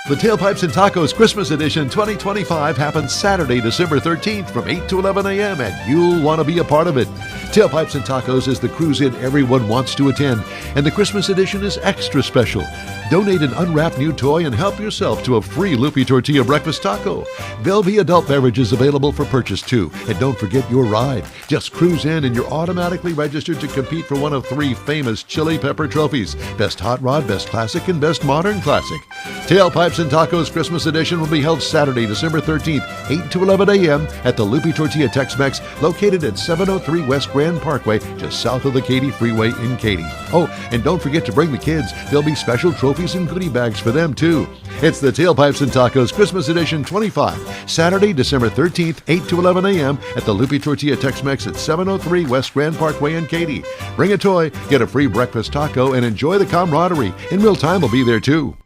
The Tailpipes and Tacos Christmas Edition 2025 happens Saturday, December 13th from 8 to 11 a.m., and you'll want to be a part of it. Tailpipes and Tacos is the cruise-in everyone wants to attend, and the Christmas edition is extra special. Donate an unwrapped new toy and help yourself to a free Loopy Tortilla breakfast taco. There'll be adult beverages available for purchase too. And don't forget your ride. Just cruise in and you're automatically registered to compete for one of 3 famous Chili Pepper trophies: Best Hot Rod, Best Classic, and Best Modern Classic. Tailpipes and Tacos Christmas Edition will be held Saturday, December 13th, 8 to 11 a.m. at the Loopy Tortilla Tex-Mex, located at 703 West Grand Parkway, just south of the Katy Freeway in Katy. Oh, and don't forget to bring the kids. There'll be special trophies and goodie bags for them too. It's the Tailpipes and Tacos Christmas Edition 25, Saturday, December 13th, 8 to 11 a.m. at the Loopy Tortilla Tex-Mex at 703 West Grand Parkway in Katy. Bring a toy, get a free breakfast taco, and enjoy the camaraderie. In Real Time will be there too.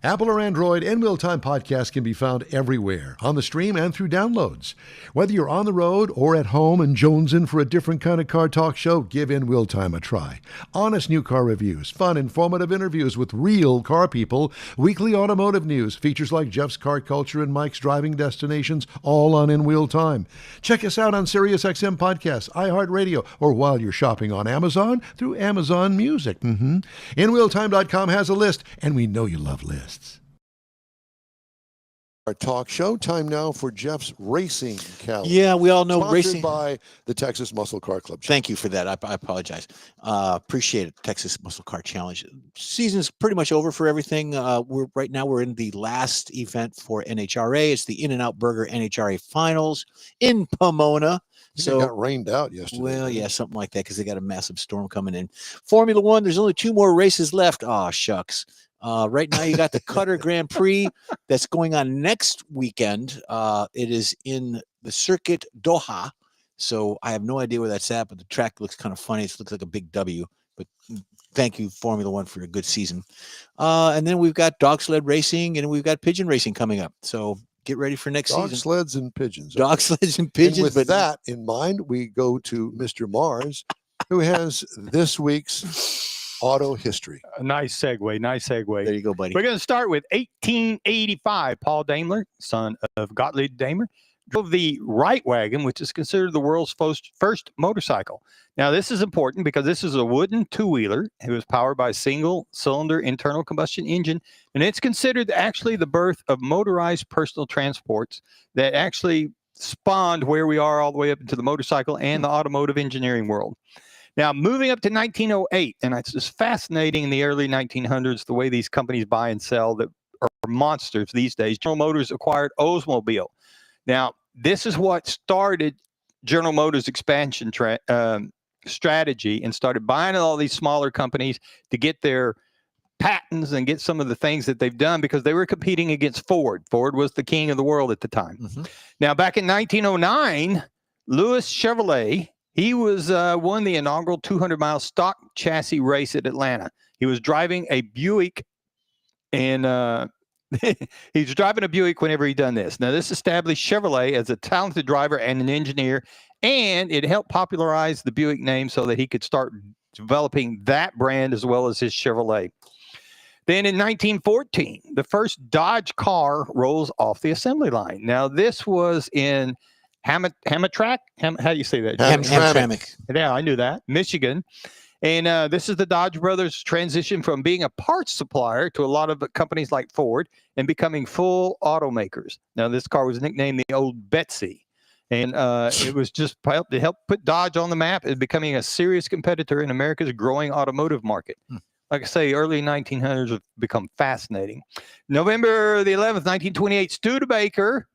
Apple or Android, In Real Time podcast can be found everywhere, on the stream and through downloads. Whether you're on the road or at home and jonesing for a different kind of car talk show, give In Real Time a try. Honest new car reviews, fun, informative interviews with real car people, weekly automotive news, features like Jeff's Car Culture and Mike's Driving Destinations, all on In Real Time. Check us out on SiriusXM Podcasts, iHeartRadio, or while you're shopping on Amazon through Amazon Music. InRealTime.com has a list, and we know you love lists.
Our talk show. Time now for Jeff's racing calendar.
Yeah, we all know
Sponsored
racing
by the Texas Muscle Car Club.
Thank you for that. I apologize. Appreciate it. Texas Muscle Car Challenge. Season's pretty much over for everything. We're in the last event for NHRA. It's the In-N-Out Burger NHRA Finals in Pomona.
So it got rained out yesterday.
Well, yeah, something like that, because they got a massive storm coming in. Formula One, there's only 2 more races left. Oh, shucks. Right now, you got the Qatar Grand Prix that's going on next weekend. It is in the Circuit Doha. So I have no idea where that's at, but the track looks kind of funny. It looks like a big W. But thank you, Formula One, for a good season. And then we've got dog sled racing, and we've got pigeon racing coming up. So get ready for next season.
Dog sleds and pigeons.
Dog sleds and pigeons.
And with that in mind, we go to Mr. Mars, who has this week's auto history.
Nice segue.
There you go, buddy.
We're going to start with 1885. Paul Daimler, son of Gottlieb Daimler, drove the Wright wagon, which is considered the world's first motorcycle. Now, this is important because this is a wooden two-wheeler. It was powered by a single-cylinder internal combustion engine, and it's considered actually the birth of motorized personal transports that actually spawned where we are all the way up into the motorcycle and the automotive engineering world. Now, moving up to 1908, and it's just fascinating in the early 1900s, the way these companies buy and sell that are monsters these days. General Motors acquired Oldsmobile. Now, this is what started General Motors' expansion strategy, and started buying all these smaller companies to get their patents and get some of the things that they've done, because they were competing against Ford. Ford was the king of the world at the time. Now, back in 1909, Louis Chevrolet, he was won the inaugural 200-mile stock chassis race at Atlanta. He was driving a Buick, and he was driving a Buick whenever he done this. Now, this established Chevrolet as a talented driver and an engineer, and it helped popularize the Buick name so that he could start developing that brand as well as his Chevrolet. Then in 1914, the first Dodge car rolls off the assembly line. Now, this was in Hamtramck. How do you say that?
Hamtramck.
Yeah, I knew that. Michigan. And this is the Dodge brothers' transition from being a parts supplier to a lot of companies like Ford and becoming full automakers. Now, this car was nicknamed the Old Betsy. And it was just to help put Dodge on the map and becoming a serious competitor in America's growing automotive market. Like I say, early 1900s have become fascinating. November the 11th, 1928, Studebaker.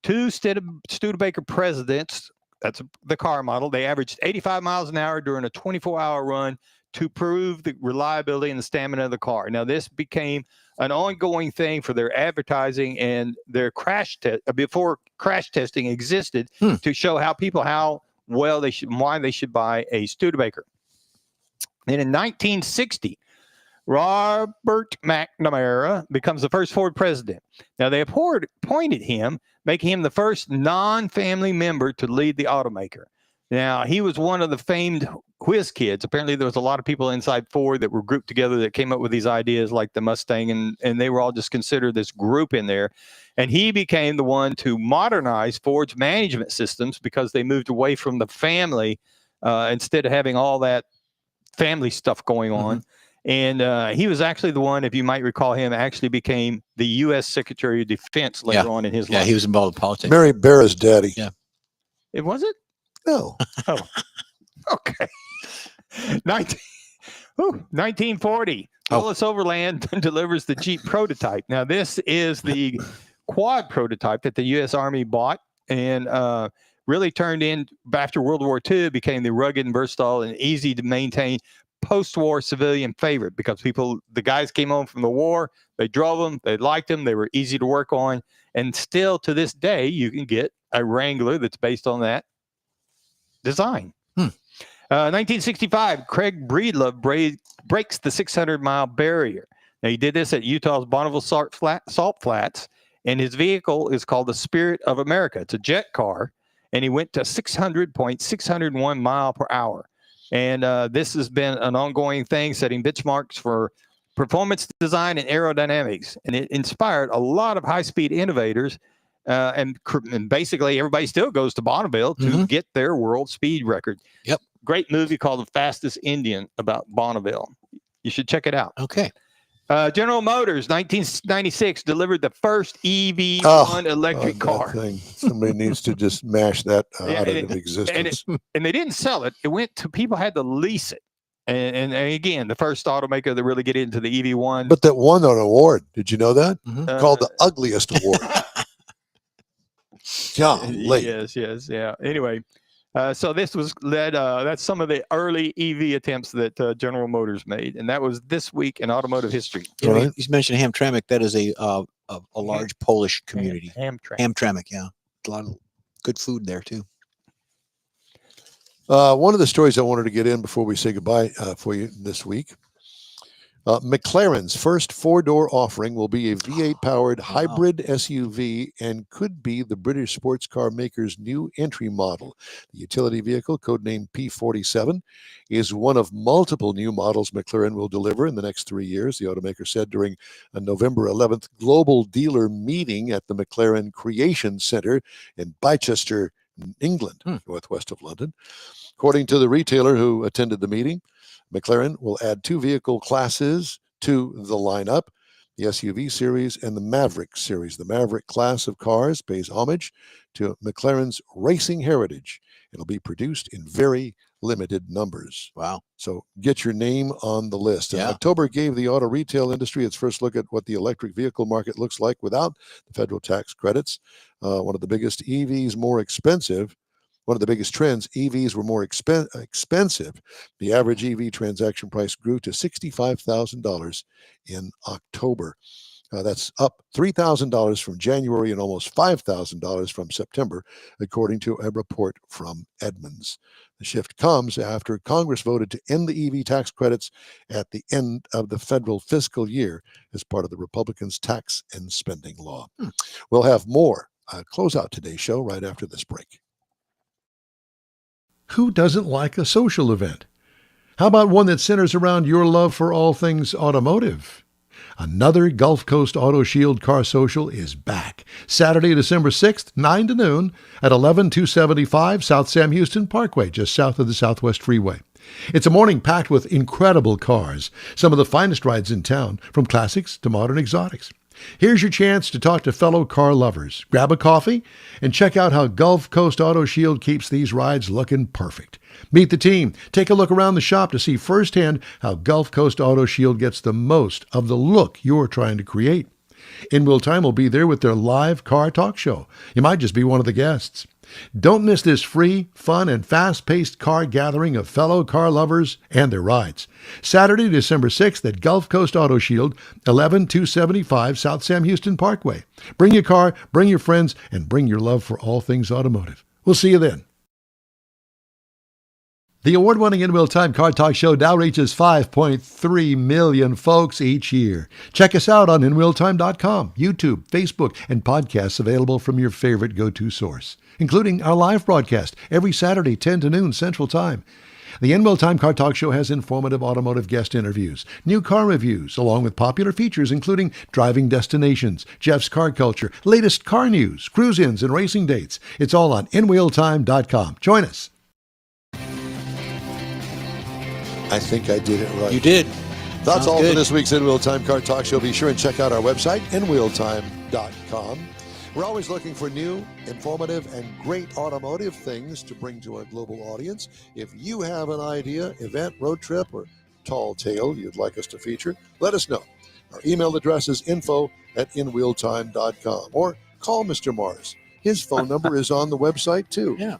2 Studebaker presidents, that's the car model, they averaged 85 miles an hour during a 24-hour run to prove the reliability and the stamina of the car. Now, this became an ongoing thing for their advertising and their crash test before crash testing existed, to show how well they should, why they should buy a Studebaker. Then in 1960, Robert McNamara becomes the first Ford president. Now, they appointed him, making him the first non-family member to lead the automaker. Now, he was one of the famed whiz kids. Apparently there was a lot of people inside Ford that were grouped together that came up with these ideas like the Mustang, and they were all just considered this group in there. And he became the one to modernize Ford's management systems because they moved away from the family instead of having all that family stuff going on. And he was actually the one, if you might recall him, actually became the U.S. Secretary of Defense later on in his life.
Yeah, he was involved in politics.
Mary Barra's daddy.
Yeah.
It was it?
No.
Oh, okay. 1940. Willis Overland delivers the Jeep prototype. Now, this is the quad prototype that the U.S. Army bought and really turned in after World War II, became the rugged and versatile and easy to maintain post-war civilian favorite because the guys came home from the war, they drove them, they liked them, they were easy to work on, and still to this day you can get a Wrangler that's based on that design. 1965, Craig Breedlove breaks the 600-mile barrier. Now he did this at Utah's Bonneville Salt Flats, and his vehicle is called the Spirit of America. It's a jet car, and he went to 600.601 mile per hour. And this has been an ongoing thing, setting benchmarks for performance design and aerodynamics. And it inspired a lot of high-speed innovators. And basically, everybody still goes to Bonneville to get their world speed record.
Yep. Great
Great movie called The Fastest Indian about Bonneville. You should check it out.
Okay.
General Motors, 1996, delivered the first EV1 electric car.
Somebody needs to just mash that out of existence.
And they didn't sell it. It went to people had to lease it. And again, the first automaker that really get into the EV1.
But that won an award. Did you know that? Called the ugliest award. Golly.
Yes, yeah. Anyway, so this was led. That's some of the early EV attempts that General Motors made, and that was this week in automotive history.
You mentioned Hamtramck. That is a large Polish community.
Hamtramck,
yeah. A lot of good food there too.
One of the stories I wanted to get in before we say goodbye for you this week. McLaren's first four-door offering will be a V8-powered hybrid SUV and could be the British sports car maker's new entry model. The utility vehicle, codenamed P47, is one of multiple new models McLaren will deliver in the next 3 years, the automaker said during a November 11th global dealer meeting at the McLaren Creation Centre in Bicester, England, northwest of London. According to the retailer who attended the meeting, McLaren will add two vehicle classes to the lineup, the SUV series and the Maverick series. The Maverick class of cars pays homage to McLaren's racing heritage. It'll be produced in very limited numbers.
Wow.
So get your name on the list.
Yeah.
October gave the auto retail industry its first look at what the electric vehicle market looks like without the federal tax credits. One of the biggest EVs more expensive. One of the biggest trends, EVs were more expensive. The average EV transaction price grew to $65,000 in October. That's up $3,000 from January and almost $5,000 from September, according to a report from Edmunds. The shift comes after Congress voted to end the EV tax credits at the end of the federal fiscal year as part of the Republicans' tax and spending law. We'll have more. Close out today's show right after this break.
Who doesn't like a social event? How about one that centers around your love for all things automotive? Another Gulf Coast Auto Shield Car Social is back. Saturday, December 6th, 9 to noon at 11275 South Sam Houston Parkway, just south of the Southwest Freeway. It's a morning packed with incredible cars, some of the finest rides in town, from classics to modern exotics. Here's your chance to talk to fellow car lovers. Grab a coffee and check out how Gulf Coast Auto Shield keeps these rides looking perfect. Meet the team. Take a look around the shop to see firsthand how Gulf Coast Auto Shield gets the most of the look you're trying to create. In Will Time will be there with their live car talk show. You might just be one of the guests. Don't miss this free, fun, and fast-paced car gathering of fellow car lovers and their rides. Saturday, December 6th at Gulf Coast Auto Shield, 11275 South Sam Houston Parkway. Bring your car, bring your friends, and bring your love for all things automotive. We'll see you then. The award-winning In Real Time Car Talk Show now reaches 5.3 million folks each year. Check us out on InRealTime.com, YouTube, Facebook, and podcasts available from your favorite go-to source, including our live broadcast every Saturday, 10 to noon Central Time. The In Wheel Time Car Talk Show has informative automotive guest interviews, new car reviews, along with popular features including driving destinations, Jeff's car culture, latest car news, cruise-ins, and racing dates. It's all on InWheelTime.com. Join us.
I think I did it right.
You did.
That's
Sounds
all for
good.
this week's In Wheel Time Car Talk Show. Be sure and check out our website, InWheelTime.com. We're always looking for new, informative, and great automotive things to bring to our global audience. If you have an idea, event, road trip, or tall tale you'd like us to feature, let us know. Our email address is info@inwheeltime.com, or call Mr. Mars. His phone number is on the website, too.
Yeah.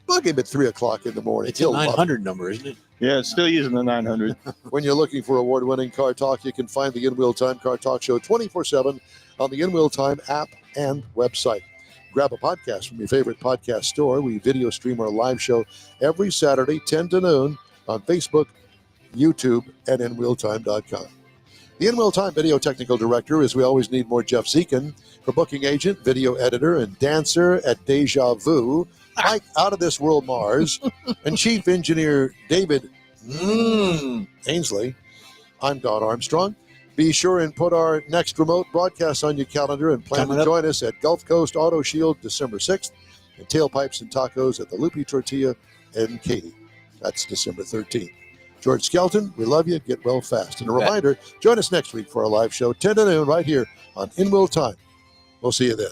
Bug him at 3 o'clock in the morning.
It's a 900 number, isn't it?
Yeah, it's still using the 900.
When you're looking for award-winning car talk, you can find the In Wheel Time Car Talk Show 24/7 on the In Wheel Time app and website. Grab a podcast from your favorite podcast store. We video stream our live show every Saturday, 10 to noon, on Facebook, YouTube, and InWheelTime.com. The In Wheel Time video technical director is We Always Need More Jeff Zekin. For booking agent, video editor, and dancer at Deja Vu, Mike Out of This World Mars, and chief engineer David Ainsley. I'm Don Armstrong. Be sure and put our next remote broadcast on your calendar and plan to join us at Gulf Coast Auto Shield December 6th and Tailpipes and Tacos at the Loopy Tortilla in Katy. That's December 13th. George Skelton, we love you. Get well fast. And a reminder, join us next week for our live show, 10 to noon, right here on In Wheel Time. We'll see you then.